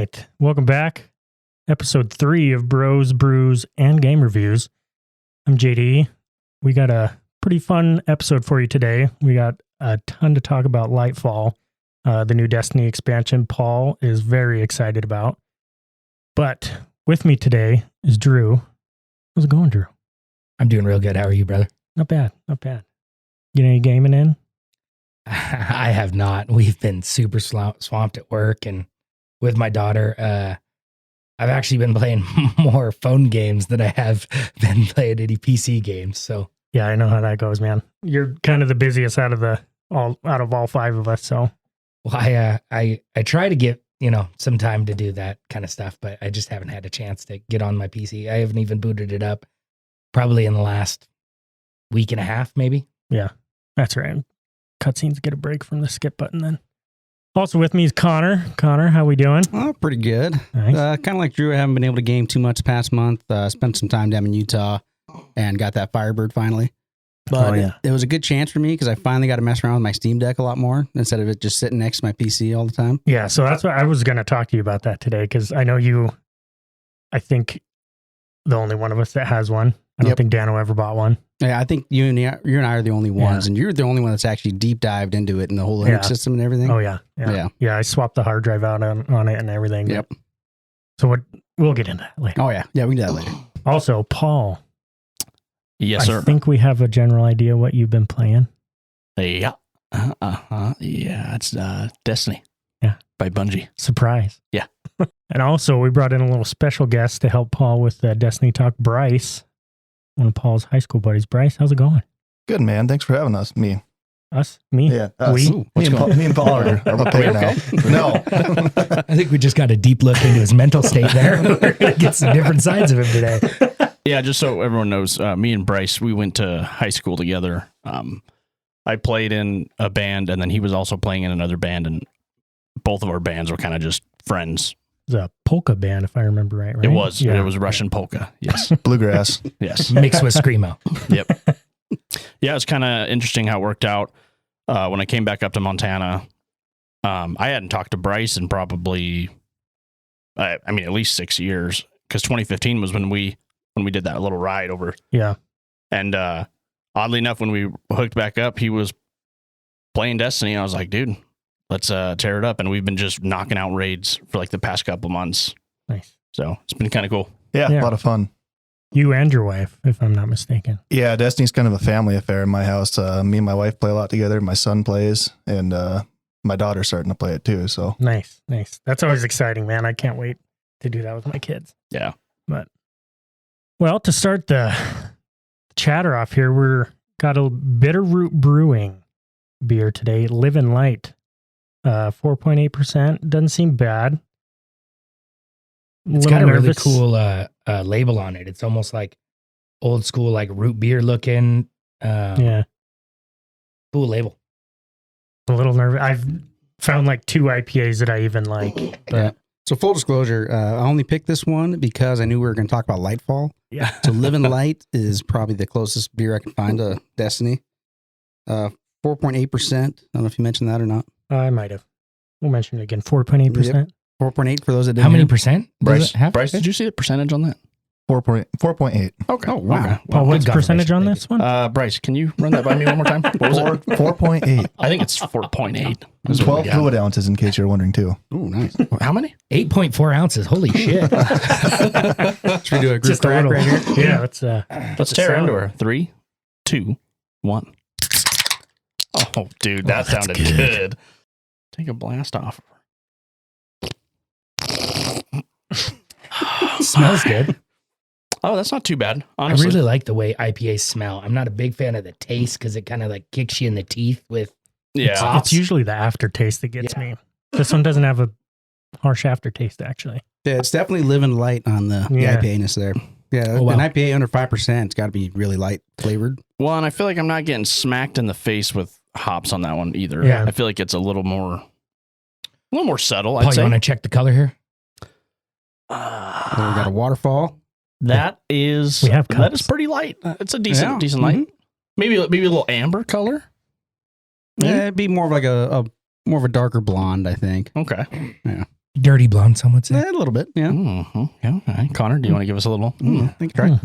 right. Welcome back. Episode 3 of Bros, Brews, and Game Reviews. I'm JD. We got a pretty fun episode for you today. We got a ton to talk about Lightfall, the new Destiny expansion Paul is very excited about. But with me today is Drew. How's it going, Drew? I'm doing real good. How are you, brother? Not bad, not bad. Get any gaming in? I have not. We've been super swamped at work and with my daughter. I've actually been playing more phone games than I have been playing any PC games. So yeah, I know how that goes, man. You're kind of the busiest out of all 5 of us. So, well, I try to get some time to do that kind of stuff, but I just haven't had a chance to get on my PC. I haven't even booted it up probably in the last week and a half, maybe. Yeah, that's right. Cutscenes get a break from the skip button then. Also with me is Connor. Connor, how we doing? Oh, pretty good. Nice. Kind of like Drew, I haven't been able to game too much the past month. Spent some time down in Utah and got that Firebird finally. But it was a good chance for me because I finally got to mess around with my Steam Deck a lot more instead of it just sitting next to my PC all the time. Yeah, so that's what I was going to talk to you about that today because I know I think the only one of us that has one. I don't think Dano ever bought one. Yeah, I think you and I are the only ones, and you're the only one that's actually deep dived into it and the whole Linux system and everything. Oh, yeah. I swapped the hard drive out on it and everything. Yep. So we'll get into that later. Oh, yeah. Yeah, we can do that later. Also, Paul. Yes, sir. I think we have a general idea what you've been playing. Yeah. Yeah, it's Destiny. Yeah. By Bungie. Surprise. Yeah. And also, we brought in a little special guest to help Paul with Destiny Talk, Bryce. One of Paul's high school buddies. Bryce, how's it going? Good, man. Thanks for having us. Me. Us? Me? Yeah. Us. We? Me and Paul are paying now. No. I think we just got a deep look into his mental state there. We're going to get some different sides of him today. Yeah, just so everyone knows, me and Bryce, we went to high school together. I played in a band, and then he was also playing in another band, and both of our bands were kind of just friends. It was a polka band, if I remember right? It was. Yeah. It was Russian polka. Yes. Bluegrass. Yes. Mixed with Screamo. Yep. Yeah, it's kind of interesting how it worked out. When I came back up to Montana, I hadn't talked to Bryce in probably, at least 6 years, because 2015 was when we did that little ride over. Yeah. And oddly enough, when we hooked back up, he was playing Destiny. I was like, dude, let's tear it up. And we've been just knocking out raids for like the past couple months. Nice. So it's been kind of cool. Yeah, a lot of fun. You and your wife, if I'm not mistaken. Yeah, Destiny's kind of a family affair in my house. Me and my wife play a lot together. My son plays, and my daughter's starting to play it too. So Nice. That's always exciting, man. I can't wait to do that with my kids. Yeah. But, well, to start the chatter off here, got a BItterroot Brewing beer today, Livin Lite. 4.8%. Doesn't seem bad. It's got a really cool label on it. It's almost like old school, like root beer looking. Yeah. Cool label. A little nervous. I've found like 2 IPAs that I even like. But Yeah. So full disclosure, I only picked this one because I knew we were going to talk about Lightfall. yeah. So Livin Lite is probably the closest beer I can find to Destiny. 4.8%. I don't know if you mentioned that or not. I might have. We'll mention it again. 4.8%. 4.8 for those that didn't How many hear. percent? Bryce, did you see the percentage on that? 4.8. Okay. Oh, wow. Okay. Paul, what's good percentage on confirmation, this one? Bryce, can you run that by me one more time? What was it? 4.8. I think it's 4.8. 12 fluid ounces, in case you're wondering too. Ooh, nice. How many? 8.4 ounces. Holy shit. Should we do a group Just a crack little. right here? Yeah, let's tear into her. 3, 2, 1. Oh, dude, that sounded good. Take a blast off. Smells good. Oh, that's not too bad. I Honestly, really like the way IPAs smell. I'm not a big fan of the taste because it kind of like kicks you in the teeth with. yeah. It's usually the aftertaste that gets me. This one doesn't have a harsh aftertaste, actually. Yeah, it's definitely Livin Light on the IPA-ness there. Yeah, Oh, wow. an IPA under 5%, it's got to be really light flavored. Well, and I feel like I'm not getting smacked in the face with hops on that one either. Yeah. I feel like it's a little more subtle. Paul, I'd you say. want to check the color here? So we got a waterfall. That is We have that cups. is pretty light. It's a decent Yeah. light. Maybe a little amber color. Yeah, it'd be more of like a more of a darker blonde, I think. Okay. You Dirty blonde, some would say. A little bit, yeah. Mm-hmm. Yeah. All right. Connor, do you want to give us a little? I think try.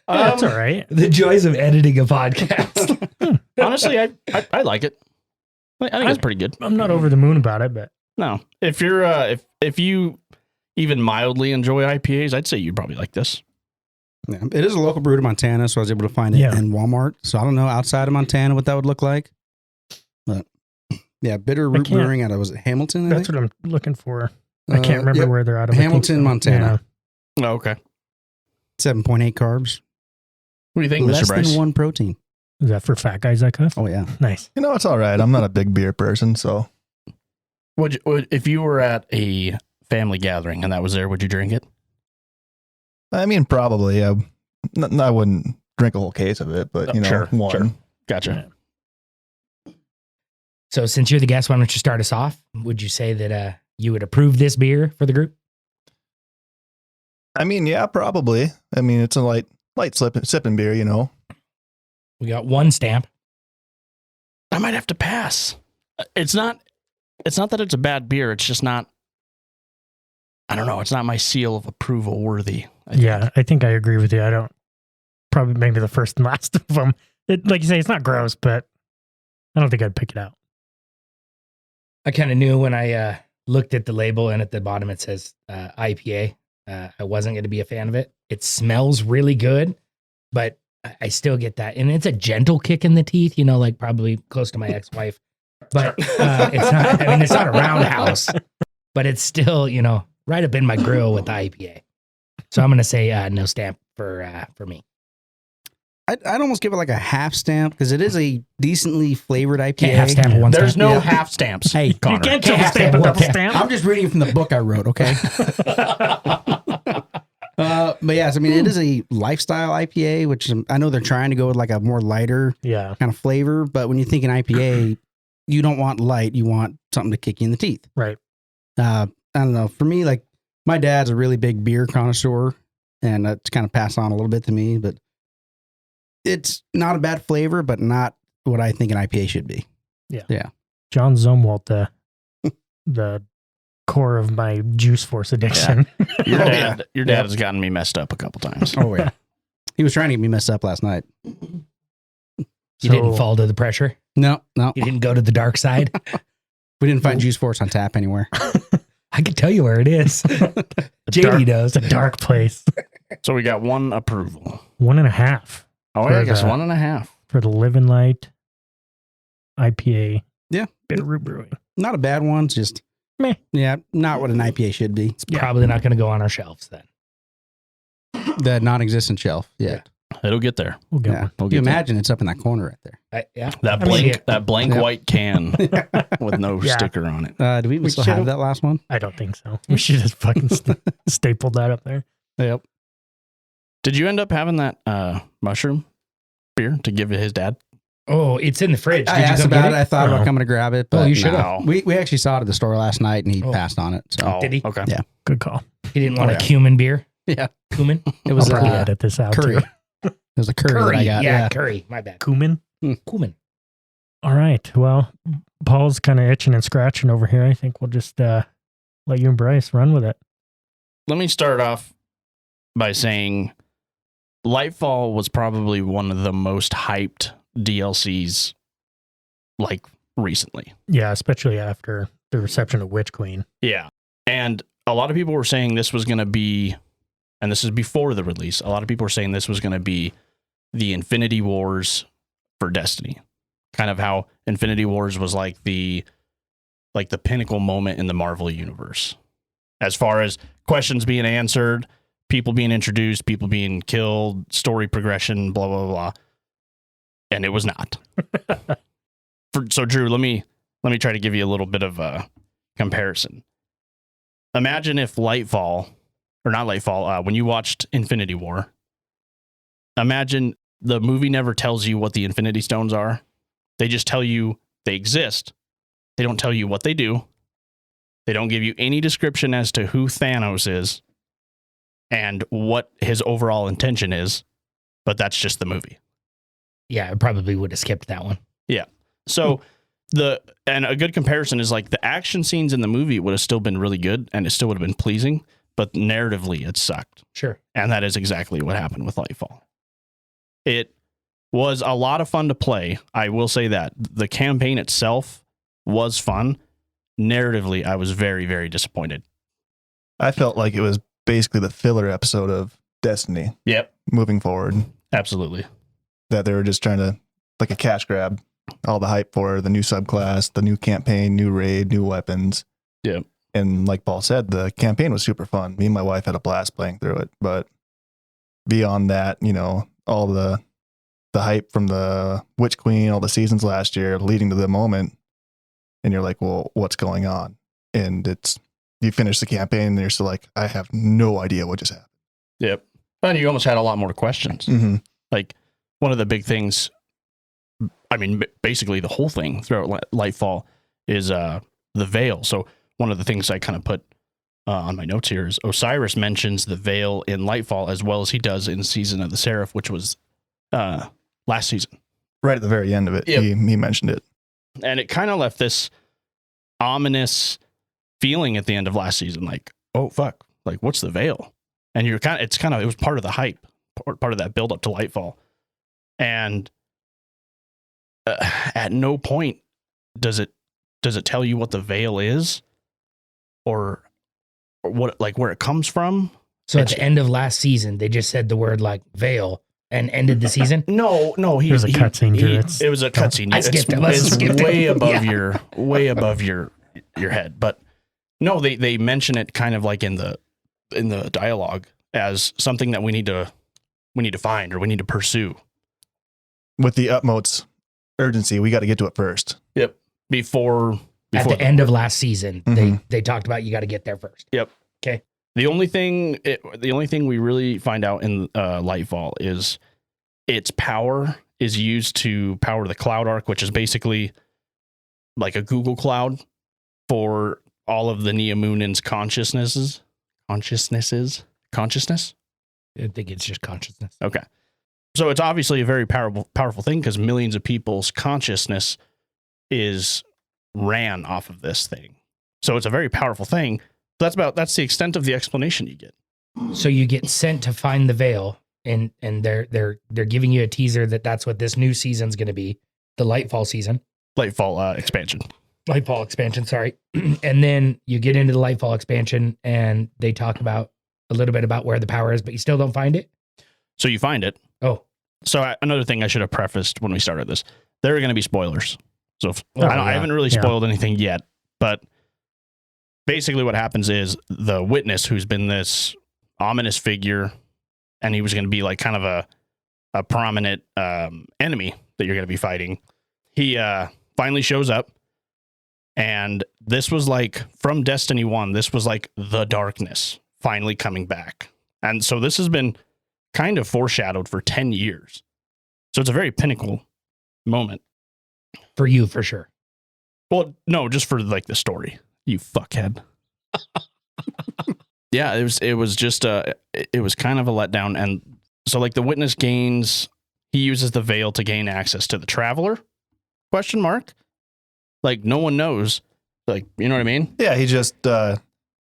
That's all right. The joys of editing a podcast. Honestly, I like it. I think it's pretty good. I'm not over the moon about it, but No, if you're if you even mildly enjoy IPAs, I'd say you'd probably like this. Yeah. It is a local brew to Montana, so I was able to find it in Walmart. So I don't know outside of Montana what that would look like. But yeah, BItterroot Brewing out of, was it Hamilton? that's what I'm looking for. I can't remember where they're out of. Hamilton, Montana. Yeah. Oh, okay. 7.8 carbs. What do you think, Less Mr. Bryce? than 1 protein. Is that for fat guys like us? Oh, yeah. Nice. You know, it's all right. I'm not a big beer person, so Would if you were at a family gathering and that was there, would you drink it? I mean, probably. I wouldn't drink a whole case of it, but one. Sure. Gotcha. So since you're the guest, why don't you start us off? Would you say that you would approve this beer for the group? I mean, yeah, probably. I mean, it's a light sipping beer, you know. We got 1 stamp. I might have to pass. It's not that it's a bad beer. It's just not. I don't know. It's not my seal of approval worthy. I think I agree with you. I don't. Probably maybe the first and last of them. Like you say, it's not gross, but I don't think I'd pick it out. I kind of knew when I looked at the label and at the bottom it says IPA. I wasn't going to be a fan of it. It smells really good, but I still get that. And it's a gentle kick in the teeth, like probably close to my ex-wife. But it's not, I mean, it's not a roundhouse, but it's still, right up in my grill with the IPA. So I'm going to say no stamp for me. I'd almost give it like a half stamp because it is a decently flavored IPA. Can't half stamp one There's stamp. no half stamps. Hey, You can't double stamp a double stamp. I'm just reading from the book I wrote, okay? But yes, I mean, it is a lifestyle IPA, which I know they're trying to go with like a more lighter kind of flavor. But when you think an IPA, you don't want light. You want something to kick you in the teeth. Right. I don't know. For me, like my dad's a really big beer connoisseur, and that's kind of passed on a little bit to me. But it's not a bad flavor, but not what I think an IPA should be. Yeah. John Zumwalt, the core of my Juice Force addiction. Yeah. Your dad has gotten me messed up a couple times. Oh, yeah. He was trying to get me messed up last night. You didn't fall to the pressure? No. You didn't go to the dark side? We didn't find Juice Force on tap anywhere. I can tell you where it is. JD knows. It's a dark place. So we got 1 approval. 1.5. Oh, yeah, I guess 1.5. For the Livin Lite IPA. Yeah. BItterroot Brewing. Not a bad one. It's just, meh. Yeah, not what an IPA should be. It's probably not going to go on our shelves then. The non-existent shelf. Yeah. It'll get there. We'll get one. We'll You get there. imagine it's up in that corner right there. That blank white can with no sticker on it. Do we even still have that last one? I don't think so. We should just fucking stapled that up there. Yep. Did you end up having that mushroom beer to give to his dad? Oh, it's in the fridge. I asked about it. I thought about coming to grab it. But you should have. No. We actually saw it at the store last night, and he passed on it. So. Did he? Okay. Yeah. Good call. He didn't want a cumin beer? Yeah. Cumin? It was I'll probably edit this out curry. too. It was a curry that I got. Yeah, curry. My bad. Cumin. Cumin. All right. Well, Paul's kind of itching and scratching over here. I think we'll just let you and Bryce run with it. Let me start off by saying Lightfall was probably one of the most hyped DLCs like recently. Yeah, especially after the reception of Witch Queen. Yeah. And a lot of people were saying this was going to be, and this is before the release, a lot of people were saying this was going to be the Infinity Wars for Destiny. Kind of how Infinity Wars was like the pinnacle moment in the Marvel universe. As far as questions being answered, people being introduced, people being killed, story progression, blah, blah, blah. And it was not. So Drew, let me try to give you a little bit of a comparison. Imagine if Lightfall, or not Lightfall, when you watched Infinity War, imagine the movie never tells you what the Infinity Stones are. They just tell you they exist. They don't tell you what they do. They don't give you any description as to who Thanos is and what his overall intention is, but that's just the movie. Yeah, I probably would have skipped that one. Yeah. So and a good comparison is like the action scenes in the movie would have still been really good and it still would have been pleasing, but narratively it sucked. Sure. And that is exactly what happened with Lightfall. It was a lot of fun to play. I will say that the campaign itself was fun. Narratively, I was very, very disappointed. I felt like it was basically the filler episode of Destiny. Yep. Moving forward. Absolutely. That they were just trying to, like a cash grab, all the hype for the new subclass, the new campaign, new raid, new weapons. Yep. And like Paul said, the campaign was super fun. Me and my wife had a blast playing through it. But beyond that, all the hype from the Witch Queen, all the seasons last year leading to the moment. And you're like, well, what's going on? And you finish the campaign and you're still like, I have no idea what just happened. Yep. And you almost had a lot more questions. Mm-hmm. Like one of the big things, I mean, basically the whole thing throughout Lightfall is the veil. So one of the things I kind of put on my notes here is Osiris mentions the veil in Lightfall as well as he does in Season of the Seraph, which was last season. Right at the very end of it, Yep. he mentioned it. And it kind of left this ominous feeling at the end of last season, like, oh, fuck, like, what's the veil? And it was part of the hype, part of that build up to Lightfall. And at no point does it tell you what the veil is or what, like, where it comes from. So at the end of last season, they just said the word like veil and ended the season. No, There's a cutscene to it. It was a cutscene. I skipped it. Let's skip it. Way above your head. But no, they mention it kind of like in the dialogue as something that we need to find or we need to pursue. With the utmost urgency, we got to get to it first. Yep. Before At the end of last season, Mhm. they talked about you got to get there first. Yep. Okay. The only thing we really find out in Lightfall is its power is used to power the Cloud Arc, which is basically like a Google Cloud for all of the Neomunins' consciousness. I think it's just consciousness. Okay. So it's obviously a very powerful thing because millions of people's consciousness is ran off of this thing. So it's a very powerful thing. That's the extent of the explanation you get. So you get sent to find the veil, and they're giving you a teaser that's what this new season's going to be, the Lightfall season. Lightfall expansion. Lightfall expansion, sorry. And then you get into the Lightfall expansion, and they talk about a little bit about where the power is, but you still don't find it. So you find it. Oh, So another thing I should have prefaced when we started this, there are going to be spoilers. So yeah. I haven't really spoiled anything yet, but basically what happens is the witness, who's been this ominous figure, and he was going to be like kind of a prominent enemy that you're going to be fighting. He finally shows up, and this was like from Destiny 1, this was like the darkness finally coming back. And so this has been kind of foreshadowed for 10 years. So it's a very pinnacle moment. for you, for sure. Well, no, just for like the story, you fuckhead. Yeah, it was just it was kind of a letdown. And so like the witness he uses the veil to gain access to the traveler? ? Like no one knows. Like, you know what I mean? Yeah, he just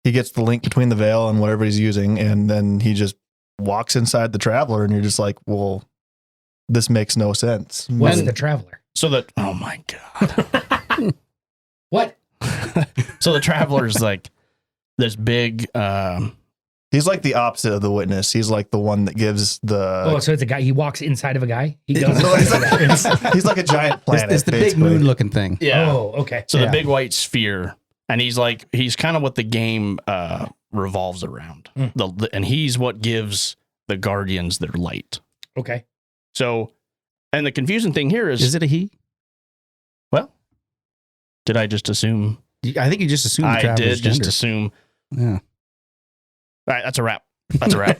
he gets the link between the veil and whatever he's using, and then he just walks inside the traveler, and you're just like, well, this makes no sense. What's the traveler? So that, oh my God. What? So the traveler's like this big He's like the opposite of the witness. He's like the one that gives the. Oh, so it's a guy. He walks inside of a guy. He goes. He's like a giant planet. It's the big basically. moon looking thing. yeah. Oh, okay. So Yeah. the big white sphere, and he's kind of what the game revolves around. And he's what gives the Guardians their light. Okay. So, and the confusing thing here is it a he? well, did I just assume? I think you just assumed the I traveler's did just gender. assume. Yeah. All right, that's a wrap. That's a wrap.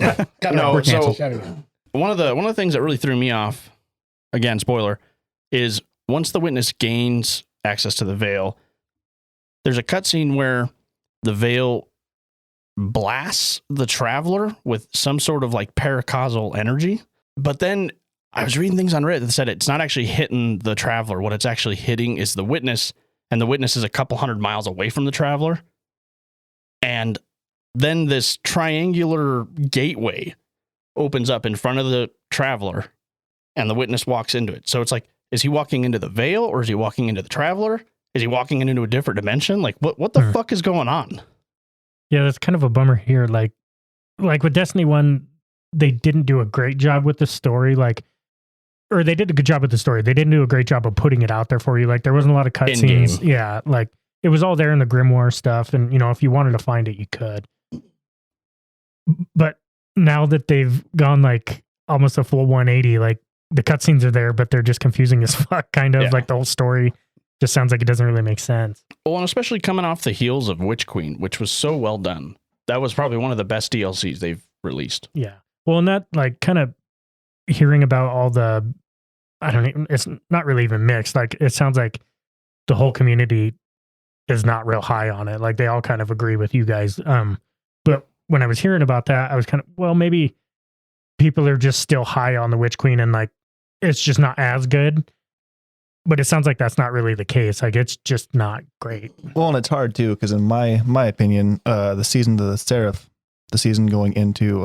No, We're so canceled. one of the things that really threw me off, again, spoiler, is once the witness gains access to the veil, there's a cutscene where the veil blasts the traveler with some sort of like paracausal energy, but then I was reading things on Reddit that said it's not actually hitting the traveler. What it's actually hitting is the witness, and the witness is a couple 100 miles away from the traveler. And then this triangular gateway opens up in front of the traveler, and the witness walks into it. So it's like, is he walking into the veil, or is he walking into the traveler? Is he walking into a different dimension? Like, what the fuck is going on? Yeah, that's kind of a bummer here. Like with Destiny 1, they didn't do a great job with the story. Or they did a good job with the story. They didn't do a great job of putting it out there for you. Like, there wasn't a lot of cutscenes. Yeah, like, it was all there in the Grimoire stuff. And, if you wanted to find it, you could. But now that they've gone, like, almost a full 180, like, the cutscenes are there, but they're just confusing as fuck, kind of. Yeah. Like, the whole story just sounds like it doesn't really make sense. Well, and especially coming off the heels of Witch Queen, which was so well done. That was probably one of the best DLCs they've released. Yeah. Well, and that, like, kind of hearing about all the, it's not really even mixed. Like, it sounds like the whole community is not real high on it. Like, they all kind of agree with you guys. But when I was hearing about that, I was kind of, well, maybe people are just still high on the Witch Queen and, like, it's just not as good. But it sounds like that's not really the case. Like, it's just not great. Well, and it's hard too, because in my opinion, the season of the Seraph, the season going into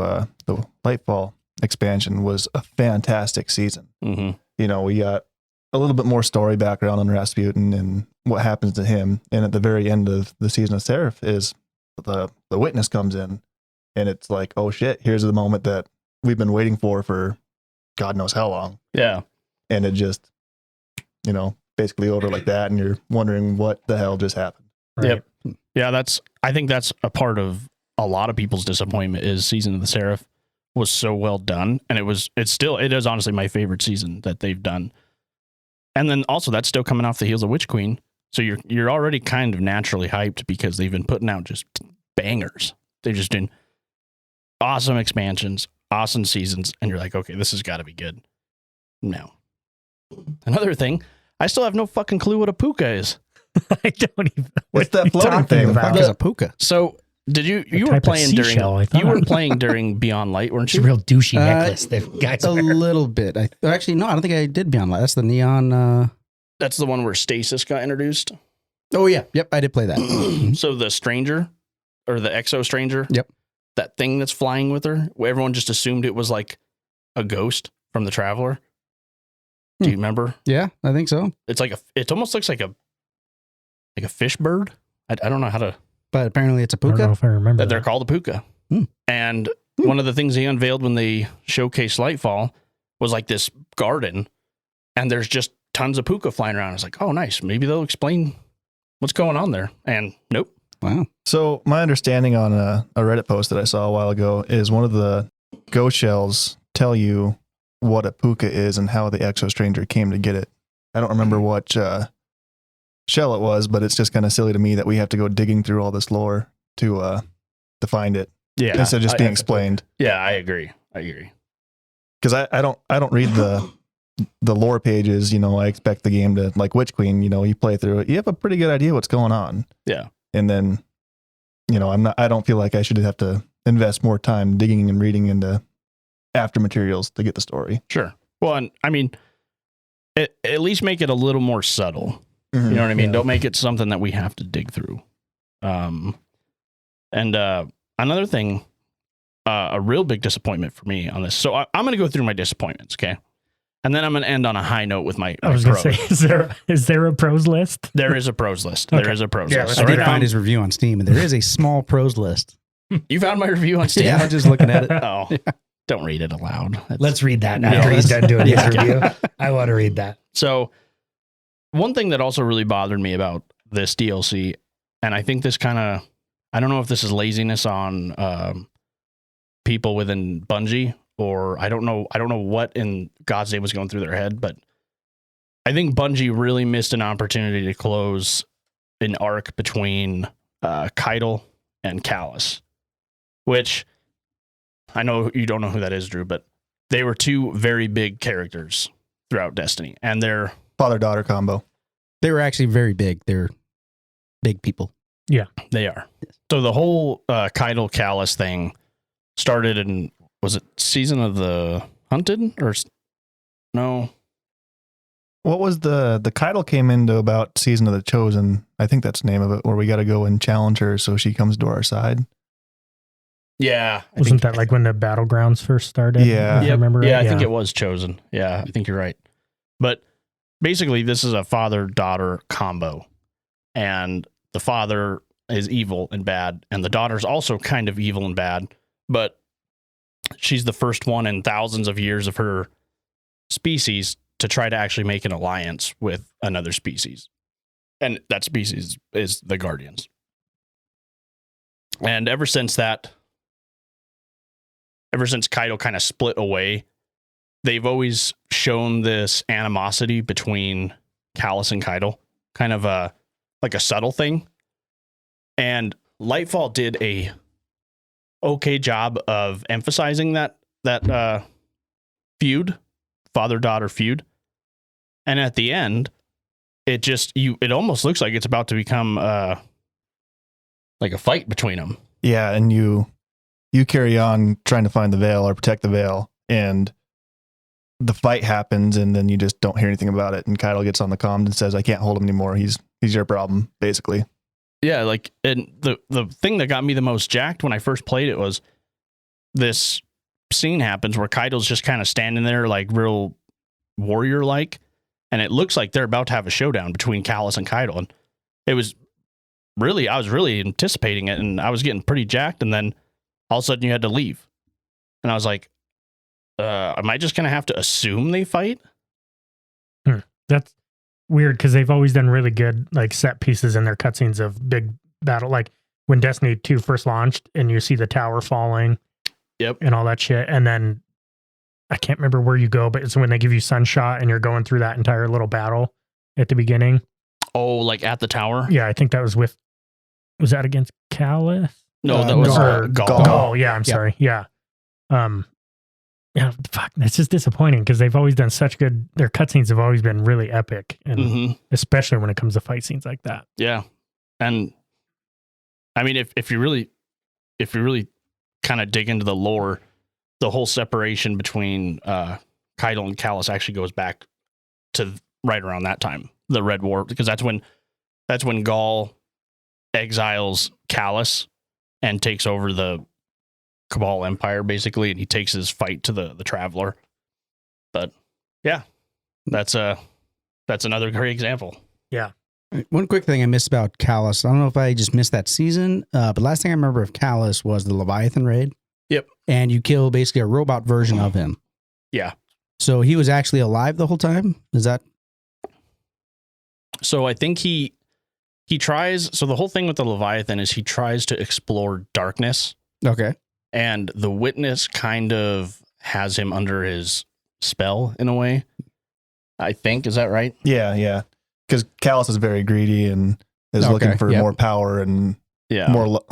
the Lightfall expansion, was a fantastic season. Mm-hmm. We got a little bit more story background on Rasputin and what happens to him. And at the very end of the season of Seraph is the witness comes in, and it's like, oh shit, here's the moment that we've been waiting for God knows how long. Yeah. And it just, basically over like that, and you're wondering what the hell just happened. Right? Yep. Yeah, I think that's a part of a lot of people's disappointment is Season of the Seraph was so well done, and it is honestly my favorite season that they've done. And then also that's still coming off the heels of Witch Queen, so you're already kind of naturally hyped because they've been putting out just bangers. They're just doing awesome expansions, awesome seasons, and you're like, okay, this has got to be good. No. Another thing, I still have no fucking clue what a puka is. I don't even. What's that floating thing? What is a puka? So did you were playing during Beyond Light, weren't It's you? a real douchey necklace. The guys A wear. little bit. Actually, no, I don't think I did Beyond Light. That's the neon. That's the one where Stasis got introduced. Oh yeah, yep, I did play that. So the stranger, or the exo stranger, yep, that thing that's flying with her, where everyone just assumed it was like a ghost from the Traveler. Do you remember? Yeah, I think so. It's like it almost looks like a fish bird. I don't know how to. But apparently it's a I don't know puka. if I remember That they're called a puka. And one of the things they unveiled when they showcased Lightfall was like this garden, and there's just tons of puka flying around. It's like, oh, nice. Maybe they'll explain what's going on there. And nope. Wow. So my understanding on a Reddit post that I saw a while ago is one of the ghost shells tell you what a puka is and how the exo stranger came to get it. I don't remember what shell it was, but it's just kind of silly to me that we have to go digging through all this lore to find it. Yeah. Instead of just being explained. Yeah, I agree. Because I don't read the lore pages. I expect the game to, like Witch Queen, you play through it, you have a pretty good idea what's going on. Yeah. And then, I don't feel like I should have to invest more time digging and reading into after materials to get the story. Sure. Well, and I mean, at least make it a little more subtle. Mm-hmm. You know what I mean? Yeah. Don't make it something that we have to dig through. Another thing, a real big disappointment for me on this. So I'm going to go through my disappointments, okay? And then I'm going to end on a high note with my I was going to say, is there a pros list? There is a pros list. Okay. There is a pros list. I did find his review on Steam, and there is a small pros list. You found my review on Steam? Yeah, I'm just looking at it. Oh, yeah. Don't read it aloud. Let's read that after he's done doing his review. I want to read that. So one thing that also really bothered me about this DLC, and I think this kind of, I don't know if this is laziness on people within Bungie, or I don't know what in God's name was going through their head, but I think Bungie really missed an opportunity to close an arc between Keitel and Callus, which I know you don't know who that is, Drew, but they were two very big characters throughout Destiny, and they're father-daughter combo. They were actually very big. They're big people. Yeah, they are. So the whole Keitel Callus thing started in, was it Season of the Hunted, or know. What was the Keitel came into about Season of the Chosen? I think that's the name of it, where we got to go and challenge her so she comes to our side. Yeah. Wasn't that like when the Battlegrounds first started? Yeah. If I remember right? Yeah, I think it was Chosen. Yeah, I think you're right. But basically, this is a father-daughter combo. And the father is evil and bad, and the daughter's also kind of evil and bad, but she's the first one in thousands of years of her species to try to actually make an alliance with another species. And that species is the Guardians. And ever since Keitel kind of split away, they've always shown this animosity between Callus and Keitel, kind of like a subtle thing. And Lightfall did a okay job of emphasizing that feud, father-daughter feud. And at the end, it almost looks like it's about to become like a fight between them. Yeah, and you carry on trying to find the veil or protect the veil, and the fight happens, and then you just don't hear anything about it. And Keitel gets on the comm and says, "I can't hold him anymore. He's your problem," basically. Yeah, like, and the thing that got me the most jacked when I first played it was this scene happens where Keitel's just kind of standing there like real warrior-like, and it looks like they're about to have a showdown between Callus and Keitel. And I was really anticipating it, and I was getting pretty jacked, and then all of a sudden you had to leave. And I was like, am I just going to have to assume they fight? That's weird because they've always done really good like set pieces in their cutscenes of big battle. Like when Destiny 2 first launched and you see the tower falling. Yep. And all that shit. And then I can't remember where you go, but it's when they give you Sunshot and you're going through that entire little battle at the beginning. Oh, like at the tower? Yeah, I think that was that against Callus? No, that was Gaul. Gaul. Yeah, I'm sorry. Yeah. Yeah, fuck, that's just disappointing because they've always done such good. Their cutscenes have always been really epic, and especially when it comes to fight scenes like that. Yeah, and I mean, if you really kind of dig into the lore, the whole separation between Keitel and Callus actually goes back to right around that time, the Red War, because that's when Gaul exiles Callus and takes over the Cabal Empire, basically, and he takes his fight to the Traveler. But yeah, that's another great example. Yeah. One quick thing I missed about Callus. I don't know if I just missed that season, but last thing I remember of Callus was the Leviathan raid. Yep. And you kill basically a robot version of him. Yeah. So he was actually alive the whole time? Is that? So I think he tries. So the whole thing with the Leviathan is he tries to explore darkness. Okay. And the Witness kind of has him under his spell in a way. I think. Is that right? Yeah. Because Callus is very greedy and is looking for more power and more,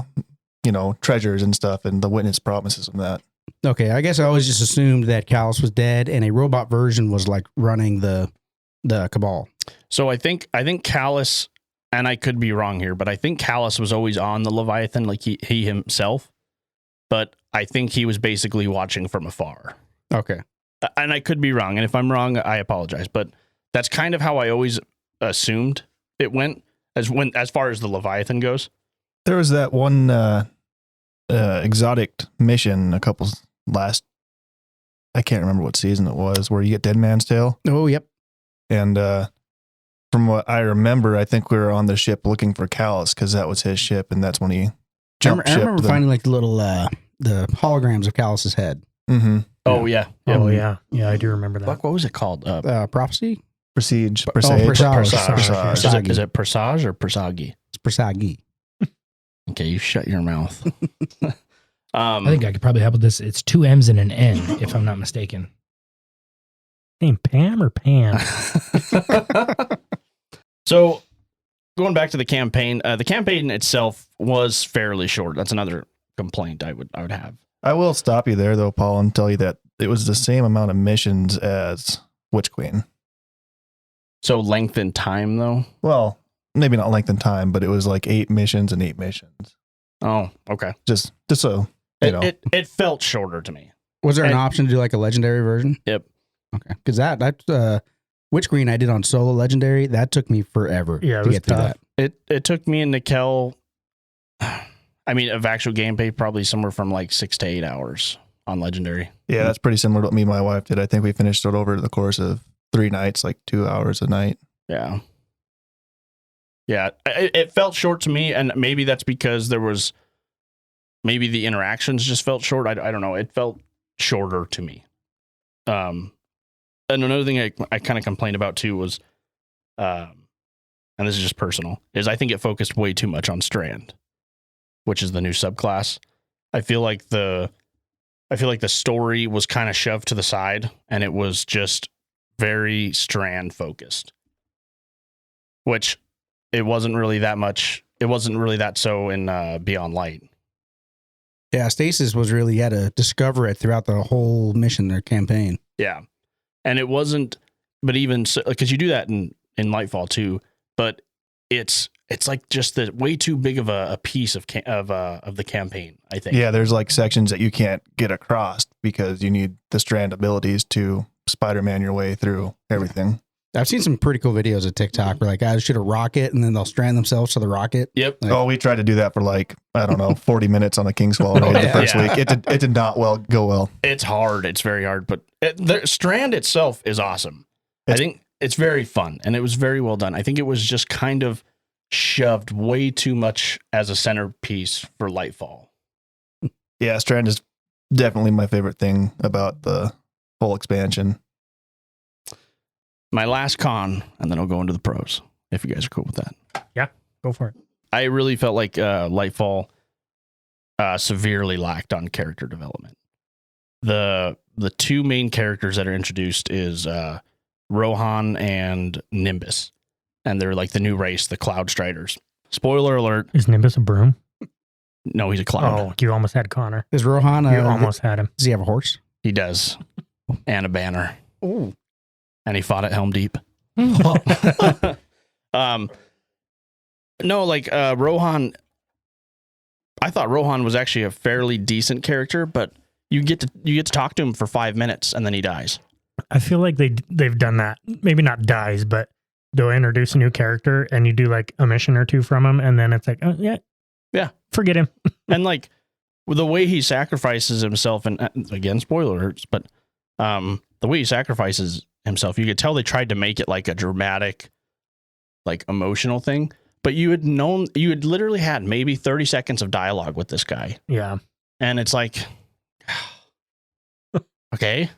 treasures and stuff. And the Witness promises him that. Okay. I guess I always just assumed that Callus was dead and a robot version was like running the Cabal. So I think Callus, and I could be wrong here, but I think Callus was always on the Leviathan, like he himself. But I think he was basically watching from afar. Okay. And I could be wrong. And if I'm wrong, I apologize. But that's kind of how I always assumed it went as far as the Leviathan goes. There was that one exotic mission I can't remember what season it was, where you get Dead Man's Tale. Oh, yep. And from what I remember, I think we were on the ship looking for Callus because that was his ship, and that's when he jumped ship. I remember finding like the little the holograms of Callus's head. Mm-hmm. Oh yeah. Oh yeah. Yeah, I do remember that. What was it called? Prophecy? Presage. Presage. Is it Presage or Presagi? It's Presagi. Okay, you shut your mouth. I think I could probably help with this. It's 2 M's and an N, if I'm not mistaken. Name Pam or Pam? So, going back to the campaign itself was fairly short. That's another complaint I would have. I will stop you there though, Paul, and tell you that it was the same amount of missions as Witch Queen. So length in time though? Well, maybe not length in time, but it was like 8 missions and 8 missions. Oh, okay. Just so you know. It felt shorter to me. Was there an option to do like a legendary version? Yep. Okay. Because that Witch Queen I did on solo legendary, that took me forever Yeah, it to was get through tough. that. It took me and Nikel, I mean, of actual gameplay, probably somewhere from like 6 to 8 hours on legendary. Yeah, that's pretty similar to what me and my wife did. I think we finished it over the course of 3 nights, like 2 hours a night. Yeah. Yeah. It felt short to me, and maybe that's because maybe the interactions just felt short. I don't know. It felt shorter to me. And another thing I kind of complained about too was, and this is just personal, is I think it focused way too much on Strand, which is the new subclass. I feel like the story was kind of shoved to the side, and it was just very Strand focused, which it wasn't really that much. It wasn't really that so in Beyond Light. Yeah, Stasis was really, you had to discover it throughout the whole mission, their campaign. Yeah. And it wasn't, but even so, because you do that in Lightfall too, but it's like just the way too big of a piece of the campaign, I think. Yeah, there's like sections that you can't get across because you need the Strand abilities to Spider-Man your way through everything. I've seen some pretty cool videos of TikTok where like guys shoot a rocket and then they'll strand themselves to the rocket. Yep. Like, We tried to do that for like, I don't know, 40 minutes on the King's Fall raid the first week. It did not go well. It's hard. It's very hard, but the Strand itself is awesome. I think it's very fun, and it was very well done. I think it was just kind of shoved way too much as a centerpiece for Lightfall. Yeah, Strand is definitely my favorite thing about the full expansion. My last con, and then I'll go into the pros, if you guys are cool with that. Yeah, go for it. I really felt like Lightfall severely lacked on character development. The two main characters that are introduced is Rohan and Nimbus, and they're like the new race, the Cloud Striders. Spoiler alert: Is Nimbus a broom? no, he's a cloud. Oh, you almost had Connor. is Rohan, You almost had him. does he have a horse? He does, and a banner, Oh. and he fought at Helm Deep. No, like Rohan. I thought Rohan was actually a fairly decent character, but you get to talk to him for 5 minutes and then he dies. I feel like they've done that. Maybe not dies, but they'll introduce a new character and you do like a mission or two from him, and then it's like, oh yeah, forget him. And like the way he sacrifices himself, and again, spoiler alerts, but the way he sacrifices himself, you could tell they tried to make it like a dramatic, like emotional thing. But you had literally had maybe 30 seconds of dialogue with this guy. Yeah. And it's like, okay.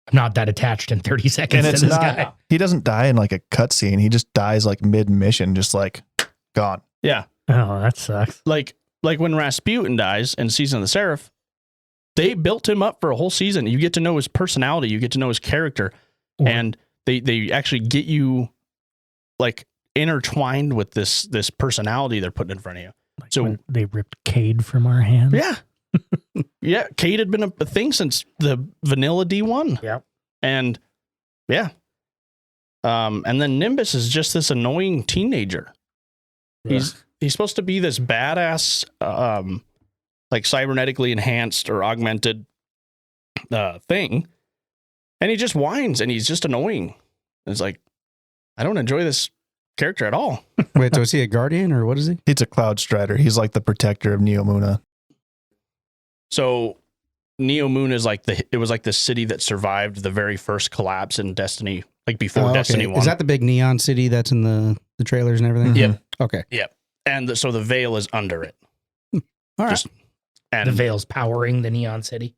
I'm not that attached in 30 seconds And to this guy. he doesn't die in like a cutscene. He just dies like mid-mission, just like gone. Yeah. Oh, that sucks. Like when Rasputin dies in Season of the Seraph, they built him up for a whole season. You get to know his personality. You get to know his character. Or- And they actually get you like intertwined with this personality they're putting in front of you. Like So- when they ripped Cade from our hands. Yeah. Yeah. Kate had been a thing since the vanilla D1. Yep. And yeah. And then Nimbus is just this annoying teenager. He's supposed to be this badass, like cybernetically enhanced or augmented thing. And he just whines and he's just annoying. It's like, I don't enjoy this character at all. Wait, so is he a guardian or what is he? He's a Cloud Strider. He's like the protector of Neomuna. So Neomuna is like it was like the city that survived the very first collapse in Destiny, like before Oh, Destiny okay. 1. Is that the big neon city that's in the trailers and everything? Yep. Okay. And so the veil is under it. All right. Just- and The Veil's powering the Neon City.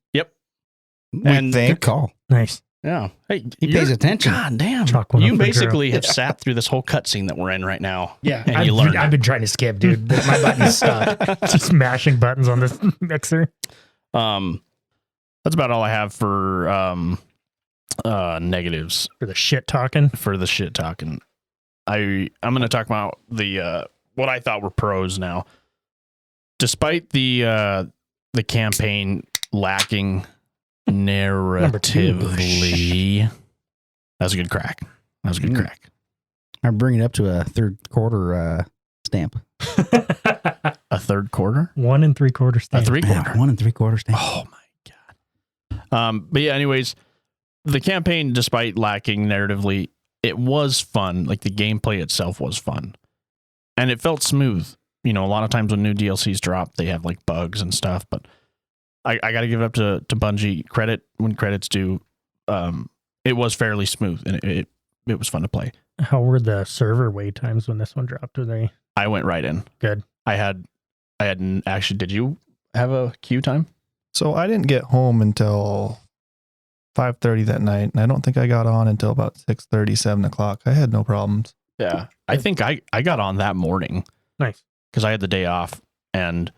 and Good call. Nice. yeah, hey, He pays attention. God damn, Chalk one you up for Drew. basically have sat through this whole cutscene that we're in right now. Yeah. And you learned I've been trying to skip, dude. My button's stuck. Just mashing buttons on this mixer. That's about all I have for negatives For the shit talking. for the shit talking. I'm going to talk about the what I thought were pros now. Despite the campaign lacking narratively, that was a good crack. Crack. I'm bringing it up to a third quarter stamp. A third quarter? 1 3/4 A stamp. 3/4? Yeah, 1 3/4 stamp. Oh my god. But yeah, anyways, the campaign, despite lacking narratively, it was fun. Like the gameplay itself was fun, and it felt smooth. You know, a lot of times when new DLCs drop, they have like bugs and stuff. But I got to give it up to Bungie credit when credit's due. It was fairly smooth, and it was fun to play. How were the server wait times when this one dropped? Were they? I went right in. Good. I hadn't actually. Did you have a queue time? So I didn't get home until 5:30 that night, and I don't think I got on until about 6:30, 7 o'clock. I had no problems. Yeah, I think I got on that morning. Nice. Because I had the day off, and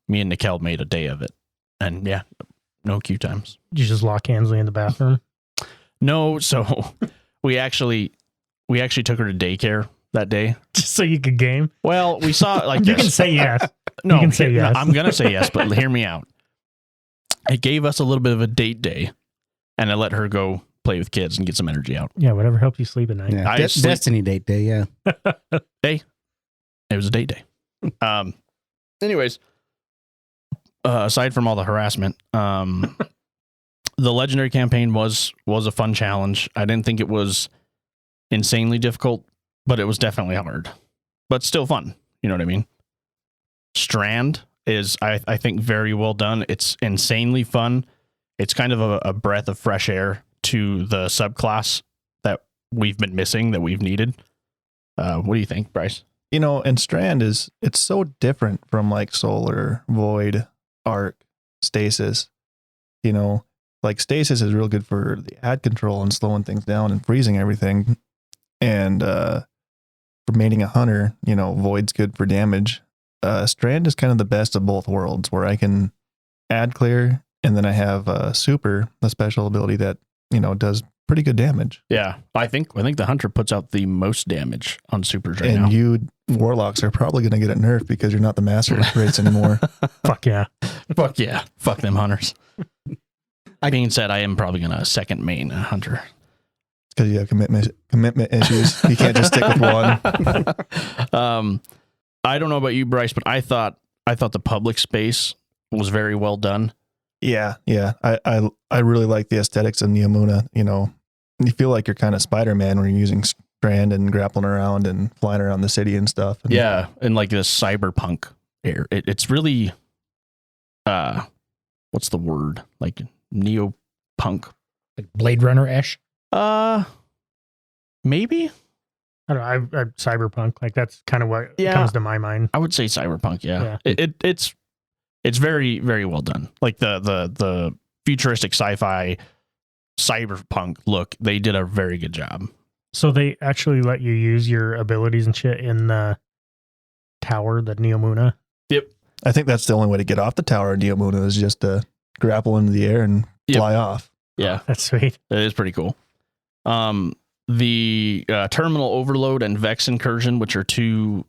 me and Nikel made a day of it, and yeah, no queue times. Did you just lock Ansley in the bathroom? No, so we actually took her to daycare that day, Just so you could game? Well, we saw like You this. can say yes. No, you can say yes. I'm gonna say yes, but hear me out. It gave us a little bit of a date day, and I let her go play with kids and get some energy out. Yeah, whatever helps you sleep at night. Yeah. I sleep- Destiny date day, yeah. It was a date day. Anyways, aside from all the harassment, the legendary campaign was a fun challenge. I didn't think it was insanely difficult, but it was definitely hard, but still fun. You know what I mean? Strand is, I think, very well done. It's insanely fun. It's kind of a breath of fresh air to the subclass that we've been missing, that we've needed. What do you think, Bryce? You know, and Strand it's so different from like Solar, Void, Arc, Stasis. You know, like Stasis is real good for the ad control and slowing things down and freezing everything. And for mating a hunter, you know, Void's good for damage. Strand is kind of the best of both worlds, where I can ad clear, and then I have Super, the special ability that, you know, does pretty good damage. Yeah, I think the hunter puts out the most damage on supers right now. And you warlocks are probably going to get it nerfed because you're not the master race anymore. Fuck yeah. Fuck yeah. Fuck them hunters. Being said, I am probably going to second main hunter. Because you have commitment issues. You can't just stick with one. I don't know about you, Bryce, but I thought the public space was very well done. Yeah. I really like the aesthetics of Neomuna. You know, you feel like you're kind of Spider-Man when you're using Strand and grappling around and flying around the city and stuff. And Yeah, and like this cyberpunk air. It's really, what's the word? Like neo-punk. Like Blade Runner-ish. Maybe? I don't know. I cyberpunk, like that's kind of what comes to my mind. I would say cyberpunk, yeah. It's very, very well done. Like the futuristic sci-fi cyberpunk look, they did a very good job. So they actually let you use your abilities and shit in the tower, the Neomuna? Yep. I think that's the only way to get off the tower of Neomuna is just to grapple into the air and fly off. Yeah. That's sweet. It is pretty cool. The Terminal Overload and Vex Incursion, which are two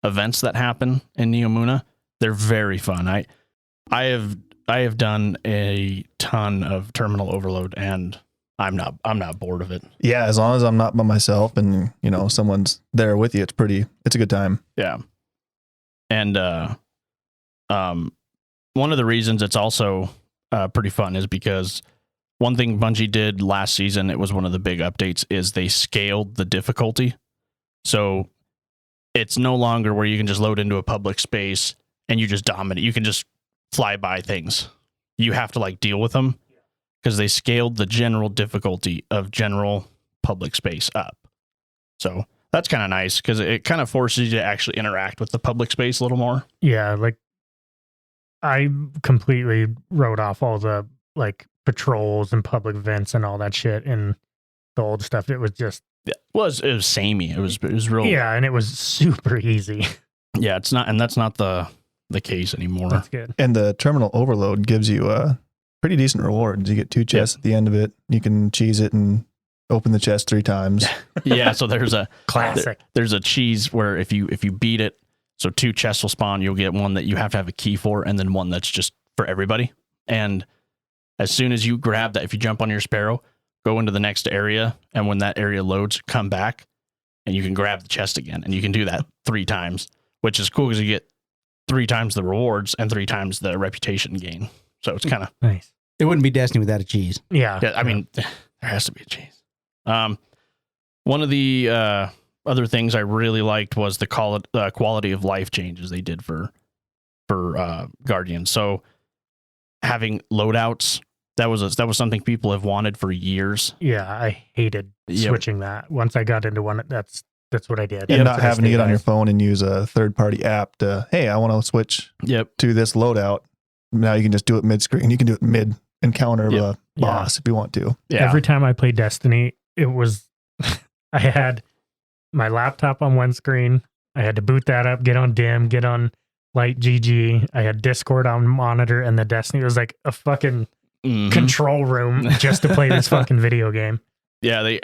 events that happen in Neomuna, they're very fun. I have done a ton of Terminal Overload, and I'm not bored of it. Yeah, as long as I'm not by myself and, you know, someone's there with you, it's a good time. Yeah. And one of the reasons it's also pretty fun is because one thing Bungie did last season, it was one of the big updates, is they scaled the difficulty. So it's no longer where you can just load into a public space and you just dominate. You can just fly by things. You have to like deal with them because they scaled the general difficulty of general public space up. So that's kind of nice because it kind of forces you to actually interact with the public space a little more. Yeah, like I completely wrote off all the like patrols and public events and all that shit and the old stuff. It was just It was samey. It was real. yeah, and it was super easy. Yeah, it's not, and that's not the case anymore. That's good. And the Terminal Overload gives you pretty decent rewards. You get 2 chests at the end of it. You can cheese it and open the chest 3 times. Yeah, so there's a Classic. there's a cheese where if you beat it, so 2 chests will spawn. You'll get one that you have to have a key for, and then one that's just for everybody. And as soon as you grab that, if you jump on your Sparrow, go into the next area, and when that area loads, come back, and you can grab the chest again, and you can do that 3 times, which is cool because you get 3 times the rewards and 3 times the reputation gain. So it's kind of Nice. It wouldn't be Destiny without a cheese. Yeah. Yeah, I mean, there has to be a cheese. One of the other things I really liked was the quality of life changes they did for Guardians. So having loadouts, that was something people have wanted for years. Yeah, I hated switching that. Once I got into one, that's what I did. And not having to get on your phone and use a third-party app to, hey, I want to switch to this loadout. Now you can just do it mid-screen. You can do it mid-encounter of a boss if you want to. Yeah. Every time I played Destiny, it was, I had my laptop on one screen. I had to boot that up, get on dim, get on light GG. I had Discord on monitor, and the Destiny, it was like a fucking control room just to play this fucking video game. Yeah,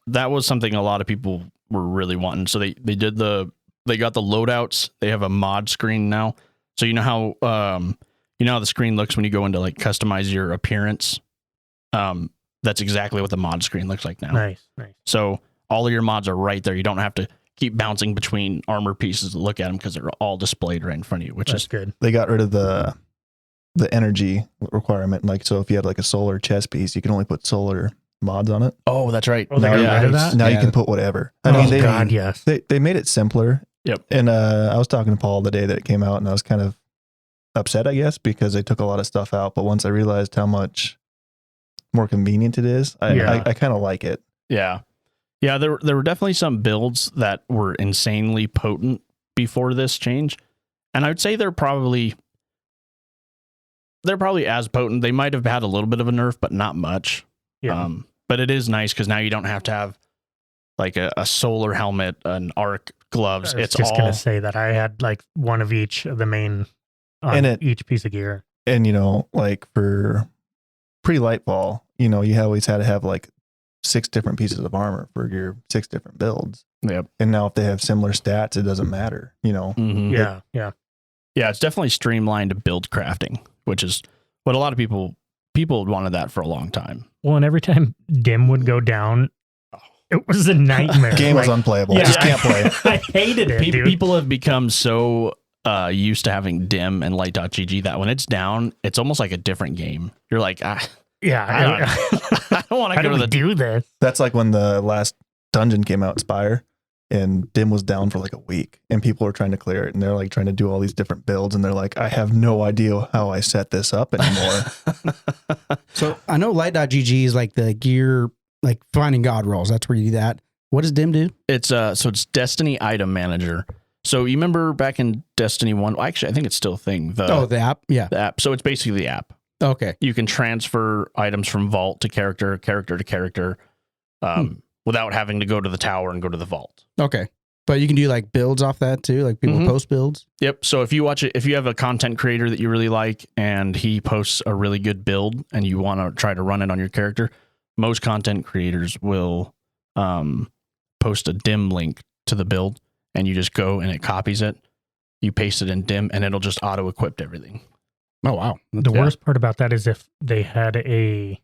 that was something a lot of people were really wanting. So they got the loadouts. They have a mod screen now. So you know how the screen looks when you go into like customize your appearance. That's exactly what the mod screen looks like now. Nice. So all of your mods are right there. You don't have to keep bouncing between armor pieces to look at them because they're all displayed right in front of you, which is good. They got rid of the energy requirement. Like, so if you had like a solar chest piece, you can only put solar mods on it. Oh, that's right. Oh, they got rid of that? Now you can put whatever. Yes. They made it simpler. Yep. And I was talking to Paul the day that it came out, and I was kind of upset, I guess, because they took a lot of stuff out. But once I realized how much more convenient it is, I kind of like it. Yeah. Yeah, there were definitely some builds that were insanely potent before this change. And I would say they're probably as potent. They might have had a little bit of a nerf, but not much. Yeah. But it is nice because now you don't have to have like a solar helmet, an arc, gloves. I was just going to say that I had like one of each of the main on each piece of gear. And, like for pre-Lightfall, you always had to have like 6 different pieces of armor for your 6 different builds. Yep. And now if they have similar stats, it doesn't matter, Mm-hmm. Yeah. Yeah, it's definitely streamlined build crafting, which is what a lot of people wanted that for a long time. Well, and every time dim would go down, it was a nightmare. Game was unplayable. Yeah, just can't play. I hated it, dude. People have become so used to having dim and light.gg that when it's down, it's almost like a different game. You're like, I don't want to go to do this. That's like when the last dungeon came out, Spire, and dim was down for like a week, and people were trying to clear it, and they're like trying to do all these different builds, and they're like, I have no idea how I set this up anymore. So I know light.gg is like the gear, like finding god rolls. That's where you do that. What does dim do? It's it's Destiny Item Manager. So you remember back in Destiny 1, well, actually I think it's still a thing. The app? Yeah. The app. So it's basically the app. Okay. You can transfer items from vault to character to character, without having to go to the tower and go to the vault. Okay. But you can do like builds off that too, like people post builds. Yep. So if you watch it, if you have a content creator that you really like and he posts a really good build and you want to try to run it on your character, most content creators will post a dim link to the build, and you just go and it copies it. You paste it in dim and it'll just auto equip everything. Oh, wow. The worst part about that is if they had a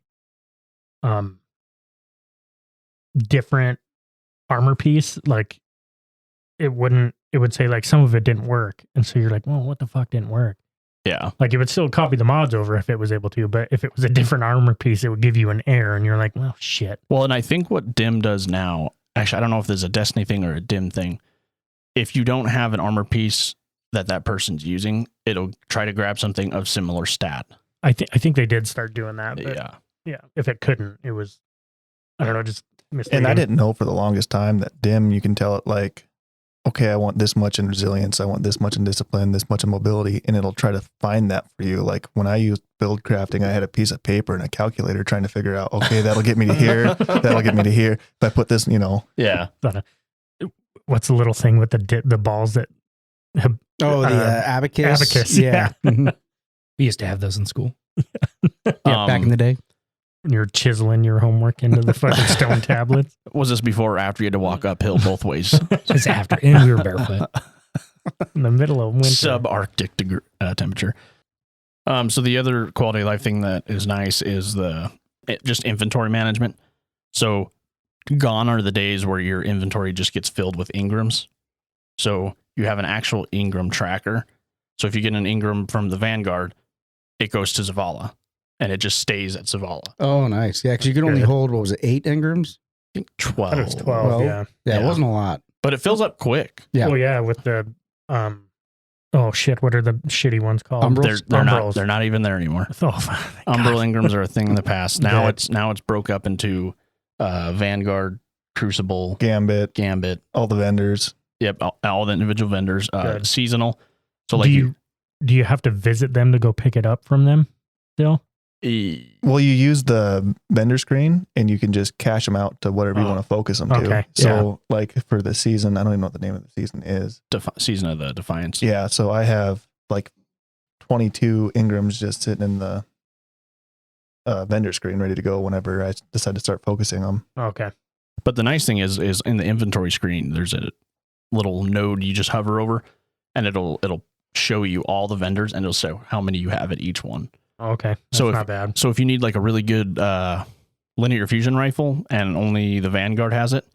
different armor piece, like it would say like some of it didn't work. And so you're like, well, what the fuck didn't work? Yeah. Like it would still copy the mods over if it was able to, but if it was a different armor piece, it would give you an error and you're like, well, shit. Well, and I think what dim does now, actually, I don't know if there's a Destiny thing or a dim thing. If you don't have an armor piece that person's using, it'll try to grab something of similar stat. I think they did start doing that. But yeah. If it couldn't, it was, I don't know, just misleading. And I didn't know for the longest time that dim, you can tell it like, okay, I want this much in resilience, I want this much in discipline, this much in mobility, and it'll try to find that for you. Like when I used build crafting, I had a piece of paper and a calculator trying to figure out, okay, that'll get me to here, that'll get me to here. If I put this, Yeah. What's the little thing with the balls that have, the abacus. Abacus, Yeah. We used to have those in school. Back in the day. you're chiseling your homework into the fucking stone tablets. Was this before or after you had to walk uphill both ways? It's after, and we were barefoot. In the middle of winter. Subarctic temperature. So the other quality of life thing that is nice is just inventory management. So gone are the days where your inventory just gets filled with engrams. So you have an actual engram tracker. So if you get an engram from the Vanguard, it goes to Zavala. and it just stays at Zavala. Oh, nice. Yeah, because you could only Good. hold, what was it, 8 engrams? I think I thought it was 12, Well, yeah. Yeah, Yeah. it wasn't a lot. But it fills up quick. Yeah. Oh, yeah, with the, oh, shit, what are the shitty ones called? Umbrals? They're not even there anymore. Oh, thank Umbral God. Ingrams are a thing in the past. Now Dead. it's broke up into Vanguard, Crucible, Gambit, Gambit. all the vendors. Yep, all the individual vendors. Good. Seasonal. So like do you have to visit them to go pick it up from them still? Well, you use the vendor screen and you can just cash them out to whatever you Oh, want to focus them okay, to. So, like for the season, I don't even know what the name of the season is. Season of the Defiance. Yeah, so I have like 22 Ingrams just sitting in the vendor screen, ready to go whenever I decide to start focusing them. Okay. But the nice thing is in the inventory screen, there's a little node you just hover over, and it'll show you all the vendors, and it'll show how many you have at each one. Okay. That's So not bad. So if you need like a really good linear fusion rifle and only the Vanguard has it,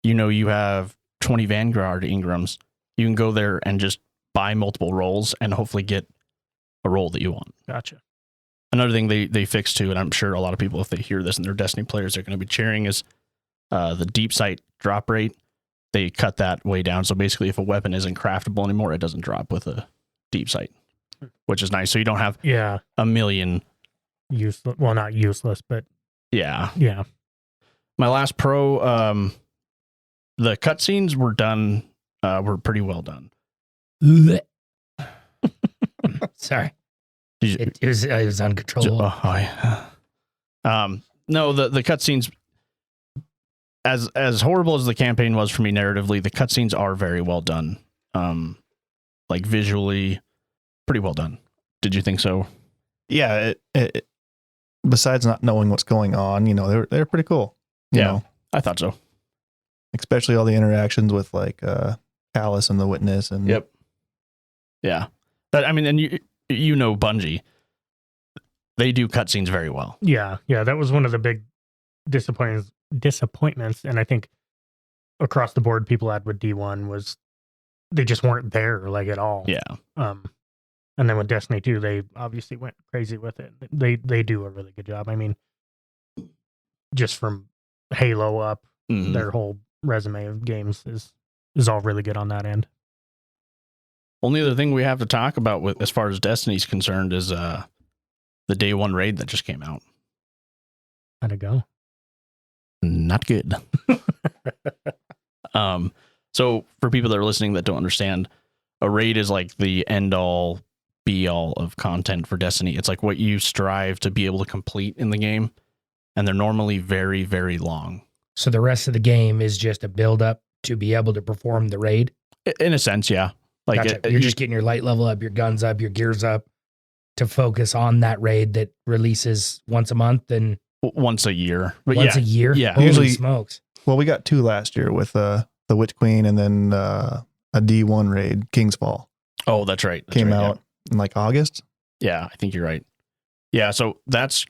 you have 20 Vanguard Ingrams. You can go there and just buy multiple rolls and hopefully get a roll that you want. Gotcha. Another thing they fixed too, and I'm sure a lot of people, if they hear this and they're Destiny players, are going to be cheering, is the deep sight drop rate. They cut that way down. So basically, if a weapon isn't craftable anymore, it doesn't drop with a deep sight, which is nice. So you don't have Yeah. a million. Useless. Well, not useless, but Yeah. yeah. My last pro, the cutscenes were done, were pretty well done. Sorry. Did you- It was uncontrollable. Oh, yeah. No, the cutscenes, as horrible as the campaign was for me narratively, the cutscenes are very well done. Like visually, pretty well done. Did you think so? Yeah, it besides not knowing what's going on, they're pretty cool. You Yeah. know, I thought so. especially all the interactions with like Alice and the witness and Yeah. That, I mean, and you know Bungie, they do cutscenes very well. Yeah. Yeah. That was one of the big disappointments. And I think across the board, people had with D1 was they just weren't there like at all. Yeah. And then with Destiny 2, they obviously went crazy with it. They do a really good job. I mean, just from Halo up, Mhm. their whole resume of games is all really good on that end. Only other thing we have to talk about with as far as Destiny's concerned is the day one raid that just came out. How'd it go? Not good. So for people that are listening that don't understand, a raid is like the end all be all of content for Destiny. It's like what you strive to be able to complete in the game, and they're normally very, very long. So the rest of the game is just a build up to be able to perform the raid. In a sense, yeah. Like Gotcha. You're just getting your light level up, your guns up, your gears up to focus on that raid that releases once a month and once a year. But once yeah, a year. yeah. Holy Usually- smokes. well, we got 2 last year with the Witch Queen and then a D1 raid, King's Fall, Oh, that's right. That's came right, yeah. out in like August. Yeah, I think you're right. Yeah, so that's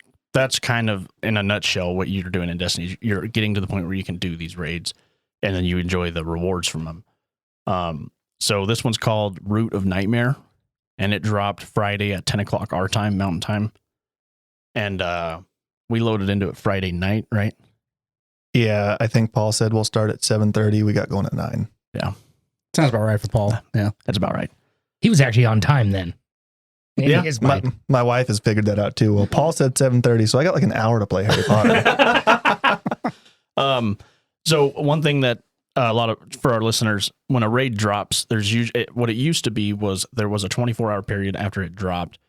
kind of in a nutshell what you're doing in Destiny. You're getting to the point where you can do these raids, and then you enjoy the rewards from them. So this one's called Root of Nightmare, and it dropped Friday at 10 o'clock our time, Mountain Time, and we loaded into it Friday night, right? Yeah, I think Paul said we'll start at 7:30. We got going at 9. Sounds about right for Paul. Yeah. That's about right. He was actually on time then. Maybe Yeah, his my, mic. my wife has figured that out too. Well, Paul said 7:30, so I got like an hour to play Harry Potter. So one thing that a lot of for our listeners, when a raid drops, there's usually what it used to be was there was a 24-hour period after it dropped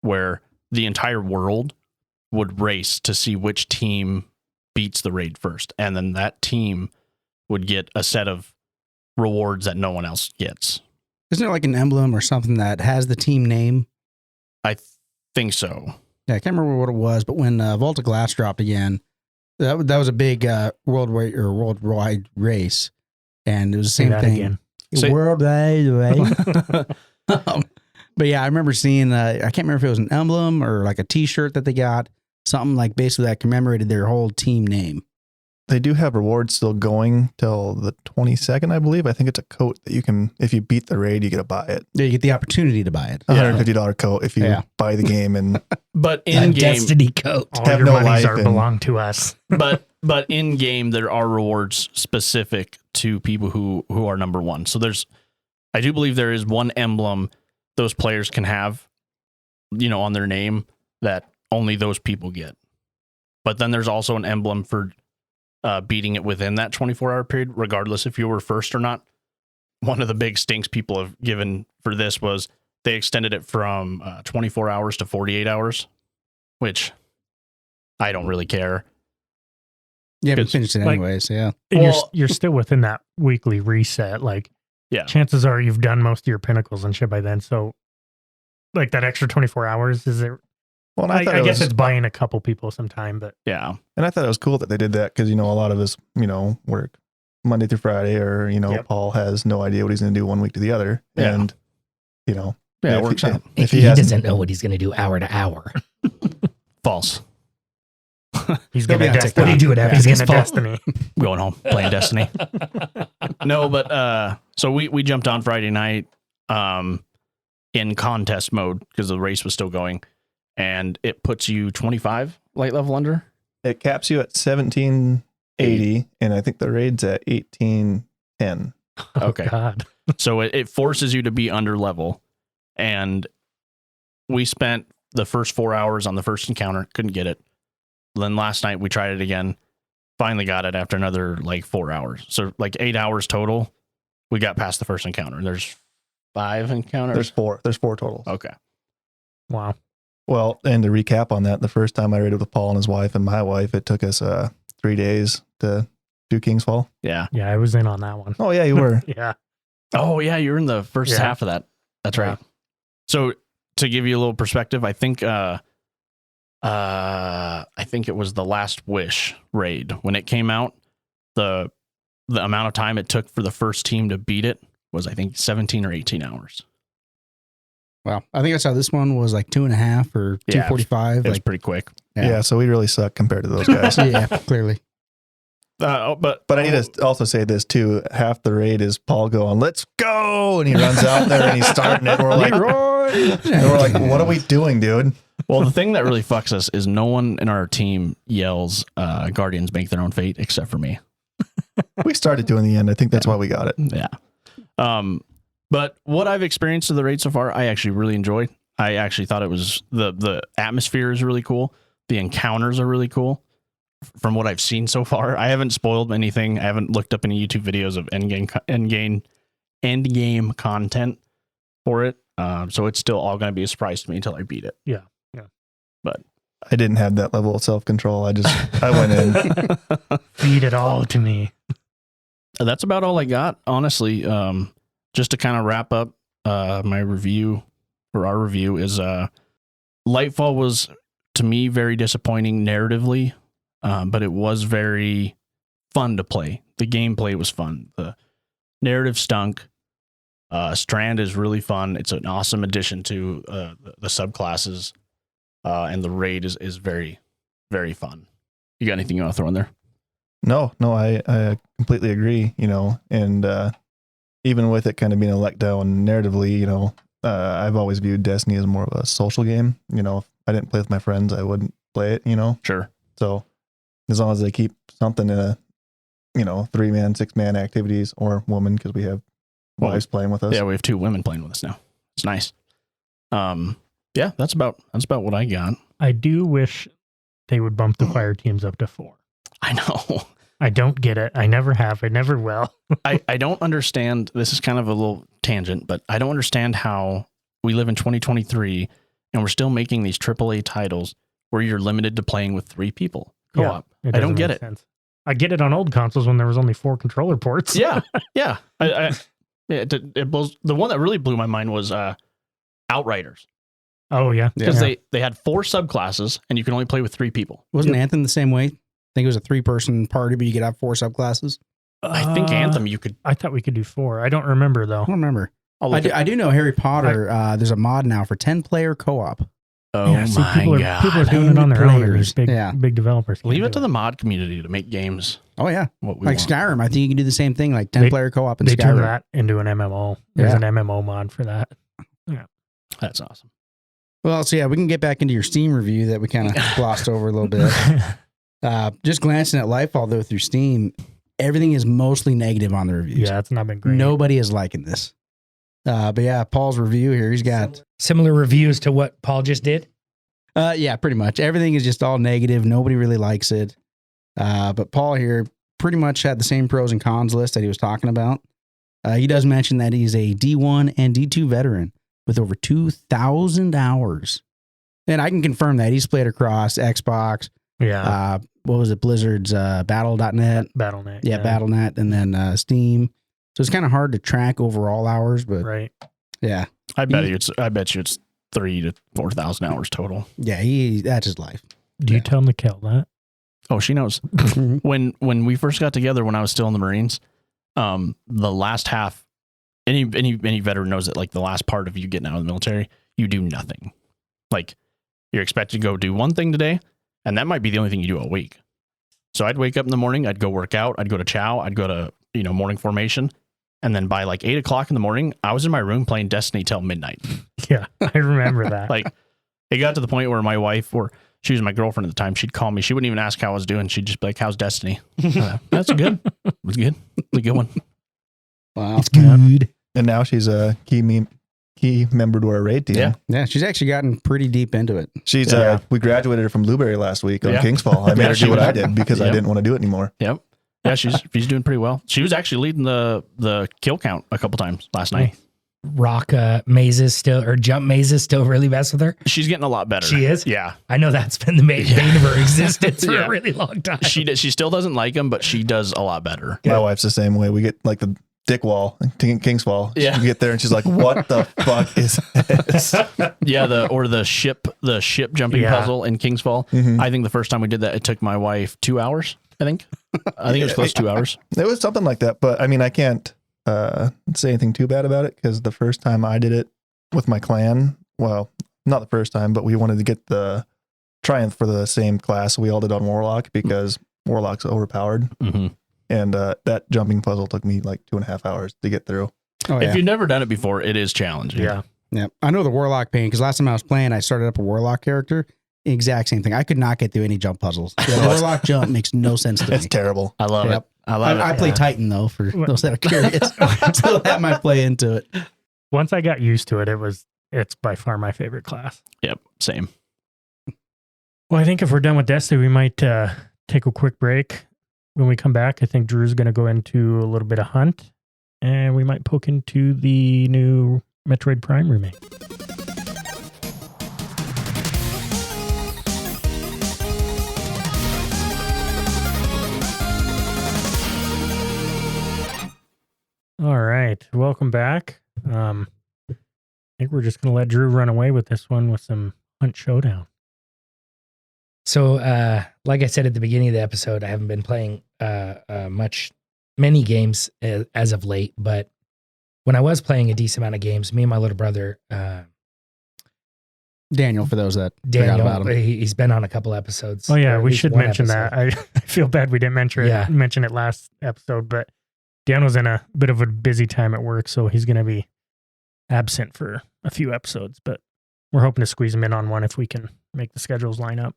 where the entire world would race to see which team beats the raid first, and then that team would get a set of rewards that no one else gets. Isn't there like an emblem or something that has the team name? I think so. Yeah, I can't remember what it was, but when Vault of Glass dropped again, that was a big worldwide race, and it was the Say same that thing. again. Say- Worldwide race. But yeah, I remember seeing. I can't remember if it was an emblem or like a T-shirt that they got, something like basically that commemorated their whole team name. they do have rewards still going till the 22nd, I believe. I think it's a coat that you can, if you beat the raid, you get to buy it. Yeah, you get the opportunity to buy it. $150 coat if you buy the game. And But in game, Destiny coat. All have your no monies life and- belong to us. but in game there are rewards specific to people who are number one. So I do believe there is one emblem those players can have, on their name that only those people get. But then there's also an emblem for beating it within that 24-hour period, regardless if you were first or not. One of the big stinks people have given for this was they extended it from 24 hours to 48 hours, which I don't really care. Yeah, but It's finished it like- anyways. Yeah. You're still within that weekly reset. Like, Yeah. chances are you've done most of your pinnacles and shit by then. So, like, that extra 24 hours, is it? well, and I thought it guess was- it's buying a couple people some time, but Yeah. And I thought it was cool that they did that because, a lot of us, work Monday through Friday or, Yep. Paul has no idea what he's going to do one week to the other. Yeah. And, Yeah, if it works he- out. If he he has doesn't know what he's going to do hour to hour. False. he's He'll going be to on TikTok. What do you do it after He's he going gets to full? Destiny. Going home, playing Destiny. No, but so we jumped on Friday night in contest mode because the race was still going, and it puts you 25 light level under. it caps you at 1780, and I think the raid's at 1810. Okay. Oh, God. So it forces you to be under level, and we spent the first 4 hours on the first encounter, couldn't get it. Then last night we tried it again, finally got it after another 4 hours. So 8 hours total. We got past the first encounter. There's 5 encounters. There's four totals. Okay. Wow. Well, and to recap on that, the first time I raided with Paul and his wife and my wife, it took us 3 days to do King's Fall. Yeah. Yeah, I was in on that one. Oh yeah, you were. Yeah. Oh yeah, you're in the first Yeah. half of that. That's right. So to give you a little perspective, I think it was the Last Wish raid when it came out. The amount of time it took for the first team to beat it was, I think, 17 or 18 hours. Wow. I think I saw this one was 2.5 or Yeah, 2:45. It was pretty quick. Yeah. So we really suck compared to those guys. yeah, clearly. But But I need to also say this too. Half the raid is Paul going, "Let's go," and he runs out there and he's starting it. And we're like, "What are we doing, dude?" well, the thing that really fucks us is no one in our team yells, "Guardians make their own fate," except for me. We started to in the end. I think that's why we got it. Yeah. But what I've experienced of the raid so far, I actually really enjoyed. I actually thought it was the atmosphere is really cool. The encounters are really cool. From what I've seen so far, I haven't spoiled anything. I haven't looked up any YouTube videos of end game content for it. So it's still all going to be a surprise to me until I beat it. Yeah. I didn't have that level of self control. I went in. Feed it all to me. That's about all I got, honestly. Just to kind of wrap up my review, or our review, is Lightfall was, to me, very disappointing narratively, but it was very fun to play. The gameplay was fun. The narrative stunk. Strand is really fun. It's an awesome addition to the subclasses, and the raid is very, very fun. You got anything you want to throw in there? No, I completely agree. And even with it kind of being a letdown narratively, I've always viewed Destiny as more of a social game. If I didn't play with my friends, I wouldn't play it. Sure. So as long as they keep something in a 3-man, 6-man activities, or woman, because we have wives playing with us. Yeah, we have 2 women playing with us now. It's nice. Yeah, that's about what I got. I do wish they would bump the fire teams up to 4. I know. I don't get it. I never have. I never will. I don't understand. This is kind of a little tangent, but I don't understand how we live in 2023 and we're still making these AAA titles where you're limited to playing with 3 people co-op. It I don't doesn't get make it. sense. I get it on old consoles when there was only 4 controller ports. Yeah, yeah. It blows. The one that really blew my mind was Outriders, Oh, yeah. because Yeah. they had 4 subclasses and you can only play with 3 people. Wasn't Anthem the same way? I think it was a 3-person party, but you could have 4 subclasses. I think Anthem you could. I thought we could do 4. I don't remember, though. I don't remember. I'll look I do know Harry Potter. There's a mod now for 10-player co-op. Oh Yeah, see, my people god! are doing it on their own. And these big, Yeah. big developers. can't Leave it do to the mod community to make games. Oh yeah, What we like want. Skyrim. I think you can do the same thing, like 10-player co-op in They turned Skyrim. that into an MMO. There's Yeah. an MMO mod for that. That's awesome. Well, so yeah, we can get back into your Steam review that we kind of glossed over a little bit. Just glancing at Lightfall though through Steam, everything is mostly negative on the reviews. Yeah, it's not been great. Nobody is liking this. But yeah, Paul's review here, he's got Similar reviews to what Paul just did. yeah, pretty much everything is just all negative. Nobody really likes it. But Paul here pretty much had the same pros and cons list that he was talking about. He does mention that he's a D1 and D2 veteran with over 2,000 hours. And I can confirm that he's played across Xbox, Yeah, what was it, Blizzard's Battle.net. Battle.net. Yeah, Battle.net, and then Steam. So it's kind of hard to track overall hours, but Right. yeah. I bet you it's 3,000 to 4,000 hours total. Yeah, that's his life. Do you Yeah. tell him to kill that? Oh, she knows. When we first got together, when I was still in the Marines, the last half, any veteran knows that, like, the last part of you getting out of the military, you do nothing. Like, you're expected to go do one thing today, and that might be the only thing you do all week. So I'd wake up in the morning, I'd go work out, I'd go to chow, I'd go to morning formation, and then by like 8 o'clock in the morning, I was in my room playing Destiny till midnight. Yeah, I remember that. Like, it got to the point where my wife, or she was my girlfriend at the time, she'd call me. She wouldn't even ask how I was doing. She'd just be like, "How's Destiny?" That's good. It was good. It's a good one. Wow. It's good. And now she's a key member to our raid team. Yeah. Yeah, she's actually gotten pretty deep into it. She's Yeah. we graduated her from Blueberry last week on Yeah. Kingsfall. I made Yeah, her she do what was- I did because I Yep. didn't want to do it anymore. Yep. Yeah, she's doing pretty well. She was actually leading the kill count a couple times last night. Rock mazes still, or jump mazes still really mess with her. She's getting a lot better. She is? Yeah. I know that's been the main bane of her existence for Yeah. a really long time. She still doesn't like them, but she does a lot better. My wife's the same way. We get like the dick wall, Kingsfall. Yeah. You get there and she's like, "What the fuck is this?" Yeah, the ship jumping Yeah. puzzle in Kingsfall. Mhm. I think the first time we did that, it took my wife 2 hours. I think it was close to 2 hours. It was something like that, but I mean, I can't say anything too bad about it because the first time I did it with my clan, well, not the first time, but we wanted to get the triumph for the same class. We all did on Warlock because Warlock's overpowered, Mm-hmm. and that jumping puzzle took me like 2.5 hours to get through. Oh, yeah. If you've never done it before, it is challenging. Yeah. Yeah. I know the Warlock pain because last time I was playing, I started up a Warlock character. Exact same thing. I could not get through any jump puzzles. The Warlock jump makes no sense to It's me. terrible. I love Yep. it. I love I it. play Titan though, for those that are curious. So that might play into it. Once I got used to it, it's by far my favorite class. Yep, same. Well, I think if we're done with Destiny, we might take a quick break. When we come back, I think Drew's going to go into a little bit of Hunt, and we might poke into the new Metroid Prime remake. All right, welcome back. I think we're just going to let Drew run away with this one with some Hunt Showdown. So, like I said at the beginning of the episode, I haven't been playing many games as of late, but when I was playing a decent amount of games, me and my little brother, Daniel, for those that forgot Daniel, about him. he's been on a couple episodes. Oh yeah, or at we least should one mention episode. that. I feel bad we didn't mention it last episode, but Dan was in a bit of a busy time at work, so he's going to be absent for a few episodes, but we're hoping to squeeze him in on one if we can make the schedules line up.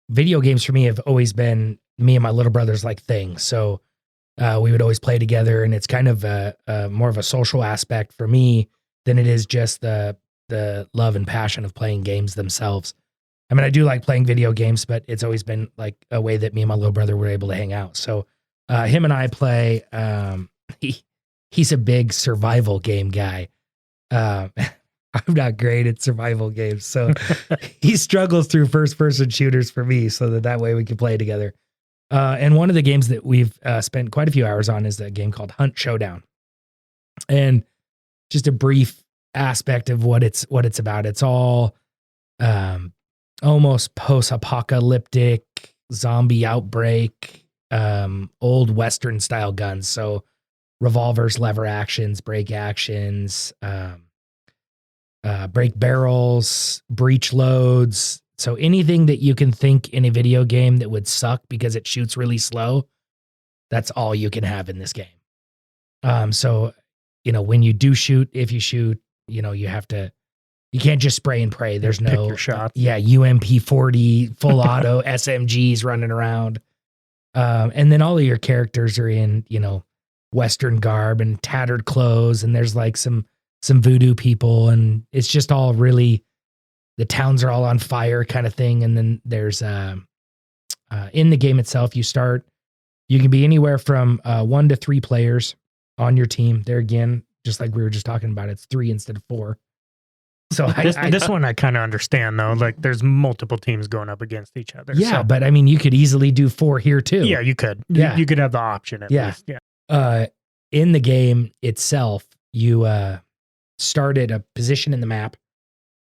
Video games for me have always been me and my little brother's like thing. So we would always play together, and it's kind of more of a social aspect for me than it is just the love and passion of playing games themselves. I mean, I do like playing video games, but it's always been like a way that me and my little brother were able to hang out. So him and I play. He's a big survival game guy. I'm not great at survival games, so he struggles through first-person shooters for me, so that way we can play together. And one of the games that we've spent quite a few hours on is a game called Hunt Showdown. And just a brief aspect of what it's about. It's all almost post-apocalyptic zombie outbreak, old Western style guns. So revolvers, lever actions, break actions, break barrels, breach loads. So anything that you can think in a video game that would suck because it shoots really slow, that's all you can have in this game. So, when you do shoot, if you shoot, you can't just spray and pray. There's Pick no your shots. UMP 40 full auto SMGs running around. And then all of your characters are in, Western garb and tattered clothes. And there's like some voodoo people, and it's just all really, the towns are all on fire kind of thing. And then there's, in the game itself, you can be anywhere from 1 to 3 players on your team. There again, just like we were just talking about, it's 3 instead of 4. So this one I kind of understand though. Like there's multiple teams going up against each other. Yeah, so. but I mean, you could easily do 4 here too. Yeah, you could. Yeah. You could have the option at least. Yeah. In the game itself, you start at a position in the map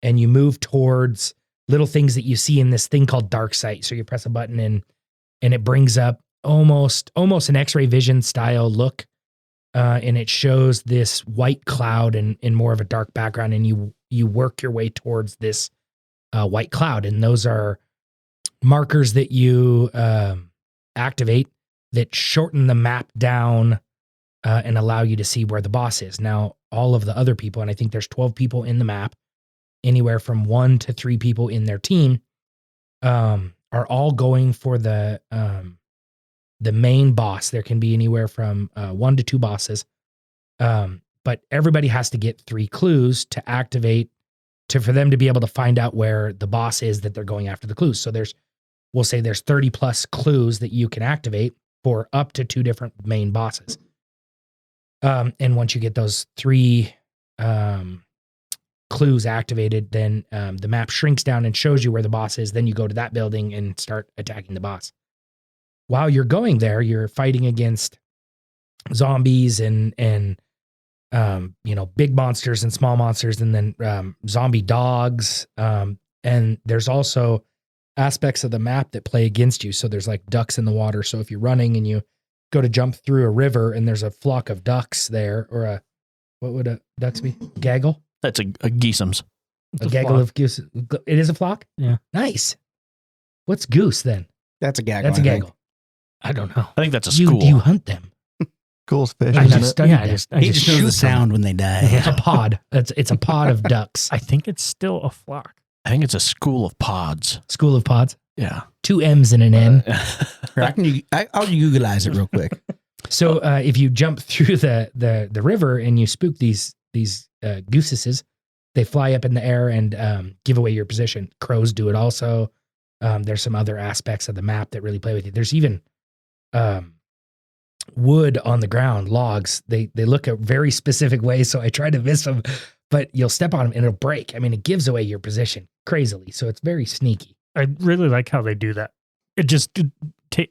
and you move towards little things that you see in this thing called dark sight. So you press a button and it brings up almost an X-ray vision style look. And it shows this white cloud in more of a dark background, and you work your way towards this white cloud. And those are markers that you activate that shorten the map down and allow you to see where the boss is. Now, all of the other people, and I think there's 12 people in the map, anywhere from 1 to 3 people in their team, are all going for the main boss. There can be anywhere from 1 to 2 bosses. But everybody has to get 3 clues to activate for them to be able to find out where the boss is that they're going after the clues. So we'll say there's 30 plus clues that you can activate for up to 2 different main bosses. And once you get those 3 clues activated, then the map shrinks down and shows you where the boss is. Then you go to that building and start attacking the boss. While you're going there, you're fighting against zombies and big monsters and small monsters, and then zombie dogs. And there's also aspects of the map that play against you. So there's like ducks in the water. So if you're running and you go to jump through a river and there's a flock of ducks there, or what would a ducks be? Gaggle? That's a geesems. A gaggle of goose. It is a flock? Yeah. Nice. What's goose then? That's a gaggle. That's a I think. gaggle. I don't know. I think that's a Do school. you hunt them? Cool's fish, I isn't just it? studied Yeah, I them. just He just knows shoot the them. sound when they die. It's a pod. It's a pod of ducks. I think it's still a flock. I think it's a school of pods. School of pods. Yeah. 2 M's and an N. Here, I'll Googleize it real quick. So if you jump through the river and you spook these gooses, they fly up in the air and give away your position. Crows do it also. There's some other aspects of the map that really play with you. There's even wood on the ground, logs. They look a very specific way, so I try to miss them, but you'll step on them and it'll break. I mean, it gives away your position crazily, so it's very sneaky. I really like how they do that. It just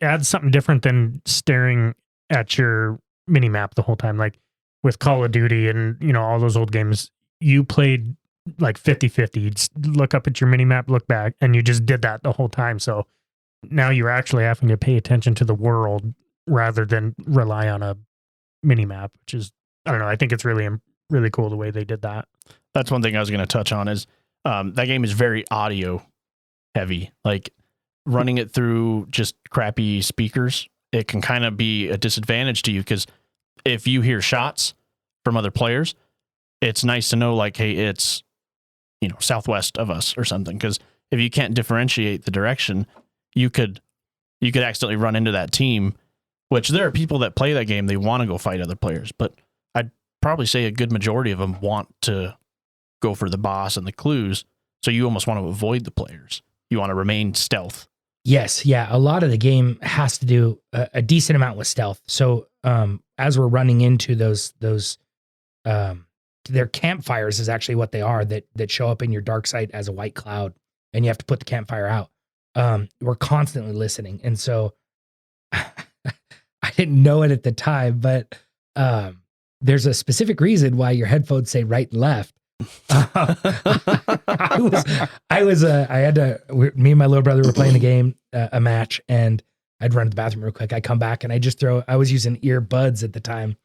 adds something different than staring at your mini map the whole time. Like with Call of Duty and all those old games, you played like 50-50. You'd just look up at your mini map, look back, and you just did that the whole time. So now you're actually having to pay attention to the world rather than rely on a mini map, which is, I don't know. I think it's really, really cool the way they did that. That's one thing I was going to touch on is that game is very audio heavy. Like running it through just crappy speakers, it can kind of be a disadvantage to you because if you hear shots from other players, it's nice to know like, hey, it's, southwest of us or something. Because if you can't differentiate the direction, you could accidentally run into that team, which there are people that play that game. They want to go fight other players, but I'd probably say a good majority of them want to go for the boss and the clues. So you almost want to avoid the players. You want to remain stealth. Yes, yeah. A lot of the game has to do a decent amount with stealth. So as we're running into those their campfires is actually what they are that show up in your dark sight as a white cloud, and you have to put the campfire out. We're constantly listening, and so I didn't know it at the time, but there's a specific reason why your headphones say right and left. Me and my little brother were playing a game, a match, and I'd run to the bathroom real quick. I come back and I was using earbuds at the time.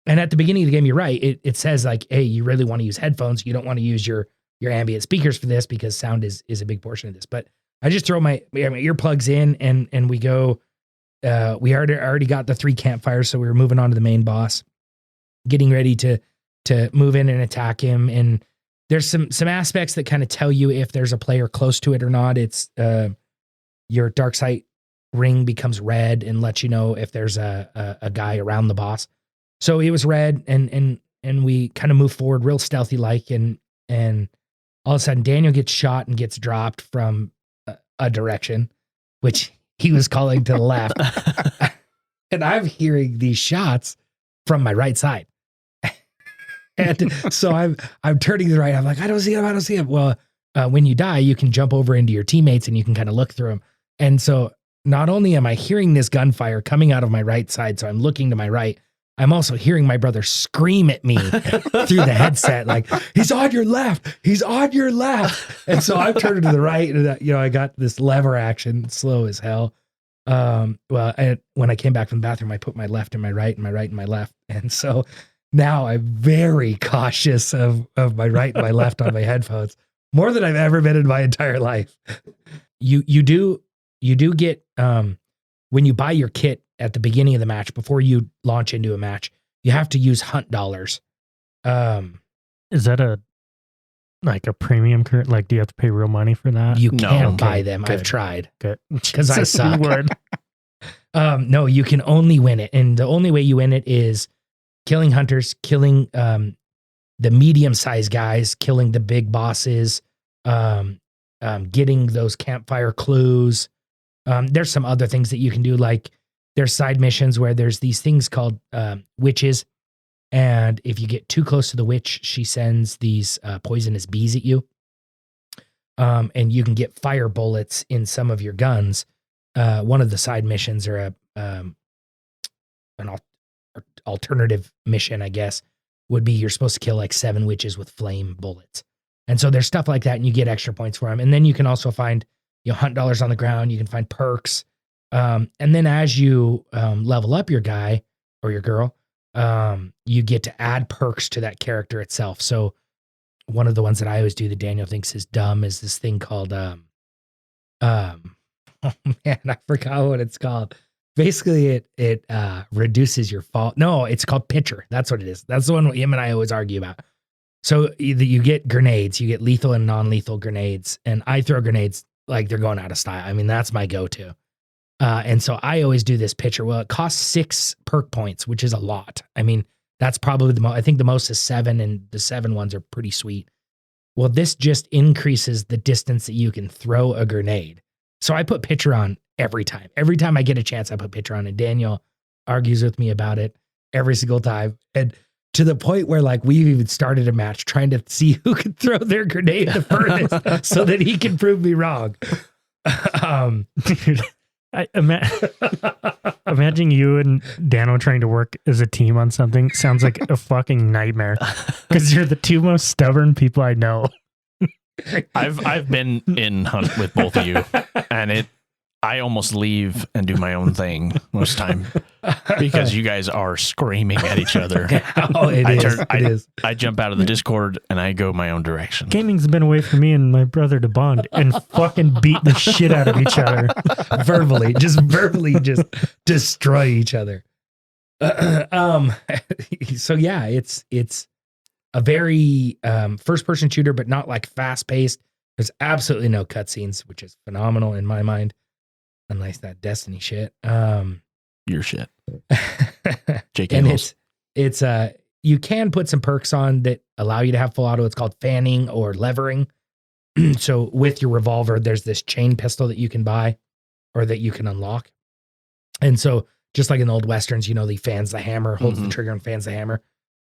And at the beginning of the game, you're right. It says like, hey, you really want to use headphones. You don't want to use your ambient speakers for this because sound is a big portion of this. But I just throw my earplugs in and we go. We already got the 3 campfires, so we were moving on to the main boss, getting ready to move in and attack him. And there's some aspects that kind of tell you if there's a player close to it or not. It's your dark sight ring becomes red and lets you know if there's a guy around the boss. So it was red, and we kind of move forward real stealthy like, and all of a sudden Daniel gets shot and gets dropped from a direction, which he was calling to the left. And I'm hearing these shots from my right side. And so I'm turning to the right. I'm like, I don't see him. Well, when you die, you can jump over into your teammates and you can kind of look through them. And so not only am I hearing this gunfire coming out of my right side, so I'm looking to my right, I'm also hearing my brother scream at me through the headset, like, he's on your left. He's on your left. And so I'm turning to the right, and I got this lever action, slow as hell. When I came back from the bathroom, I put my left and my right and my right and my left. And so now I'm very cautious of my right and my left on my headphones, more than I've ever been in my entire life. You do get, when you buy your kit at the beginning of the match, before you launch into a match, you have to use hunt dollars. Is that a premium current? Like, do you have to pay real money for that? You can't buy them. Good. I've tried. Good. Because I suck. No, you can only win it. And the only way you win it is killing hunters, killing the medium-sized guys, killing the big bosses, getting those campfire clues. There's some other things that you can do, like there's side missions where there's these things called witches. And if you get too close to the witch, she sends these poisonous bees at you. And you can get fire bullets in some of your guns. One of the side missions, or an alternative mission, I guess, would be you're supposed to kill like 7 witches with flame bullets. And so there's stuff like that, and you get extra points for them. And then you can also find hunt dollars on the ground. You can find perks. And then as you level up your guy or your girl, you get to add perks to that character itself. So one of the ones that I always do that Daniel thinks is dumb is this thing called, oh man, I forgot what it's called. Basically, it reduces your fall. No, it's called pitcher. That's what it is. That's the one him and I always argue about. So you get grenades, you get lethal and non-lethal grenades, and I throw grenades like they're going out of style. I mean, that's my go-to. And so I always do this pitcher. Well, it costs 6 perk points, which is a lot. I mean, that's probably the most. I think the most is 7, and the 7 ones are pretty sweet. Well, this just increases the distance that you can throw a grenade. So I put pitcher on every time. Every time I get a chance, I put pitcher on, and Daniel argues with me about it every single time. And to the point where like we've even started a match trying to see who can throw their grenade the furthest so that he can prove me wrong. Dude, imagine you and Dano trying to work as a team on something. Sounds like a fucking nightmare, because you're the 2 most stubborn people I know. I've been in hunt with both of you, and I almost leave and do my own thing most time because you guys are screaming at each other. Oh, it is. I jump out of the Discord and I go my own direction. Gaming's been a way for me and my brother to bond and fucking beat the shit out of each other. verbally just destroy each other. So yeah, it's a very first-person shooter, but not like fast-paced. There's absolutely no cutscenes, which is phenomenal in my mind. Unlike that Destiny shit. Your shit. JK and it's you can put some perks on that allow you to have full auto. It's called fanning or levering. So with your revolver, there's this chain pistol that you can buy or that you can unlock. And so just like in the old Westerns, he fans the hammer, holds the trigger and fans the hammer.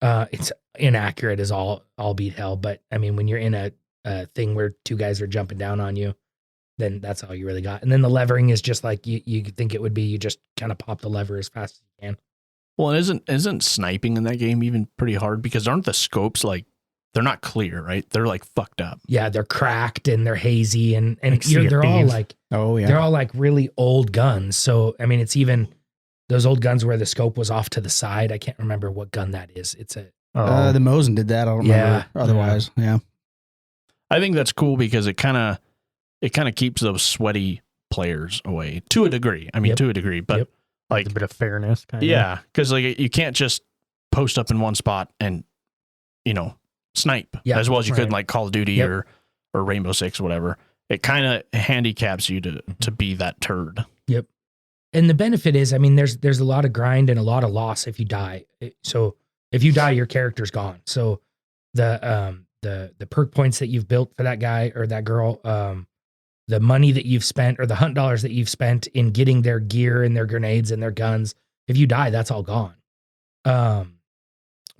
It's inaccurate as all beat hell. But I mean, when you're in a thing where 2 guys are jumping down on you, then that's all you really got. And then the levering is just like you think it would be. You just kind of pop the lever as fast as you can. Well, isn't sniping in that game even pretty hard? Because aren't the scopes like, they're not clear, right? They're like fucked up. Yeah, they're cracked and they're hazy and they're all like, they're all like really old guns. So, I mean, it's even those old guns where the scope was off to the side. I can't remember what gun that is. It's a The Mosin did that. I don't remember. Otherwise, yeah. I think that's cool because it kind of keeps those sweaty players away to a degree. I mean, to a degree, but like a bit of fairness, kind of. Yeah, because like you can't just post up in one spot and snipe as well as you could in like Call of Duty or Rainbow Six or whatever. It kind of handicaps you to be that turd. Yep. And the benefit is, I mean, there's a lot of grind and a lot of loss if you die. So if you die, your character's gone. So the perk points that you've built for that guy or that girl, the money that you've spent or the hunt dollars that you've spent in getting their gear and their grenades and their guns, if you die, that's all gone.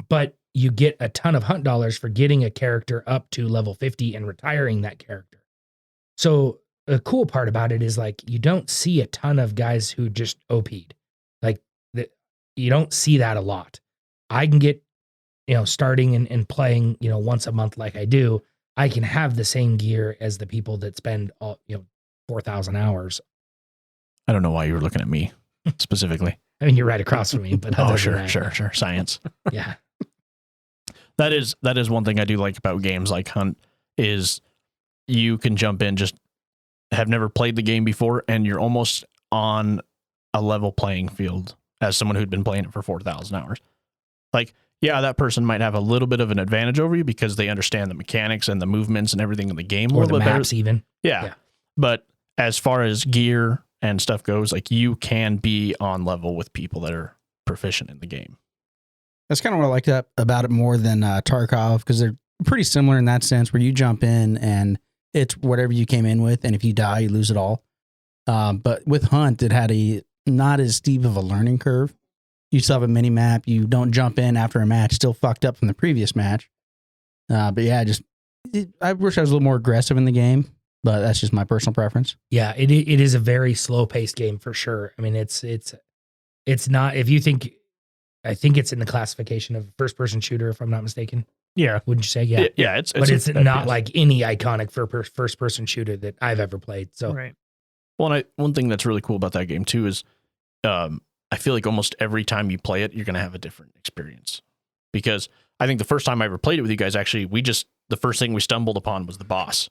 But you get a ton of hunt dollars for getting a character up to level 50 and retiring that character. So the cool part about it is like, you don't see a ton of guys who just OP'd. Like you don't see that a lot. I can get, starting and playing, once a month like I do, I can have the same gear as the people that spend all, 4,000 hours. I don't know why you were looking at me specifically. I mean, you're right across from me, but sure. Science. Yeah. That is one thing I do like about games like Hunt is you can jump in, just have never played the game before, and you're almost on a level playing field as someone who'd been playing it for 4,000 hours. Like, yeah, that person might have a little bit of an advantage over you because they understand the mechanics and the movements and everything in the game. Or the maps even. Yeah. But as far as gear and stuff goes, like you can be on level with people that are proficient in the game. That's kind of what I like about it more than Tarkov, because they're pretty similar in that sense where you jump in and it's whatever you came in with. And if you die, you lose it all. But with Hunt, it had not as steep of a learning curve. You still have a mini map. You don't jump in after a match, still fucked up from the previous match. But yeah, I wish I was a little more aggressive in the game, but that's just my personal preference. Yeah, it is a very slow paced game for sure. I mean, it's not, if you think, I think it's in the classification of first person shooter, if I'm not mistaken. Yeah. Wouldn't you say? Yeah. Yeah. It's not like any iconic first person shooter that I've ever played. So, right. Well, one thing that's really cool about that game too is, I feel like almost every time you play it, you're going to have a different experience, because I think the first time I ever played it with you guys, actually, the first thing we stumbled upon was the boss.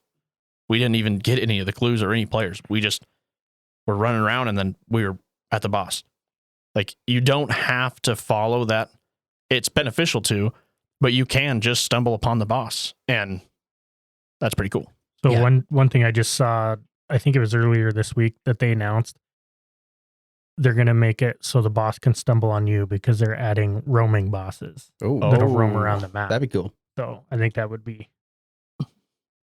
We didn't even get any of the clues or any players. We just were running around and then we were at the boss. Like, you don't have to follow that. It's beneficial to, but you can just stumble upon the boss, and that's pretty cool. So one thing I just saw, I think it was earlier this week that they announced, they're going to make it so the boss can stumble on you because they're adding roaming bosses that'll roam around the map. That'd be cool. So I think that would be a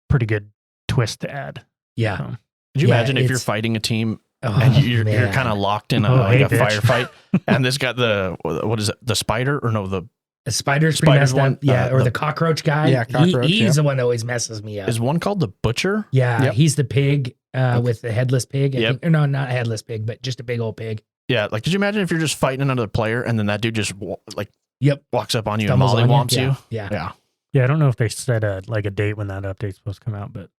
pretty good twist to add. Yeah. Could you imagine if you're fighting a team and you're kind of locked in a firefight, and this got what is it? The spider or no, the spider's one? Yeah. Or the cockroach guy. Yeah. Cockroach, he's the one that always messes me up. Is one called the butcher? Yeah. Yep. He's the pig. With the headless pig. Or no, not a headless pig, but just a big old pig. Yeah, like, could you imagine if you're just fighting another player and then that dude just walks up on you Stumbles and mollywomps you? Yeah. Yeah, I don't know if they set a date when that update's supposed to come out, but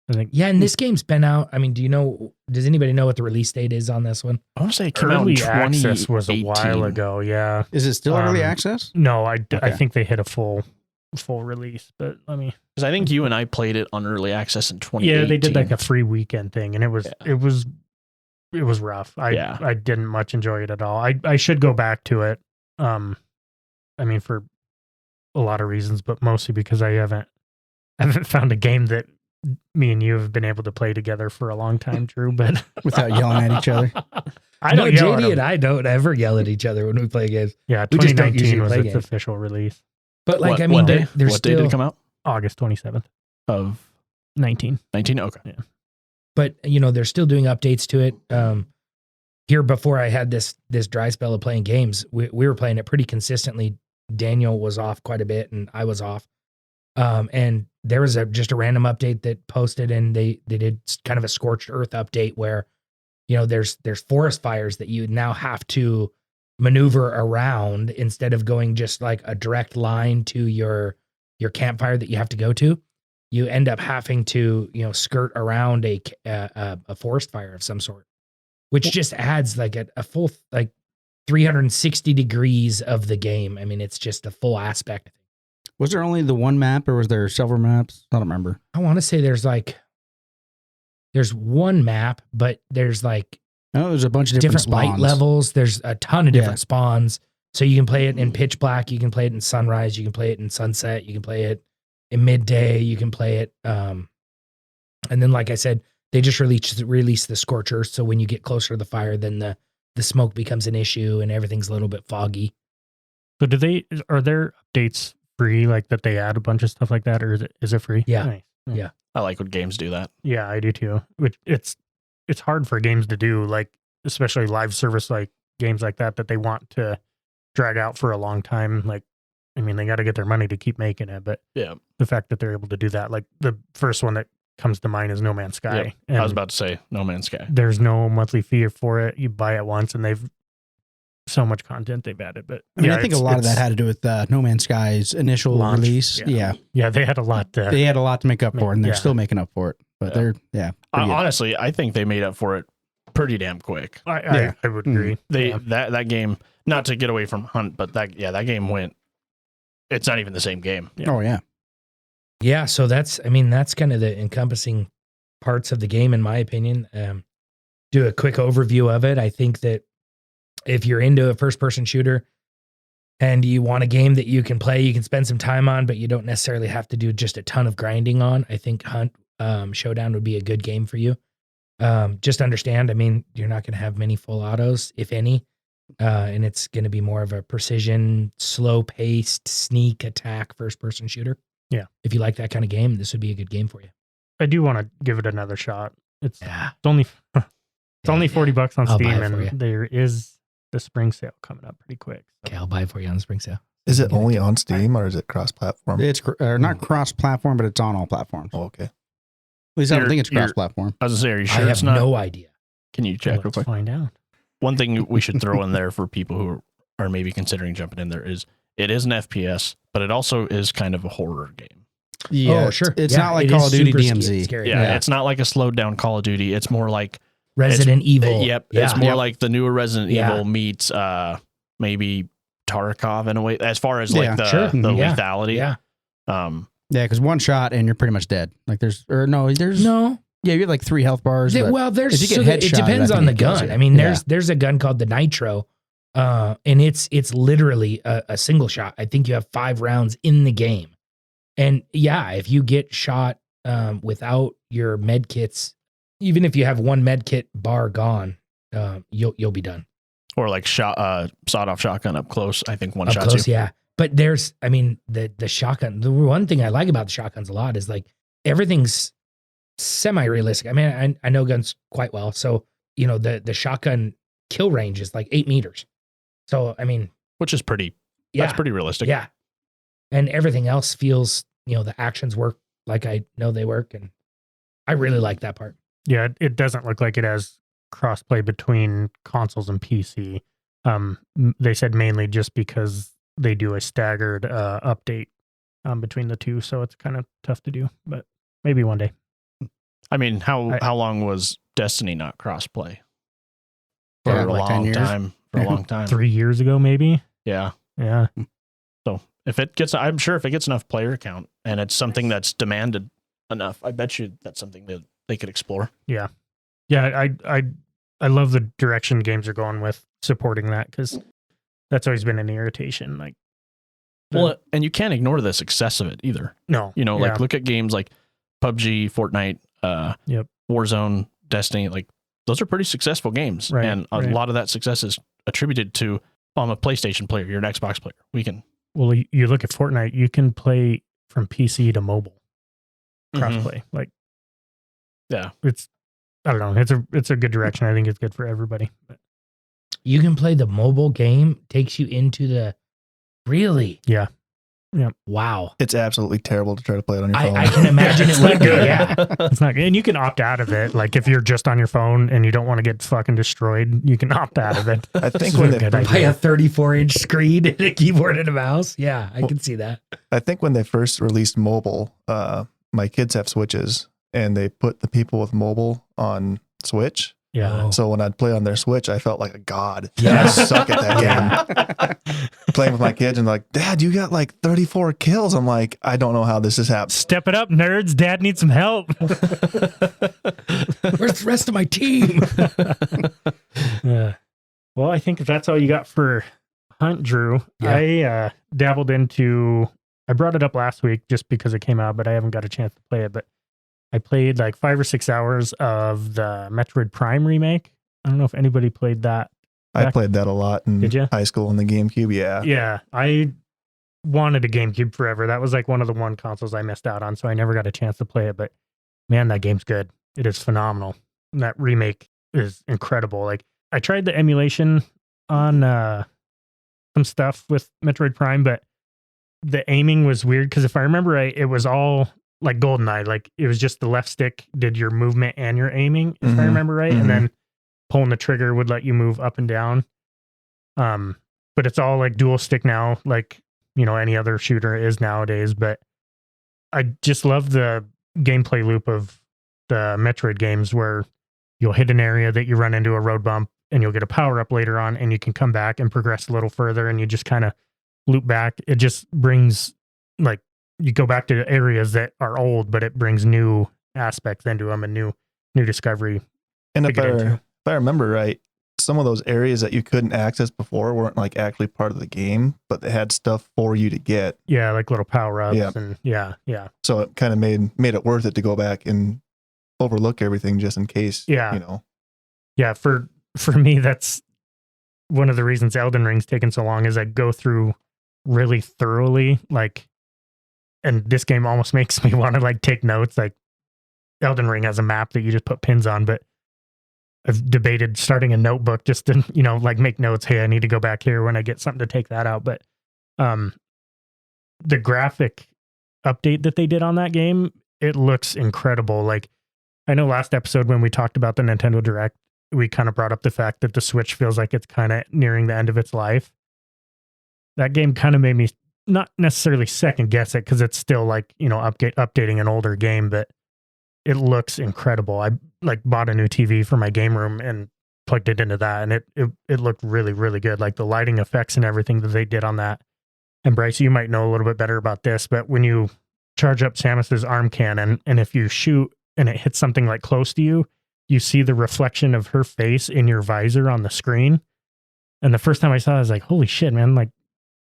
I think. Yeah, and this game's been out. I mean, does anybody know what the release date is on this one? I want to say it came out in Early 2018. access was a while ago, yeah. Is it still early access? No, I think they hit a full release, but let me. Because I think you and I played it on early access in 2018. Yeah, they did like a free weekend thing, and it was rough. I didn't much enjoy it at all. I should go back to it. I mean, for a lot of reasons, but mostly because I haven't found a game that me and you have been able to play together for a long time, Drew. But without yelling at each other. I don't yell at JD them. and I don't ever yell at each other when we play games. Yeah, We just don't 2019 usually was play its games. official release. But like, What day there's did it come out? August 27th Of 19. 19? Okay. Yeah. But they're still doing updates to it. Here before I had this dry spell of playing games, we were playing it pretty consistently. Daniel was off quite a bit, and I was off. And there was just a random update that posted, and they did kind of a scorched earth update where, there's forest fires that you now have to maneuver around instead of going just like a direct line to your campfire that you have to go to. You end up having to, skirt around a forest fire of some sort, which just adds like a full, like 360 degrees of the game. I mean, it's just a full aspect. Was there only the one map, or was there several maps? I don't remember. I want to say there's one map, but there's like No, there's a bunch of different light spawns. levels. There's a ton of different spawns. So you can play it in pitch black. You can play it in sunrise. You can play it in sunset. You can play it in midday. You can play it. And then, like I said, they just released the scorcher. So when you get closer to the fire, then the smoke becomes an issue and everything's a little bit foggy. So are there updates free, like that they add a bunch of stuff like that, or is it free? Yeah. Nice. Yeah. I like when games do that. Yeah, I do too. Which it's hard for games to do, like especially live service like games like that they want to drag out for a long time. Like, I mean, they got to get their money to keep making it, but Yeah. the fact that they're able to do that, like the first one that comes to mind is No Man's Sky. Yep. And I was about to say No Man's Sky. there's no monthly fee for it. You buy it once, and they've so much content they've added. But I mean, I think a lot of that had to do with No Man's Sky's initial Launch. release. Yeah, they had a lot. They had a lot to make up for it, and they're Yeah. still making up for it. But they're pretty good. Honestly, I think they made up for it pretty damn quick. I would agree. That game, not to get away from Hunt, but that game went. It's not even the same game. Yeah. Oh yeah. Yeah. So that's kind of the encompassing parts of the game, in my opinion. Do a quick overview of it. I think that if you're into a first person shooter and you want a game that you can play, you can spend some time on, but you don't necessarily have to do just a ton of grinding on, I think Hunt Showdown would be a good game for you. Just understand, I mean, you're not going to have many full autos, if any, and it's going to be more of a precision, slow paced, sneak attack first person shooter. Yeah. If you like that kind of game, this would be a good game for you. I do want to give it another shot. It's Yeah. only $40 on I'll buy Steam, it for you. and there is the spring sale coming up pretty quick. So. Okay, I'll buy it for you on the spring sale. Is it only on Steam or is it cross-platform? It's not cross-platform, but it's on all platforms. Oh, okay. At least I don't You're- think it's you're- cross-platform. I was gonna say, are you sure I it's have not? no idea. Can you check real Let's quick? find out. One thing we should throw in there for people who are maybe considering jumping in there is it is an FPS, but it also is kind of a horror game. Yeah, Oh, sure. It's Yeah, not like it Call is of Duty super DMZ. scary. Yeah, it's not like a slowed down Call of Duty. It's more like Resident Evil. Yep, Yeah. it's more like the newer Resident Yeah. Evil meets maybe Tarkov in a way, as far as Yeah, like the sure. Yeah. lethality. Yeah. Yeah, because one shot and you're pretty much dead. Like there's No. yeah, you have like 3 health bars. but Well, if you get it headshot, depends that on the can kill gun. you. I mean, Yeah. there's a gun called the Nitro, and it's literally a single shot. I think you have 5 rounds in the game, and yeah, if you get shot without your med kits, even if you have one med kit bar gone, you'll be done. Or like sawed off shotgun up close. I think one Up shot close, you. yeah. But there's, I mean, the shotgun. The one thing I like about the shotguns a lot is like everything's semi-realistic. I mean, I know guns quite well, so you know the shotgun kill range is like 8 meters. So I mean, Which is pretty. yeah, That's pretty realistic. yeah. And everything else feels, the actions work like I know they work, and I really like that part. Yeah, it doesn't look like it has crossplay between consoles and PC. They said mainly just because they do a staggered update between the two, so it's kind of tough to do. But maybe one day. I mean, how long was Destiny not crossplay? For Yeah, a like 10 long years. time. For a long time. 3 years ago, maybe. Yeah. Yeah, So I'm sure if it gets enough player count and it's something that's demanded enough, I bet you that's something that they could explore. yeah. I love the direction games are going with supporting that, because that's always been an irritation. Like, Well, and you can't ignore the success of it either. no, Like look at games like PUBG, Fortnite, Yep. Warzone, Destiny. Like those are pretty successful games, Right, and a right. lot of that success is attributed to I'm a PlayStation player, you're an Xbox player. We can Well, you look at Fortnite, you can play from PC to mobile crossplay. Like, Yeah. I don't know. It's a good direction. I think it's good for everybody. But You can play the mobile game, takes you into the really. yeah. Wow. It's absolutely terrible to try to play it on your phone. I can imagine it would be. Yeah. It's not good. And you can opt out of it. Like if you're just on your phone and you don't want to get fucking destroyed, you can opt out of it. I think It's when a good they idea. Buy a 34-inch screen and a keyboard and a mouse. Yeah, I can see that. I think when they first released mobile, my kids have Switches, and they put the people with mobile on Switch, Yeah. Oh. So when I'd play on their Switch, I felt like a god. Yeah. I suck at that game. Playing with my kids and like, Dad, you got like 34 kills. I'm like, I don't know how this has happened. Step it up, nerds. Dad needs some help. Where's the rest of my team? Yeah. Well, I think if that's all you got for Hunt, Drew, I dabbled into, I brought it up last week just because it came out, but I haven't got a chance to play it. But I played like 5 or 6 hours of the Metroid Prime remake. I don't know if anybody played that. I played that a lot in Did you? high school on the GameCube. Yeah. Yeah. I wanted a GameCube forever. That was like one of the one consoles I missed out on, so I never got a chance to play it. But man, that game's good. It is phenomenal. And that remake is incredible. Like, I tried the emulation on some stuff with Metroid Prime, but the aiming was weird because if I remember right, it was all like GoldenEye. Like, it was just the left stick did your movement and your aiming, if I remember right. And then pulling the trigger would let you move up and down. But it's all like dual stick now, like, you know, any other shooter is nowadays. But I just love the gameplay loop of the Metroid games where you'll hit an area that you run into a road bump and you'll get a power up later on and you can come back and progress a little further and you just kind of loop back. It just brings, like, you go back to areas that are old, but it brings new aspects into them and new discovery. And to if get into. I remember right, some of those areas that you couldn't access before weren't like actually part of the game, but they had stuff for you to get. Yeah, like little power ups. Yeah. And yeah. So it kind of made it worth it to go back and overlook everything just in case. Yeah. You know. Yeah, for me, that's one of the reasons Elden Ring's taken so long is I go through really thoroughly, like, and this game almost makes me want to like take notes. Like, Elden Ring has a map that you just put pins on, but I've debated starting a notebook just to, you know, like make notes. Hey, I need to go back here when I get something to take that out. But the graphic update that they did on that game, it looks incredible. Like, I know last episode when we talked about the Nintendo Direct, we kind of brought up the fact that the Switch feels like it's kind of nearing the end of its life. That game kind of made me not necessarily second guess it because it's still like, you know, updating an older game, but it looks incredible. I like bought a new TV for my game room and plugged it into that, and it looked really, really good. Like the lighting effects and everything that they did on that. And Bryce, you might know a little bit better about this, but when you charge up Samus's arm cannon, and if you shoot and it hits something like close to you, you see the reflection of her face in your visor on the screen. And the first time I saw it, I was like, holy shit, man, like,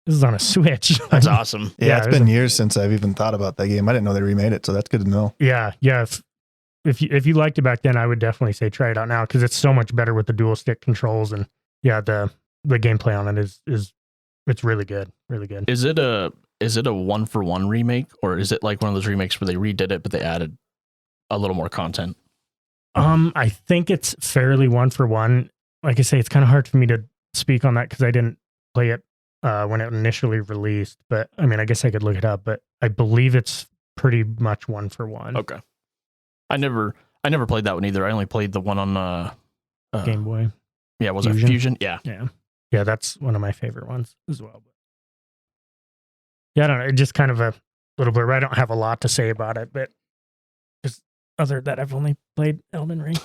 this is on a Switch. That's awesome. Yeah, it's been years since I've even thought about that game. I didn't know they remade it, so that's good to know. Yeah. If you liked it back then, I would definitely say try it out now because it's so much better with the dual stick controls, and yeah, the gameplay on it is it's really good, really good. Is it a 1-for-1 remake, or is it like one of those remakes where they redid it but they added a little more content? I think it's fairly 1-for-1. Like I say, it's kind of hard for me to speak on that because I didn't play it when it initially released. But I mean, I guess I could look it up. But I believe it's pretty much 1-for-1. Okay. I never played that one either. I only played the one on Game Boy. Yeah, was Fusion? it Fusion? Yeah. Yeah. That's one of my favorite ones as well. But yeah, I don't know. It's just kind of a little blurb. I don't have a lot to say about it, but just other that I've only played Elden Ring.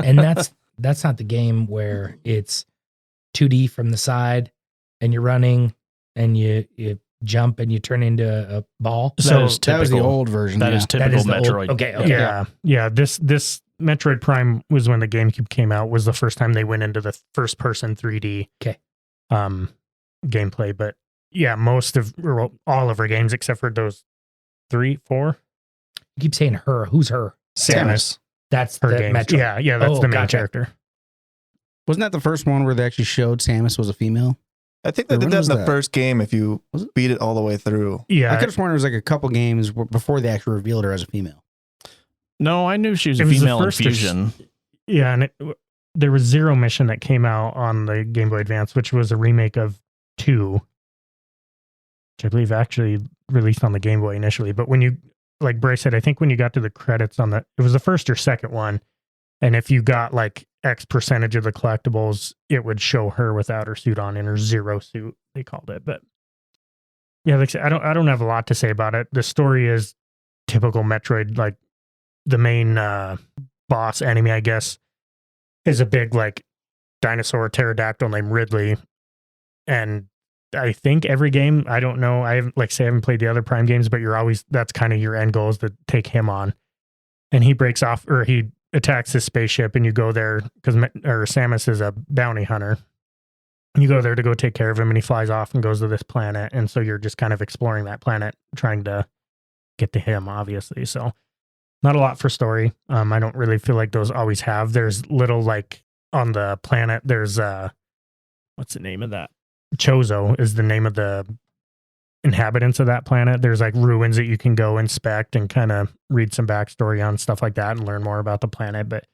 And that's not the game where it's 2D from the side and you're running and you jump and you turn into a ball. So that was the old version. That is typical Metroid. Okay. Yeah. This Metroid Prime was when the GameCube came out. Was the first time they went into the first person 3D. Okay. Gameplay, but yeah, all of her games except for those 3, 4. You keep saying her. Who's her? Samus. That's Her the games. Metroid. Yeah. That's the main gotcha. character. Wasn't that the first one where they actually showed Samus was a female? I think they did When that in was the that? first game if you Was it? beat it all the way through. Yeah. I could have sworn it was like a couple games before they actually revealed her as a female. No, I knew she was It a was the female in first or Fusion. Yeah, and there was Zero Mission that came out on the Game Boy Advance, which was a remake of 2, which I believe actually released on the Game Boy initially. But when you, like Bryce said, I think when you got to the credits it was the first or second one, and if you got like X percentage of the collectibles, it would show her without her suit on in her Zero suit, they called it. But yeah, like I said, I don't have a lot to say about it. The story is typical Metroid, like the main boss enemy, I guess, is a big like dinosaur pterodactyl named Ridley. And I think every game, I don't know, I haven't played the other Prime games, but that's kind of your end goal is to take him on. And he breaks off, or he attacks his spaceship, and you go there because Samus is a bounty hunter. You go there to go take care of him, and he flies off and goes to this planet. And so you're just kind of exploring that planet, trying to get to him, obviously. So not a lot for story. I don't really feel like those always have. There's little like on the planet, there's what's the name of that? Chozo is the name of the inhabitants of that planet. There's like ruins that you can go inspect and kind of read some backstory on, stuff like that, and learn more about the planet, but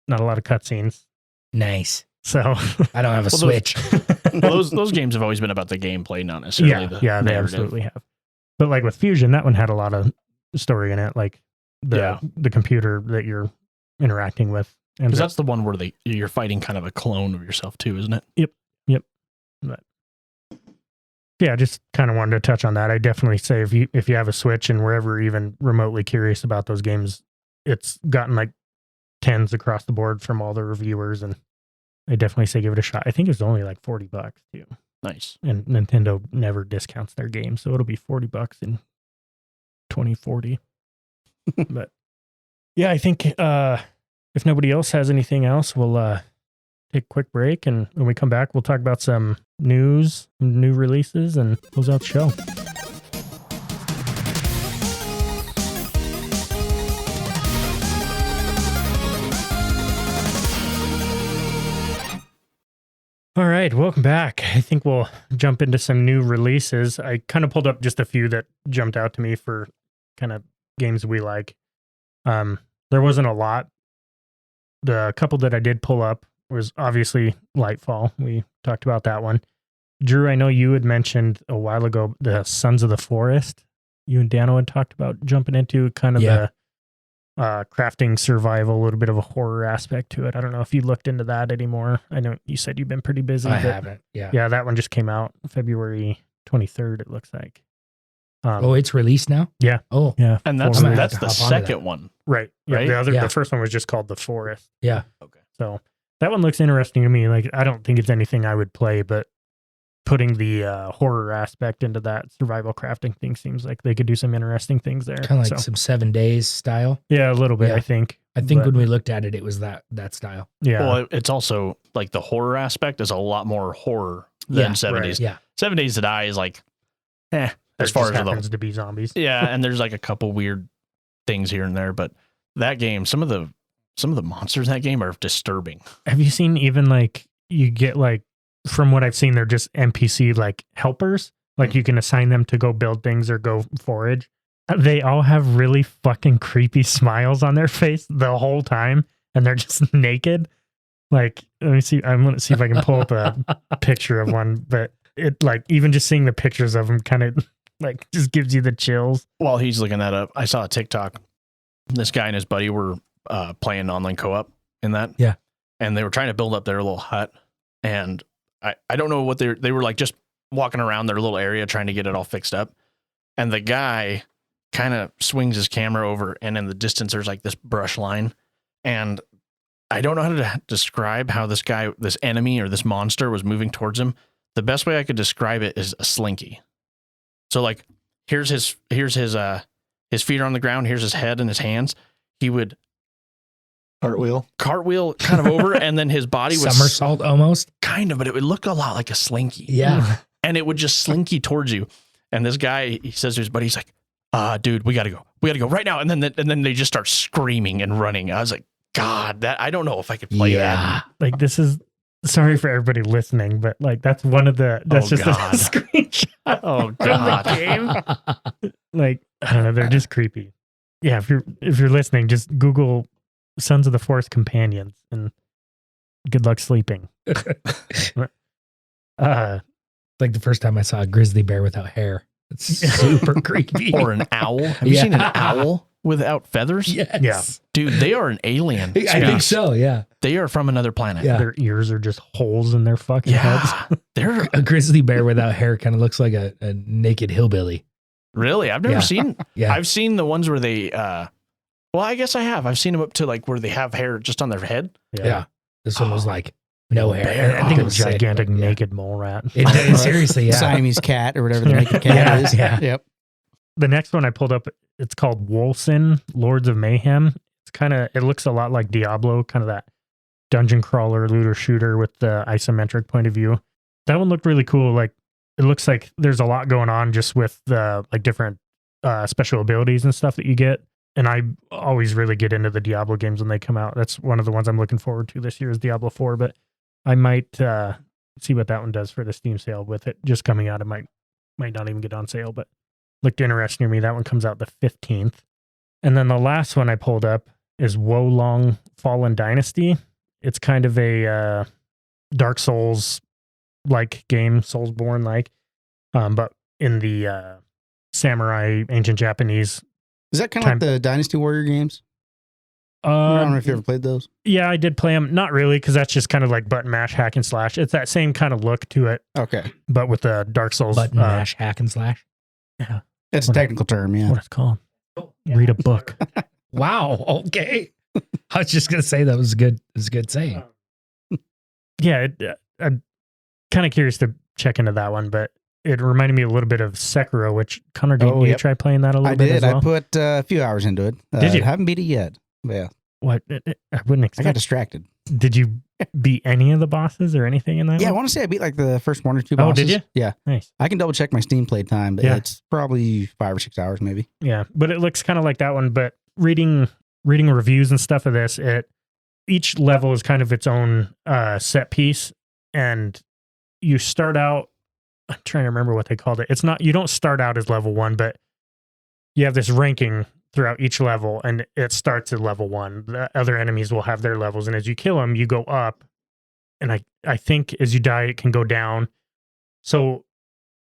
not a lot of cutscenes. Nice. So I don't have a Switch. Those games have always been about the gameplay, not necessarily the they narrative. absolutely have. But like with Fusion, that one had a lot of story in it, like the computer that you're interacting with. Because that's the one where you're fighting kind of a clone of yourself too, isn't it? Yep. But yeah, just kind of wanted to touch on that. I definitely say if you have a Switch and we're ever even remotely curious about those games, it's gotten like 10s across the board from all the reviewers, and I definitely say give it a shot. I think it's only like $40 too. Nice. And Nintendo never discounts their games, so it'll be $40 in 2040. But yeah, I think if nobody else has anything else, we'll take a quick break, and when we come back, we'll talk about some news, new releases, and close out the show. All right, welcome back. I think we'll jump into some new releases. I kind of pulled up just a few that jumped out to me for kind of games we like. There wasn't a lot. The couple that I did pull up was obviously Lightfall. We talked about that one. Drew, I know you had mentioned a while ago the Sons of the Forest. You and Dano had talked about jumping into kind of the crafting survival, a little bit of a horror aspect to it. I don't know if you looked into that anymore. I know you said you've been pretty busy. I haven't. Yeah. Yeah, that one just came out February 23rd, it looks like. It's released now? Yeah. Oh. Yeah. And that's the second one. Right. Yeah. Right? The first one was just called The Forest. Yeah. Okay. So that one looks interesting to me. Like, I don't think it's anything I would play, but putting the horror aspect into that survival crafting thing seems like they could do some interesting things there. Kind of like some 7 Days style. Yeah, a little bit, Yeah. I think. But when we looked at it, it was that style. Yeah. Well, it's also like the horror aspect is a lot more horror than 7 Days. Yeah. 7 Days to Die is like, as There far just as happens to be zombies. yeah, and there's like a couple weird things here and there, but that game, some of the monsters in that game are disturbing. Have you seen even like you get like, from what I've seen, they're just NPC like helpers. Like you can assign them to go build things or go forage. They all have really fucking creepy smiles on their face the whole time, and they're just naked. Like, let me see. I'm gonna see if I can pull up a picture of one, but it like even just seeing the pictures of them kind of like just gives you the chills. While he's looking that up, I saw a TikTok. This guy and his buddy were playing online co-op in that. Yeah. And they were trying to build up their little hut, and I don't know what they were like, just walking around their little area trying to get it all fixed up. And the guy kind of swings his camera over, and in the distance there's like this brush line. And I don't know how to describe how this enemy or this monster was moving towards him. The best way I could describe it is a slinky. So like here's his feet are on the ground, here's his head and his hands. He would cartwheel kind of over, and then his body would somersault almost, kind of, but it would look a lot like a slinky. Yeah. And it would just slinky towards you. And this guy, he says to his buddy, he's like, dude, we gotta go right now. And then they just start screaming and running. I was like, God, that I don't know if I could play that. Like, this is, sorry for everybody listening, but like that's one of the a screenshot Oh from the game. Like, I don't know, they're just creepy. Yeah, if you're listening, just Google Sons of the Forest companions and good luck sleeping. Like the first time I saw a grizzly bear without hair. It's super creepy. Or an owl. Have you seen an owl without feathers? Yes. Yeah. Dude, they are an alien. I think so, yeah. They are from another planet. Yeah. Their ears are just holes in their fucking heads. They're A grizzly bear without hair kind of looks like a naked hillbilly. really, I've never seen, Yeah. I've seen the ones where they, well, I guess I have. I've seen them up to like where they have hair just on their head. Yeah. This one was like no hair. Bear. I think it was sick, gigantic but yeah. naked mole rat. Seriously, yeah. Siamese cat or whatever the naked cat Yeah, is. yeah. Yep. The next one I pulled up, it's called Wolcen, Lords of Mayhem. It looks a lot like Diablo, kind of that dungeon crawler, looter shooter with the isometric point of view. That one looked really cool. Like, it looks like there's a lot going on just with the like different special abilities and stuff that you get. And I always really get into the Diablo games when they come out. That's one of the ones I'm looking forward to this year is Diablo 4, but I might see what that one does for the Steam sale with it just coming out. It might not even get on sale, but looked interesting to me. That one comes out the 15th. And then the last one I pulled up is Wolong Fallen Dynasty. It's kind of a Dark Souls-like game, Soulsborne-like, but in the samurai, ancient Japanese. Is that kind of like the Dynasty Warrior games? I don't know if you ever played those. Yeah, I did play them. Not really, because that's just kind of like button mash, hack and slash. It's that same kind of look to it. Okay. But with the Dark Souls. Button mash, hack and slash. Yeah. It's a technical term, yeah. What it's called. Read a book. Wow. Okay. I was just gonna say that was good. It was a good saying. Yeah, I'm kind of curious to check into that one, but it reminded me a little bit of Sekiro, which Connor, did you try playing that a little bit as well? I put a few hours into it. Did you? I haven't beat it yet. But yeah. What? I wouldn't I expect. got distracted. Did you beat any of the bosses or anything in that Yeah, I one? want to say I beat like the first one or two Oh, bosses. did you? Yeah. Nice. I can double check my Steam play time, but Yeah. it's probably 5 or 6 hours maybe. Yeah, but it looks kind of like that one. But reading reviews and stuff of this, each level is kind of its own set piece, and you start out. I'm trying to remember what they called it. It's not, you don't start out as level 1, but you have this ranking throughout each level, and it starts at level 1. The other enemies will have their levels, and as you kill them, you go up. And I think as you die, it can go down. So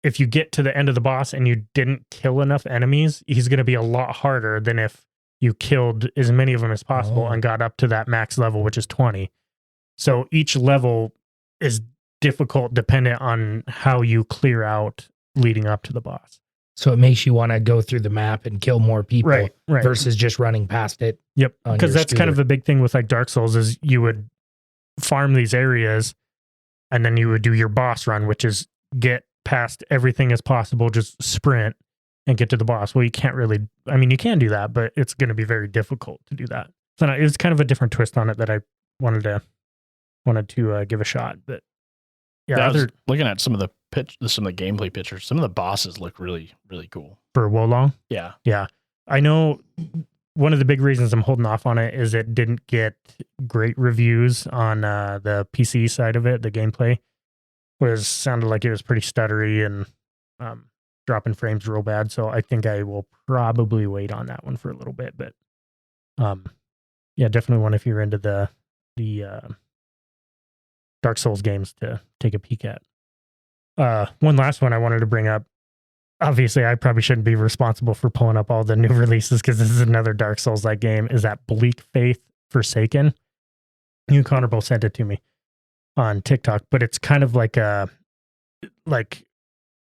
if you get to the end of the boss and you didn't kill enough enemies, he's going to be a lot harder than if you killed as many of them as possible and got up to that max level, which is 20. So each level is difficult dependent on how you clear out leading up to the boss. So it makes you want to go through the map and kill more people Right. versus just running past it. Yep. on Because your that's kind of scooter. a big thing with like Dark Souls is you would farm these areas and then you would do your boss run, which is get past everything as possible, just sprint and get to the boss. Well, you can't really, I mean, you can do that, but it's going to be very difficult to do that. So it was kind of a different twist on it that I wanted to give a shot. But yeah, I was looking at some of the gameplay pictures. Some of the bosses look really, really cool. for Wolong. Yeah. Yeah. I know one of the big reasons I'm holding off on it is it didn't get great reviews on the PC side of it. The gameplay sounded like it was pretty stuttery and dropping frames real bad. So I think I will probably wait on that one for a little bit. But yeah, definitely one if you're into the Dark Souls games to take a peek at. One last one I wanted to bring up. Obviously, I probably shouldn't be responsible for pulling up all the new releases because this is another Dark Souls-like game. Is that Bleak Faith Forsaken? You and Connor both sent it to me on TikTok, but it's kind of like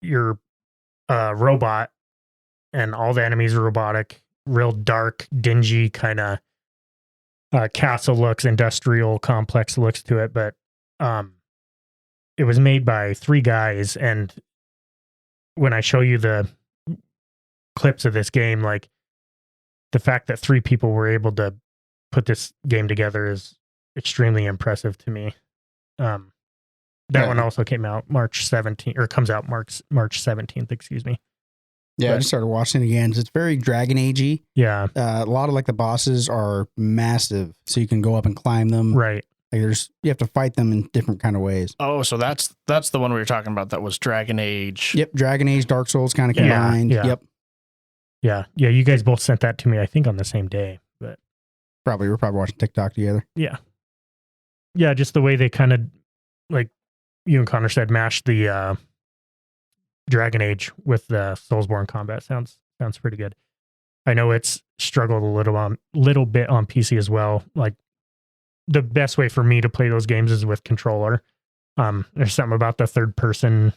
you're a robot and all the enemies are robotic, real dark, dingy kind of castle looks, industrial complex looks to it, but it was made by 3 guys, and when I show you the clips of this game, like the fact that 3 people were able to put this game together is extremely impressive to me. That one also came out March 17th, or comes out March 17th, excuse me. Yeah, But- I just started watching it again. It's very Dragon Age-y. Yeah, A lot of like the bosses are massive, so you can go up and climb them. right. Like you have to fight them in different kind of ways. Oh, so that's the one we were talking about. That was Dragon Age. Yep, Dragon Age, Dark Souls kind of Yeah, combined. yeah. Yep, Yeah, you guys both sent that to me, I think on the same day, but we're probably watching TikTok together. yeah, just the way they kind of, like you and Connor said, mashed the Dragon Age with the Soulsborne combat. Sounds pretty good. I know it's struggled a little bit on PC as well. Like the best way for me to play those games is with controller. There's something about the third person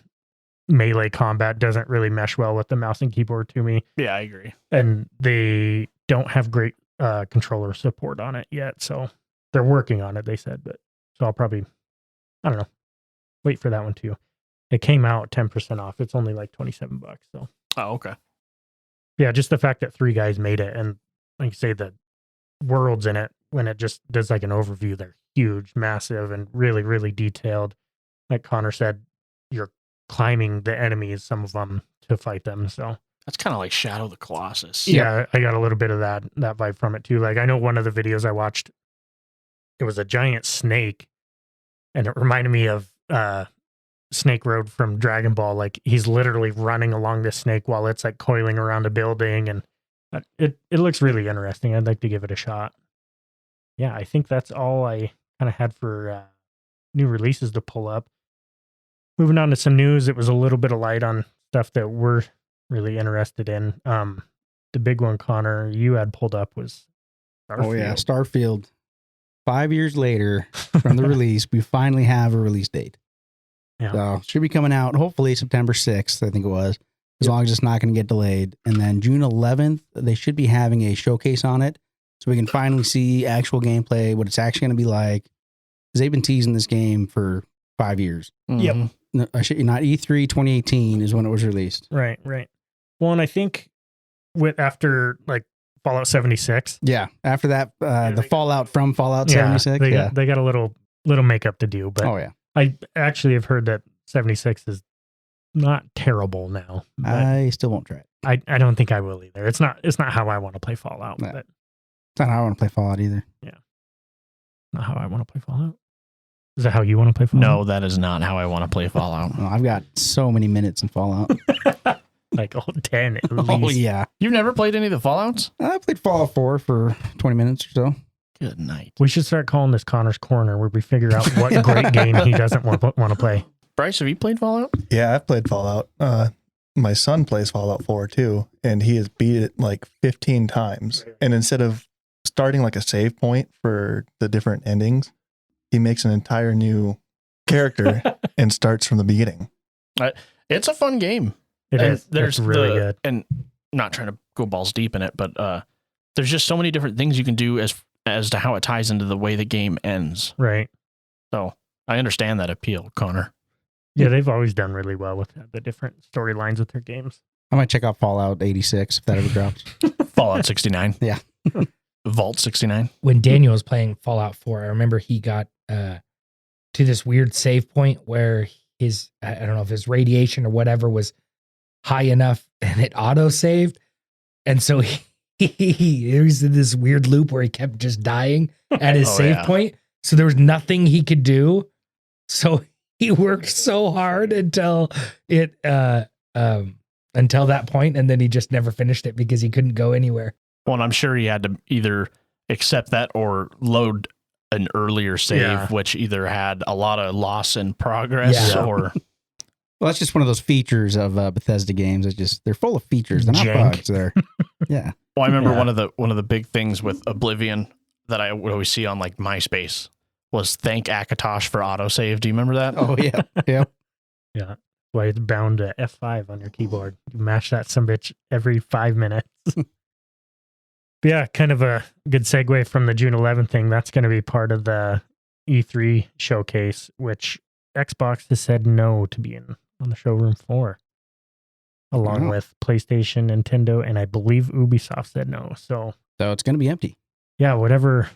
melee combat doesn't really mesh well with the mouse and keyboard to me. Yeah, I agree. And they don't have great controller support on it yet, so they're working on it, they said, but So I'll probably, I don't know, wait for that one too. It came out 10% off. It's only like $27. So, Oh, okay. yeah, just the fact that 3 guys made it, and like you say, the worlds in it, when it just does like an overview, they're huge, massive, and really, really detailed. Like Connor said, you're climbing the enemies, some of them, to fight them. So That's kind of like Shadow of the Colossus. yeah, I got a little bit of that vibe from it too. Like I know one of the videos I watched, it was a giant snake, and it reminded me of Snake Road from Dragon Ball. Like he's literally running along this snake while it's like coiling around a building, and it looks really interesting. I'd like to give it a shot. Yeah, I think that's all I kind of had for new releases to pull up. Moving on to some news, it was a little bit of light on stuff that we're really interested in. The big one, Connor, you had pulled up was Starfield. Oh yeah, Starfield. 5 years later from the release, we finally have a release date. Yeah. So should be coming out hopefully September 6th, I think it was, as long as it's not going to get delayed. And then June 11th, they should be having a showcase on it, so we can finally see actual gameplay, what it's actually going to be like. Because they've been teasing this game for 5 years. Yep. No, not E3 2018 is when it was released. Right. Well, and I think after like Fallout 76. Yeah. After that, the fallout from Fallout Yeah, 76. they got a little makeup to do, but Oh yeah. I actually have heard that 76 is not terrible now. But I still won't try it. I don't think I will either. It's not how I want to play Fallout. No. But It's not how I want to play Fallout either. not how I want to play Fallout. Is that how you want to play Fallout? No, that is not how I want to play Fallout. Well, I've got so many minutes in Fallout. Like 10 at least. Oh yeah. You've never played any of the Fallouts? I played Fallout 4 for 20 minutes or so. Good night. We should start calling this Connor's Corner, where we figure out what great game he doesn't want to play. Bryce, have you played Fallout? Yeah, I've played Fallout. My son plays Fallout 4 too, and he has beat it like 15 times. And instead of starting like a save point for the different endings, he makes an entire new character and starts from the beginning. It's a fun game. It And is. It's really good. And not trying to go balls deep in it, but there's just so many different things you can do as to how it ties into the way the game ends. Right. So I understand that appeal, Connor. Yeah, they've always done really well with the different storylines with their games. I might check out Fallout 86 if that ever drops. Fallout 69. Yeah. Vault 69. When Daniel was playing Fallout 4, I remember he got to this weird save point where his, I don't know if his radiation or whatever was high enough and it auto saved. And so he was in this weird loop where he kept just dying at his save point. So there was nothing he could do. So he worked so hard until that point. And then he just never finished it because he couldn't go anywhere. Well, and I'm sure he had to either accept that or load an earlier save, which either had a lot of loss in progress or... Well, that's just one of those features of Bethesda games. They're full of features. They're not bugs. They're, yeah. Well, I remember one of the big things with Oblivion that I would always see on like MySpace was thank Akatosh for autosave. Do you remember that? Oh yeah. Yeah. Yeah. Why it's bound to F5 on your keyboard. You mash that sumbitch every 5 minutes. But yeah, kind of a good segue from the June 11th thing. That's going to be part of the E3 showcase, which Xbox has said no to being on the showroom floor, along with PlayStation, Nintendo, and I believe Ubisoft said no. So it's going to be empty. Yeah, whatever.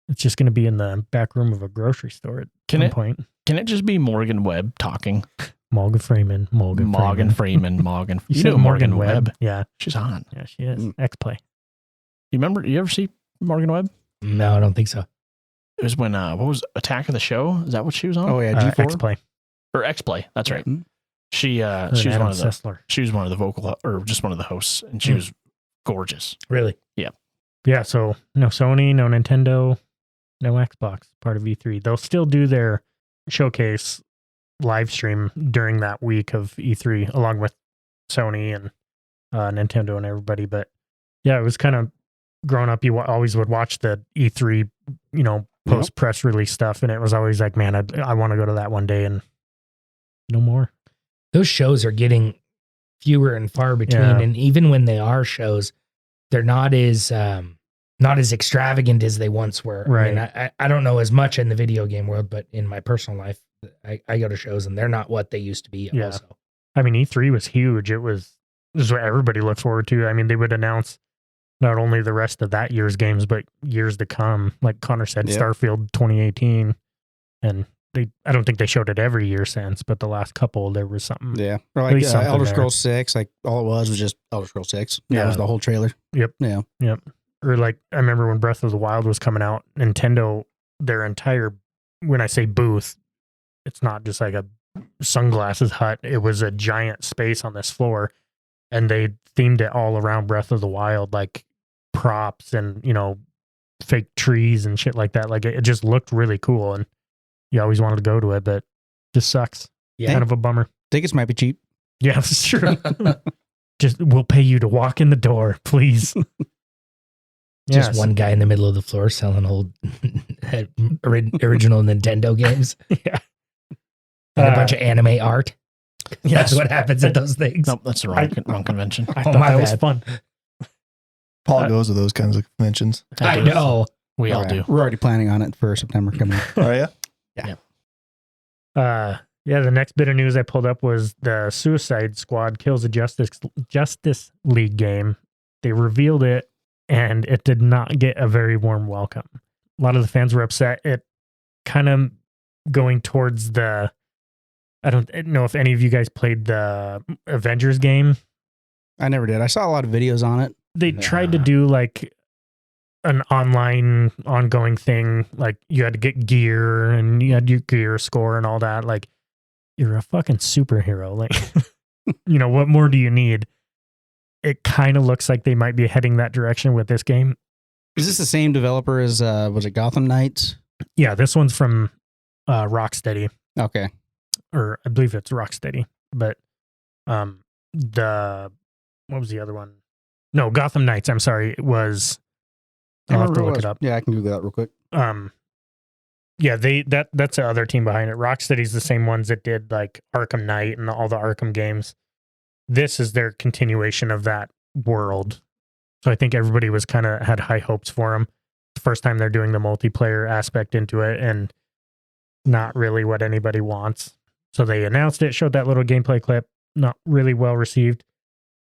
It's just going to be in the back room of a grocery store at some point. Can it just be Morgan Webb talking? Morgan Freeman. You know Morgan Webb? Yeah. She's on. Yeah, she is. X-Play. You ever see Morgan Webb? No, I don't think so. It was when, what was Attack of the Show? Is that what she was on? Oh yeah, G4? X-Play. Or X-Play, that's right. Mm-hmm. She was one of the vocal, or just one of the hosts, and she was gorgeous. Really? Yeah. Yeah, so no Sony, no Nintendo, no Xbox, part of E3. They'll still do their showcase live stream during that week of E3, along with Sony and Nintendo and everybody. But yeah, it was kind of growing up. You always would watch the E3, post press release stuff, and it was always like, man, I want to go to that one day, and no more. Those shows are getting fewer and far between, and even when they are shows, they're not as not as extravagant as they once were. Right. I mean, I don't know as much in the video game world, but in my personal life, I go to shows and they're not what they used to be. Yeah. Also, I mean, E3 was huge. This is what everybody looked forward to. I mean, they would announce not only the rest of that year's games, but years to come. Like Connor said, Yep. Starfield 2018. And I don't think they showed it every year since, but the last couple, there was something. Yeah. Or At like least something Elder there. Scrolls 6, like all it was just Elder Scrolls 6. That Yeah. was the whole trailer. Yep. Yeah. Yep. Or like, I remember when Breath of the Wild was coming out, Nintendo, their entire, when I say booth, it's not just like a sunglasses hut. It was a giant space on this floor, and they themed it all around Breath of the Wild, like props and, fake trees and shit like that. Like it just looked really cool, and you always wanted to go to it, but just sucks. Yeah. Kind of a bummer. Tickets might be cheap. Yeah, that's true. Just, we'll pay you to walk in the door, please. just Yes. one guy in the middle of the floor selling old original Nintendo games Yeah. and a bunch of anime art. That's Yes. what happens at those things. Nope, that's the wrong convention. I Oh, thought my that was bad. fun. Paul goes to those kinds of conventions. I know. We all Right. do. We're already planning on it for September coming up. Oh yeah. The next bit of news I pulled up was the Suicide Squad Kills a Justice League game. They revealed it, and it did not get a very warm welcome. A lot of the fans were upset. It kind of going towards the. I don't know if any of you guys played the Avengers game. I never did. I saw a lot of videos on it. They tried to do like an online ongoing thing. Like you had to get gear and you had your gear score and all that. Like you're a fucking superhero. Like, what more do you need? It kind of looks like they might be heading that direction with this game. Is this the same developer as, was it Gotham Knights? Yeah, this one's from Rocksteady, Okay. or I believe it's Rocksteady. But what was the other one? No, Gotham Knights. I'm sorry. It was. I'll have to look it up. Yeah, I can Google that real quick. Yeah, that's the other team behind it. Rocksteady's the same ones that did like Arkham Knight and all the Arkham games. This is their continuation of that world. So I think everybody had high hopes for them. The first time they're doing the multiplayer aspect into it, and not really what anybody wants. So they announced it, showed that little gameplay clip, not really well received.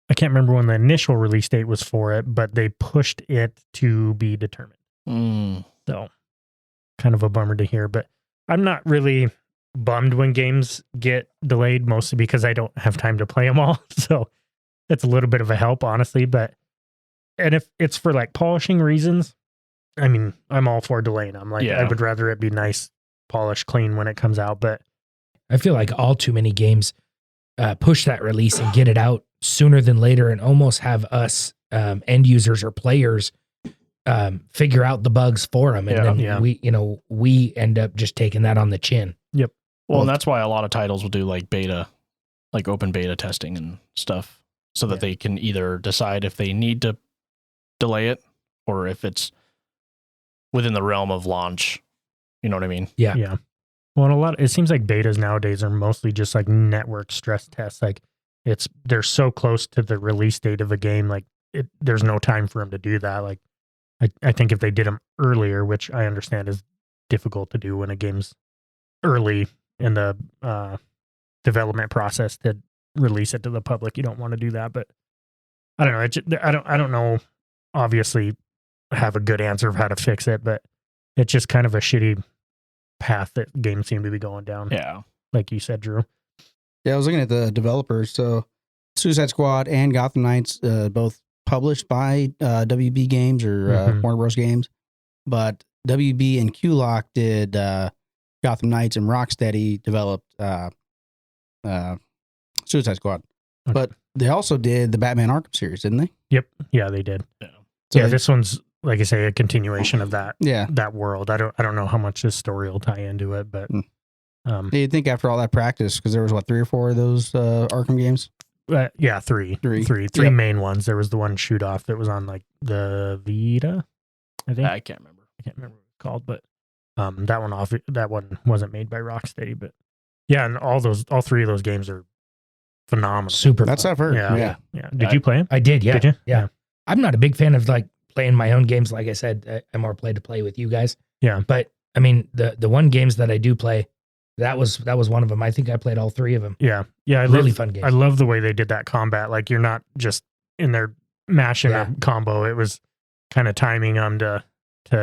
I can't remember when the initial release date was for it, but they pushed it to be determined. So kind of a bummer to hear, but I'm not really bummed when games get delayed, mostly because I don't have time to play them all. So it's a little bit of a help, honestly. And if it's for like polishing reasons, I mean, I'm all for delaying. I'm like, Yeah. I would rather it be nice, polished, clean when it comes out. But I feel like all too many games push that release and get it out sooner than later, and almost have us end users or players figure out the bugs for them, and then we end up just taking that on the chin. Well, and that's why a lot of titles will do like beta, like open beta testing and stuff, so that they can either decide if they need to delay it or if it's within the realm of launch. You know what I mean? yeah. Well, and it seems like betas nowadays are mostly just like network stress tests. Like they're so close to the release date of a game. Like there's no time for them to do that. Like I think if they did them earlier, which I understand is difficult to do when a game's early in the development process, to release it to the public, you don't want to do that. But I don't know. I don't know. Obviously, have a good answer of how to fix it, but it's just kind of a shitty path that games seem to be going down. Yeah. Like you said, Drew. Yeah, I was looking at the developers. So Suicide Squad and Gotham Knights, both published by WB Games or Warner Bros. Games. But WB and Q-Lock did Gotham Knights, and Rocksteady developed Suicide Squad. Okay. But they also did the Batman Arkham series, didn't they? Yep. Yeah, they did. So Yeah, this one's, like I say, a continuation of that yeah. that world. I don't know how much this story will tie into it, but You'd think after all that practice, because there was 3 or 4 of those Arkham games. yeah, three Yep. main ones. There was the one shoot off that was on like the Vita, I think. I can't remember. I can't remember what it's called, but that one wasn't made by Rocksteady. But yeah, and all 3 of those games are phenomenal. Super. That's fun. what I've heard. Yeah. Yeah. Did you play them? I did. Yeah. Did you? Yeah. I'm not a big fan of like playing my own games. Like I said, I more play to play with you guys. Yeah. But I mean, the one games that I do play, that was one of them. I think I played all 3 of them. Yeah. Really fun games. I love the way they did that combat. Like you're not just in there mashing a combo. It was kind of timing them to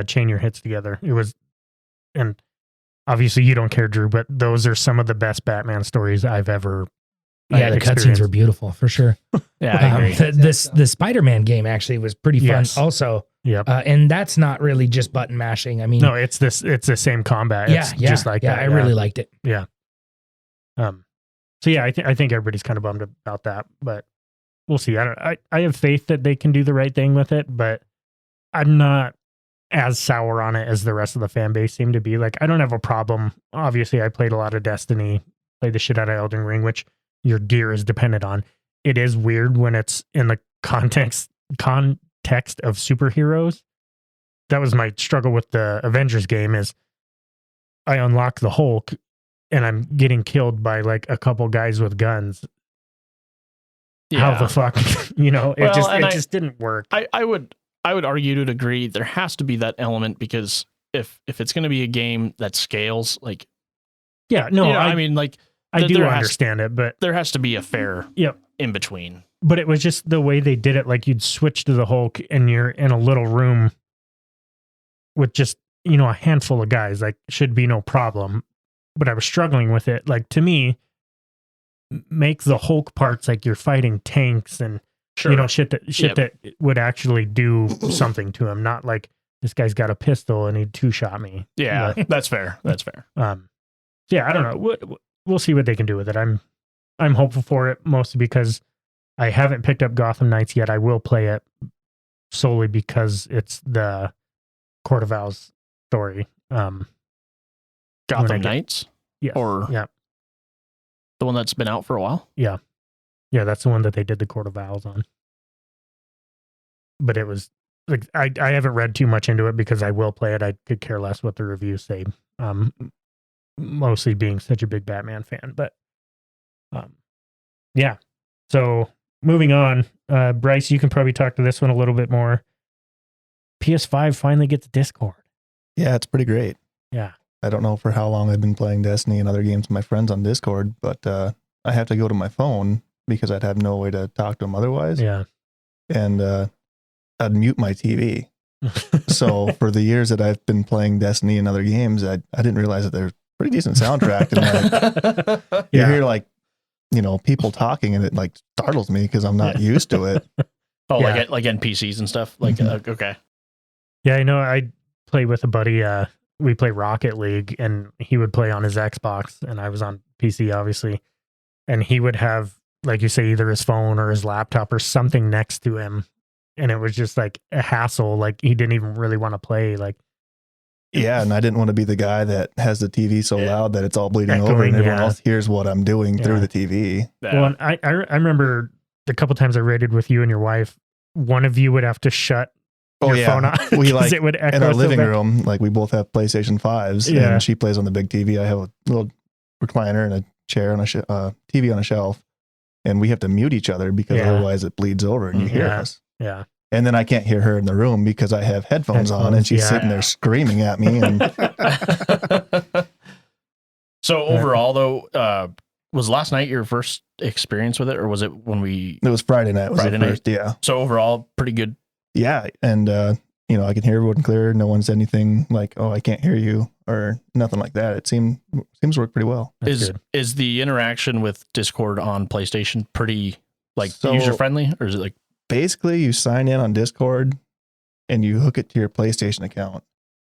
chain your hits together. It was, and obviously you don't care, Drew, but those are some of the best Batman stories I've ever. Yeah, the cutscenes were beautiful for sure. Yeah, I agree. The Spider-Man game actually was pretty fun. Yes. Also, Yep. And that's not really just button mashing. I mean, no, it's the same combat. It's just like that. I really liked it. Yeah. So yeah, I think everybody's kind of bummed about that, but we'll see. I have faith that they can do the right thing with it, but I'm not as sour on it as the rest of the fan base seem to be. Like, I don't have a problem. Obviously, I played a lot of Destiny, played the shit out of Elden Ring, which your gear is dependent on. It is weird when it's in the context of superheroes. That was my struggle with the Avengers game, is I unlock the Hulk and I'm getting killed by like a couple guys with guns. Yeah. How the fuck, it just didn't work. I would argue to a degree there has to be that element, because if it's going to be a game that scales, like, yeah, no, I mean, like, I do understand it, but there has to be a fair in between. But it was just the way they did it. Like, you'd switch to the Hulk and you're in a little room with just, a handful of guys. Like, should be no problem. But I was struggling with it. Like, to me, make the Hulk parts like you're fighting tanks and shit that would actually do something to him. Not like this guy's got a pistol and he 2-shot me. Yeah, that's fair. That's fair. Yeah, I don't know. We'll see what they can do with it. I'm hopeful for it, mostly because I haven't picked up Gotham Knights yet. I will play it solely because it's the Court of Owls story. Gotham Knights? Yes. The one that's been out for a while? Yeah. Yeah, that's the one that they did the Court of Owls on. But it was like, I haven't read too much into it because I will play it. I could care less what the reviews say. Mostly being such a big Batman fan, but yeah. So moving on, Bryce, you can probably talk to this one a little bit more. PS5 finally gets Discord. Yeah, it's pretty great. Yeah. I don't know for how long I've been playing Destiny and other games with my friends on Discord, but I have to go to my phone because I'd have no way to talk to them otherwise. Yeah. And I'd mute my TV. So for the years that I've been playing Destiny and other games, I didn't realize that there's pretty decent soundtrack. And like, you hear like, people talking, and it like startles me because I'm not used to it. Oh, like NPCs and stuff. Like, okay. Yeah, I know. I play with a buddy. We play Rocket League, and he would play on his Xbox, and I was on PC, obviously. And he would have, like you say, either his phone or his laptop or something next to him, and it was just like a hassle. Like, he didn't even really want to play. Like, yeah, and I didn't want to be the guy that has the TV so loud that it's all bleeding over, and everyone else hears what I'm doing through the TV. Yeah. Well, and I remember the couple times I raided with you and your wife, one of you would have to shut your phone off. We like it would echo in our so living bad. room, like we both have PlayStation 5s, and she plays on the big TV. I have a little recliner and a chair and a TV on a shelf, and we have to mute each other because otherwise it bleeds over and you hear us. Yeah. And then I can't hear her in the room because I have headphones on, and she's sitting there screaming at me. And so overall, though, was last night your first experience with it, or was it when we? It was Friday night. Friday night, yeah. So overall, pretty good. Yeah, and I can hear everyone clear. No one said anything like, "Oh, I can't hear you," or nothing like that. It seems to work pretty well. Is the interaction with Discord on PlayStation pretty user friendly, or is it like? Basically, you sign in on Discord and you hook it to your PlayStation account.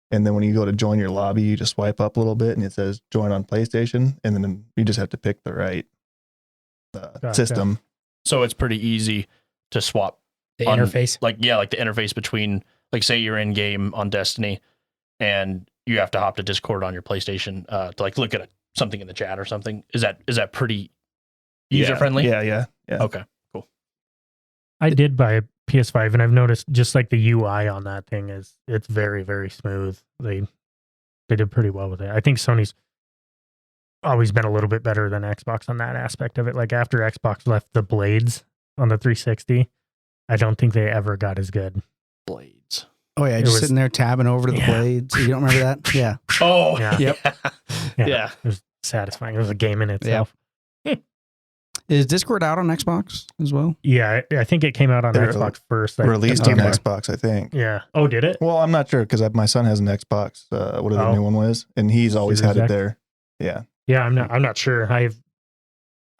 And then when you go to join your lobby, you just swipe up a little bit and it says join on PlayStation. And then you just have to pick the right system. So it's pretty easy to swap the interface. Like the interface between, like, say you're in game on Destiny and you have to hop to Discord on your PlayStation to like look at something in the chat or something. Is that pretty user friendly? Yeah. Okay. I did buy a PS5, and I've noticed just like the UI on that thing it's very, very smooth. They did pretty well with it. I think Sony's always been a little bit better than Xbox on that aspect of it. Like, after Xbox left the blades on the 360, I don't think they ever got as good. Blades. Oh yeah, It just was- sitting there tabbing over to the Yeah. blades. You don't remember that? Yeah. Oh, Yeah. Yep. Yeah. It was satisfying. It was a game in itself. Is Discord out on Xbox as well? Yeah, I think it came out on They Xbox first. Released Okay. on Xbox, I think. Yeah. Oh, did it? Well, I'm not sure because my son has an Xbox. What the Oh. new one was, and he's always Series had it X? there. Yeah. Yeah, I'm not sure. I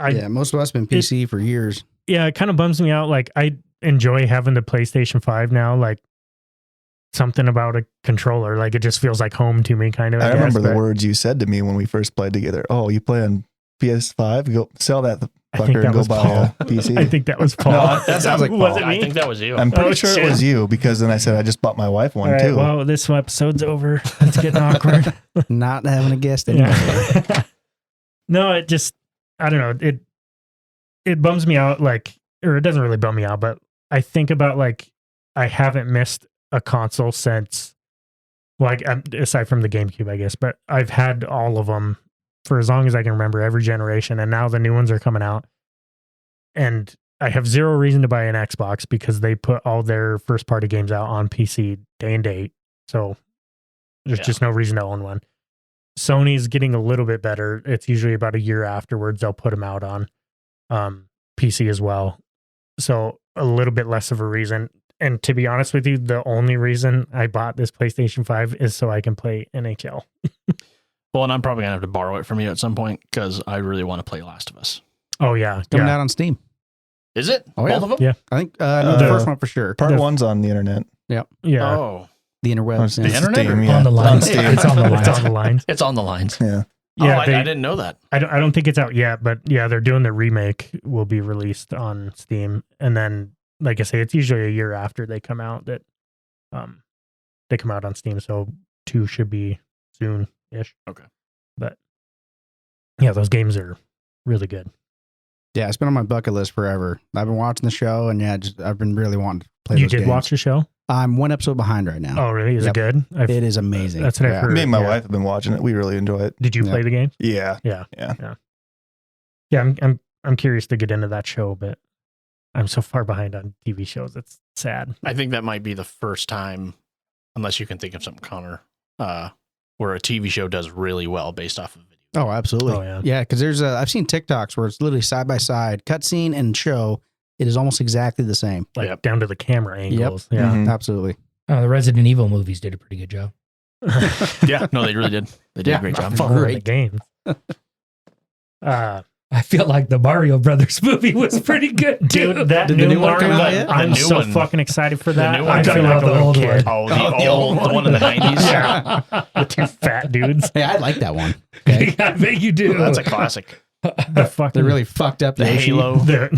Yeah, most of us been PC for years. yeah, it kind of bums me out. Like I enjoy having the PlayStation 5 now. Like something about a controller, like it just feels like home to me, kind of. I guess, remember the but words you said to me when we first played together. Oh, you play on PS5? Go sell that I think fucker that and go was buy Paul. a PC. I think that was Paul. No, that sounds like Was Paul. it me? I think that was you. I'm pretty Oh, sure shit. it was you because then I said I just bought my wife one All right, too. well, this episode's over. It's getting awkward. Not having a guest anymore. Yeah. No, it just, I don't know. It bums me out, like, or it doesn't really bum me out, but I think about like, I haven't missed a console since, like, aside from the GameCube, I guess, but I've had all of them for as long as I can remember, every generation. And now the new ones are coming out. And I have zero reason to buy an Xbox because they put all their first party games out on PC day and date. So there's just no reason to own one. Sony's getting a little bit better. It's usually about a year afterwards they'll put them out on PC as well. So a little bit less of a reason. And to be honest with you, the only reason I bought this PlayStation 5 is so I can play NHL. Well, and I'm probably going to have to borrow it from you at some point because I really want to play Last of Us. Oh, yeah. Coming Yeah. out on Steam. Is it? Oh, yeah. Both of them? Yeah. I think no, the first one for sure. Part the- one's on the internet. Yeah. Oh. The interwebs. On yeah. The internet Steam, or- yeah. On the lines. Steam. It's on the It's lines. on the lines. It's on the lines. Yeah. Yeah, I didn't know that. I don't think it's out yet, but yeah, they're doing the remake. Will be released on Steam, and then, like I say, it's usually a year after they come out that they come out on Steam. So 2 should be soon-ish. Okay. But yeah, those games are really good. Yeah, it's been on my bucket list forever. I've been watching the show, and yeah, I've been really wanting to play You those did games. watch the show? I'm one episode behind right now. Oh, really? Is Yep. it good? It is amazing. That's what I've Yeah. heard. Me and my yeah. wife have been watching it. We really enjoy it. Did you Yeah. play the game? Yeah. Yeah. Yeah. Yeah, I'm curious to get into that show, but I'm so far behind on TV shows. It's sad. I think that might be the first time, unless you can think of something, Connor, where a TV show does really well based off of video. Oh, absolutely. Oh, yeah. Yeah, because there's I've seen TikToks where it's literally side by side, cutscene and show. It is almost exactly the same. Like Yep. down to the camera angles. Yeah. Mhm. Absolutely. The Resident Evil movies did a pretty good job. Yeah, no, they really did. They did Yeah. a great job. Follow the Great. games. I feel like the Mario Brothers movie was pretty good, too. Dude, that Did the new new one come Mario, out yet? I'm The new so one. fucking excited for that. new one I feel coming like out, a the little old kid. Oh, the Oh, the old old the one in the 90s? Yeah. The two fat dudes. Hey, I like that one. Okay. I bet you do. That's a classic. The fucking They really fucked up The Yoshi. Halo, the,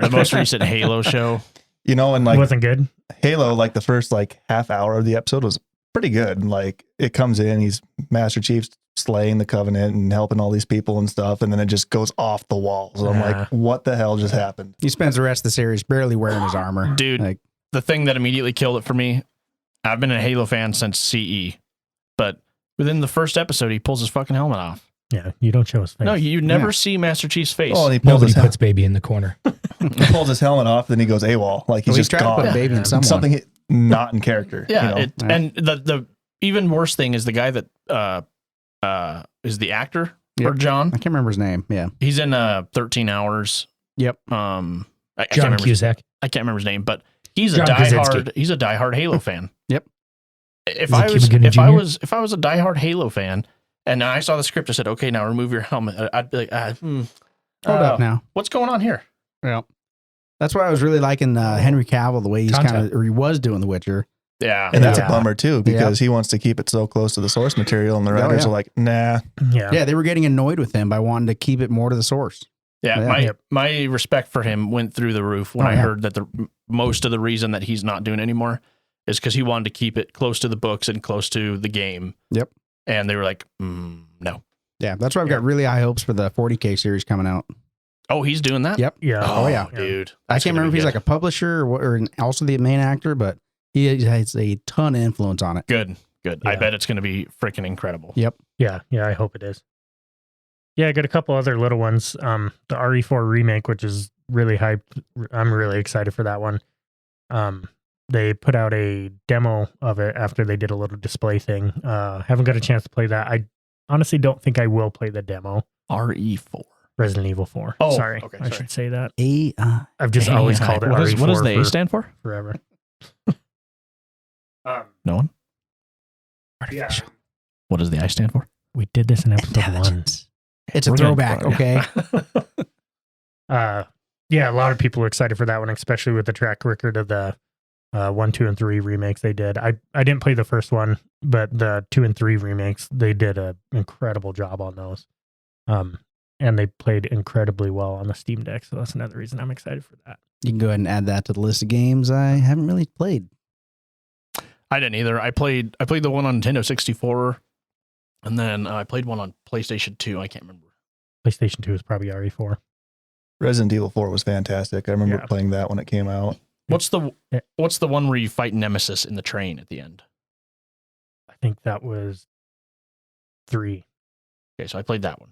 the most recent Halo show. You know, and like wasn't good. Halo, like the first like half hour of the episode was pretty good. Like it comes in, he's Master Chief's slaying the Covenant and helping all these people and stuff, and then it just goes off the walls. I'm Yeah. like, what the hell just happened? He spends the rest of the series barely wearing his armor. Dude, Like, the thing that immediately killed it for me, I've been a Halo fan since CE, but within the first episode, he pulls his fucking helmet off. Yeah, you don't show his face. No, you never Yeah. see Master Chief's face. Oh, and he pulls, Nobody his, puts baby in the corner. he pulls his helmet off, then he goes AWOL. Like he's well, just tried to gone. put a baby in someone. Something not in character. yeah, you know? Yeah. and the even worse thing is the guy that is the actor Yep. or John. I can't remember his name. Yeah. He's in 13 Hours. Yep. I can't John remember. Cusack. I can't remember his name, but he's a John diehard. He's a diehard Halo fan. Yep. If Is I it was Cuba Gooding if I Jr.? was if I was a diehard Halo fan and I saw the script, I said, "Okay, now remove your helmet." I'd be like, Hold up now. What's going on here?" Yeah. That's why I was really liking Henry Cavill, the way he's Content. kind of, or he was doing The Witcher. Yeah, And that's Yeah. a bummer too, because he wants to keep it so close to the source material, and the Oh, writers yeah. are like, nah. Yeah. Yeah, they were getting annoyed with him by wanting to keep it more to the source. yeah. Yeah. My Yep. my respect for him went through the roof when Oh, I yeah. heard that the most of the reason that he's not doing it anymore is because he wanted to keep it close to the books and close to the game. Yep. And they were like, no. Yeah, that's why I've got really high hopes for the 40K series coming out. Oh, he's doing that. Yep. Yeah. Oh, yeah. dude. I can't remember if he's like a publisher or, or also the main actor, but he has a ton of influence on it. Good. I Yeah. bet it's going to be freaking incredible. Yep. Yeah. I hope it is. Yeah, I got a couple other little ones. The RE4 remake, which is really hyped. I'm really excited for that one. they put out a demo of it after they did a little display thing. Haven't got a chance to play that. I honestly don't think I will play the demo. RE4. Resident Evil 4. Oh, sorry. okay, I should say that. AI. I've just always called it RE4. What does the A stand for? Forever. No one? Artificial. What does the I stand for? We did this in episode 1. It's a We're throwback, gonna- okay? Yeah, a lot of people are excited for that one, especially with the track record of the 1, 2, and 3 remakes they did. I didn't play the first one, but the 2 and 3 remakes, they did an incredible job on those. And they played incredibly well on the Steam Deck, so that's another reason I'm excited for that. You can go ahead and add that to the list of games I haven't really played. I didn't either. I played the one on Nintendo 64, and then I played one on PlayStation 2. I can't remember. PlayStation 2 is probably RE4. Resident Evil 4 was fantastic. I remember Yeah. playing that when it came out. What's the one where you fight Nemesis in the train at the end? I think that was 3. Okay, so I played that one.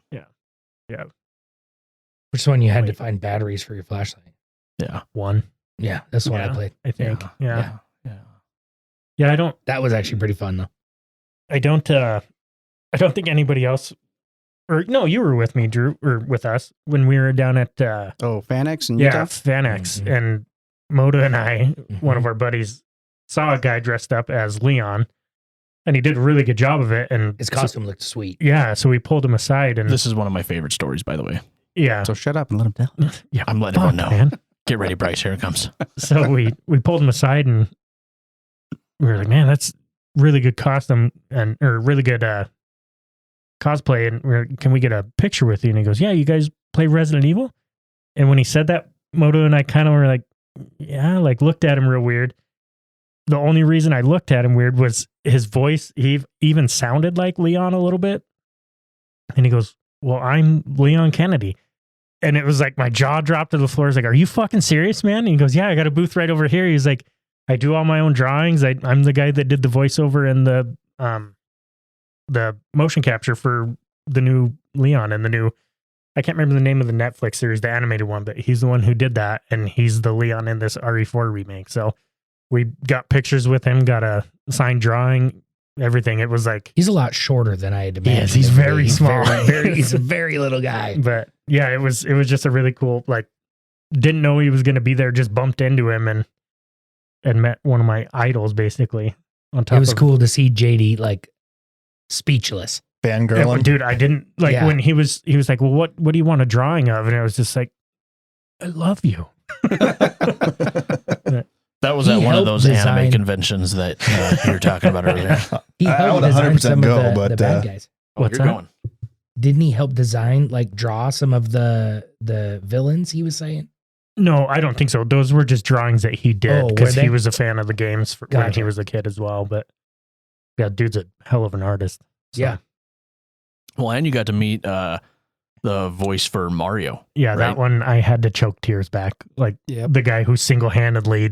Which one you had to Wait. find batteries for your flashlight? Yeah. 1, Yeah, that's the one I Yeah. played. I think. Yeah. Yeah. I don't That was actually pretty fun though. I don't think anybody else, or no, you were with me, Drew, or with us when we were down at Oh, Fanex and yeah, Utah? Fanex, Mhm. and Moda and I, one Mhm. of our buddies, saw a guy dressed up as Leon, and he did a really good job of it. And His costume looked sweet. so we pulled him aside, and This is one of my favorite stories, by the way. yeah, So shut up and let him tell. yeah, I'm letting everyone know. man. Get ready, Bryce. Here it comes. So we pulled him aside, and we were like, man, that's really good costume or really good cosplay, and can we get a picture with you? And he goes, yeah, you guys play Resident Evil? And when he said that, Moto and I kind of were like, yeah, like looked at him real weird. The only reason I looked at him weird was his voice. He even sounded like Leon a little bit. And he goes, well, I'm Leon Kennedy. And it was like my jaw dropped to the floor. I was like, are you fucking serious, man? And he goes, yeah, I got a booth right over here. He's like, I do all my own drawings. I'm the guy that did the voiceover and the motion capture for the new Leon and the new, I can't remember the name of the Netflix series, the animated one, but he's the one who did that. And he's the Leon in this RE4 remake. So we got pictures with him, got a signed drawing, everything. It was like, He's a lot shorter than I had imagined. Yes, he's very small. He's a very little guy. but yeah, it was just a really cool, like, didn't know he was going to be there, just bumped into him and met one of my idols basically on top It was of, cool to see JD like speechless. Fangirling. Dude, I didn't like Yeah. when he was like, well, what do you want a drawing of? And I was just like, I love you. That was He at one of helped those design- anime conventions that you were talking about earlier. He I helped would design 100% some go, of the but, bad guys. Oh, What's you're that? going. Didn't he help design, like draw some of the villains he was saying? No, I don't think so. Those were just drawings that he Oh, did were because they? he was a fan of the games when Gotcha. he was a kid as well. But yeah, dude's a hell of an artist. So, Yeah. Well, and you got to meet the voice for Mario. Yeah, Right. that one I had to choke tears back. Like Yep. the guy who single-handedly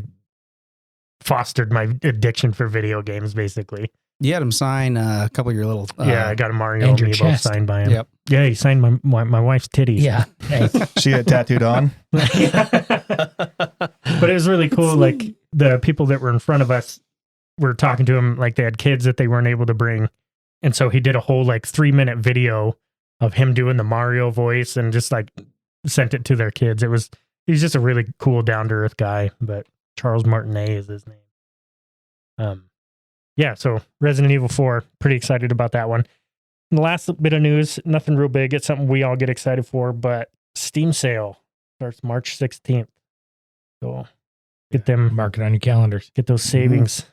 fostered my addiction for video games, basically. You had him sign a couple of your little. Yeah, I got a Mario and your amiibo chest. signed by him. Yep. Yeah, he signed my wife's titties. Yeah. Hey, She had it tattooed on. But it was really cool. Like the people that were in front of us were talking to him like they had kids that they weren't able to bring. And so he did a whole like 3-minute video of him doing the Mario voice and just like sent it to their kids. He's just a really cool, down to earth guy, but Charles Martinet is his name. Yeah, so Resident Evil 4, pretty excited about that one. And the last bit of news, nothing real big. It's something we all get excited for, but Steam sale starts March 16th. So get mark it on your calendars. get those savings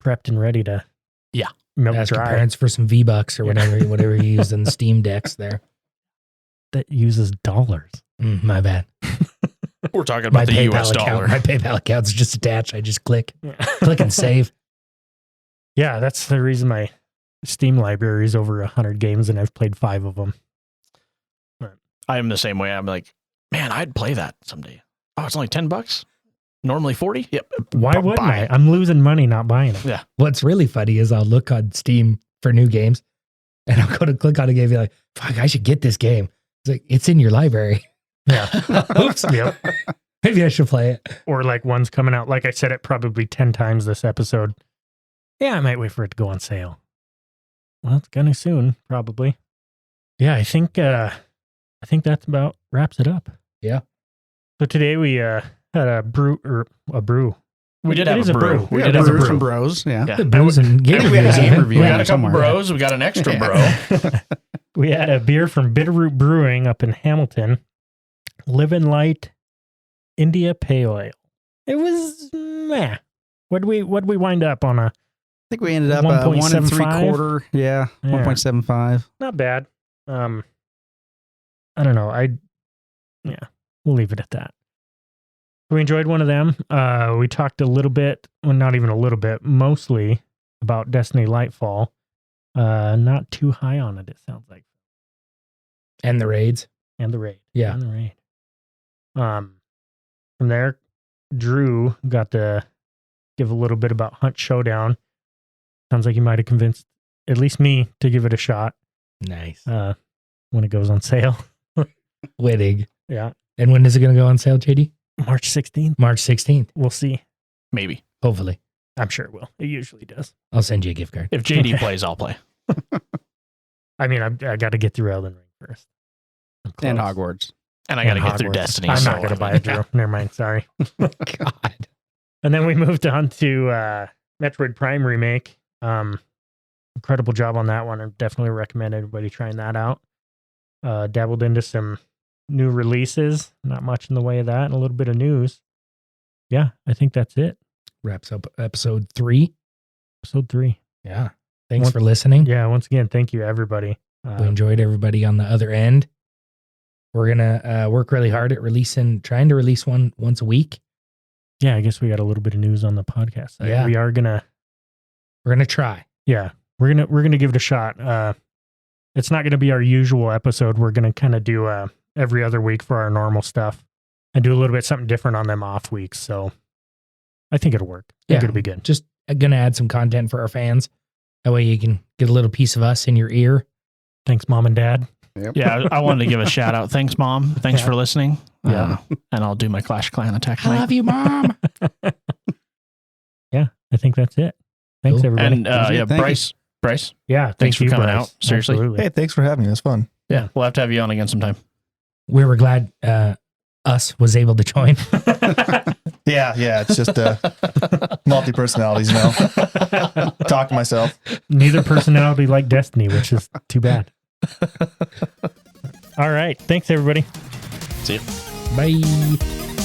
prepped and ready to Yeah. milk Ask your dry. parents for some V-Bucks or whatever you used in the Steam decks there. That uses dollars. My bad. We're talking about the US account, dollar. my PayPal account's just attached. I just click and save. Yeah, that's the reason my Steam library is over 100 games and I've played 5 of them. I am the same way. I'm like, man, I'd play that someday. Oh, it's only $10. Normally 40. Yep. Why wouldn't Buy. I? I'm losing money not buying it. What's really funny is I'll look on Steam for new games and I'll go to click on a game and be like, fuck, I should get this game. It's like, it's in your library. Yeah. Oops. Yep. Maybe I should play it. or like one's coming out. Like I said it probably 10 times this episode. Yeah, I might wait for it to go on sale. Well, it's gonna soon, probably. Yeah, I think that's about wraps it up. Yeah. So today we had a brew. We did have It is a brew. We Yeah, did have a Brews brew. from Bros. Yeah. Yeah. The Brews and game think we had a reviews, game huh? review. We Yeah, got a couple somewhere. bros. We got an extra Yeah. bro. We had a beer from BItterroot Brewing up in Hamilton. Livin Lite India Pale Ale. It was meh. What'd we wind up on? A I think we ended up 1 1.75? 3/4. Yeah, Yeah. 1.75. Not bad. I don't know. We'll leave it at that. We enjoyed one of them. We talked a little bit, well, not even a little bit, mostly about Destiny Lightfall. Not too high on it, it sounds like. And the raids. And the raid. Yeah. And the raid. From there, Drew got to give a little bit about Hunt Showdown. Sounds like he might have convinced at least me to give it a shot Nice. when it goes on sale. Wittig. Yeah. And when is it going to go on sale, JD? March 16th. March 16th. We'll see. Maybe. Hopefully. I'm sure it will. It usually does. I'll send you a gift card. If JD plays, I'll play. I mean, I got to get through Elden Ring first. I'm And close. Hogwarts. And I got to And get through Hogwarts. Destiny. I'm so not going to buy it, Drew. Never mind. Sorry. God. And then we moved on to Metroid Prime Remake. Incredible job on that one. I definitely recommend everybody trying that out. Dabbled into some new releases. Not much in the way of that. And a little bit of news. Yeah, I think that's it. Wraps up episode 3. Episode 3. Yeah. Thanks Once- for listening. Yeah, once again, thank you, everybody. We enjoyed everybody on the other end. We're going to work really hard at trying to release one once a week. Yeah, I guess we got a little bit of news on the podcast. Yeah. We are going to. We're going to try. Yeah, we're gonna give it a shot. It's not gonna be our usual episode. We're gonna kind of do every other week for our normal stuff, and do a little bit something different on them off weeks. So I think it'll work. I think it'll be good. Just going to add some content for our fans. That way you can get a little piece of us in your ear. Thanks, Mom and Dad. Yep. Yeah, I wanted to give a shout out. Thanks, Mom. Thanks Yeah. for listening. Yeah. And I'll do my Clash Clan attack I tonight. love you, Mom. Yeah, I think that's it. Thanks, Cool. everybody. And Thank you. Bryce. Yeah, thanks for you, coming Bryce. out. Seriously. Absolutely. Hey, thanks for having me. It was fun. Yeah, we'll have to have you on again sometime. We were glad us was able to join. Yeah. It's just multi personalities, Talk to myself. Neither personality like Destiny, which is too bad. All right. Thanks, everybody. See you. Bye.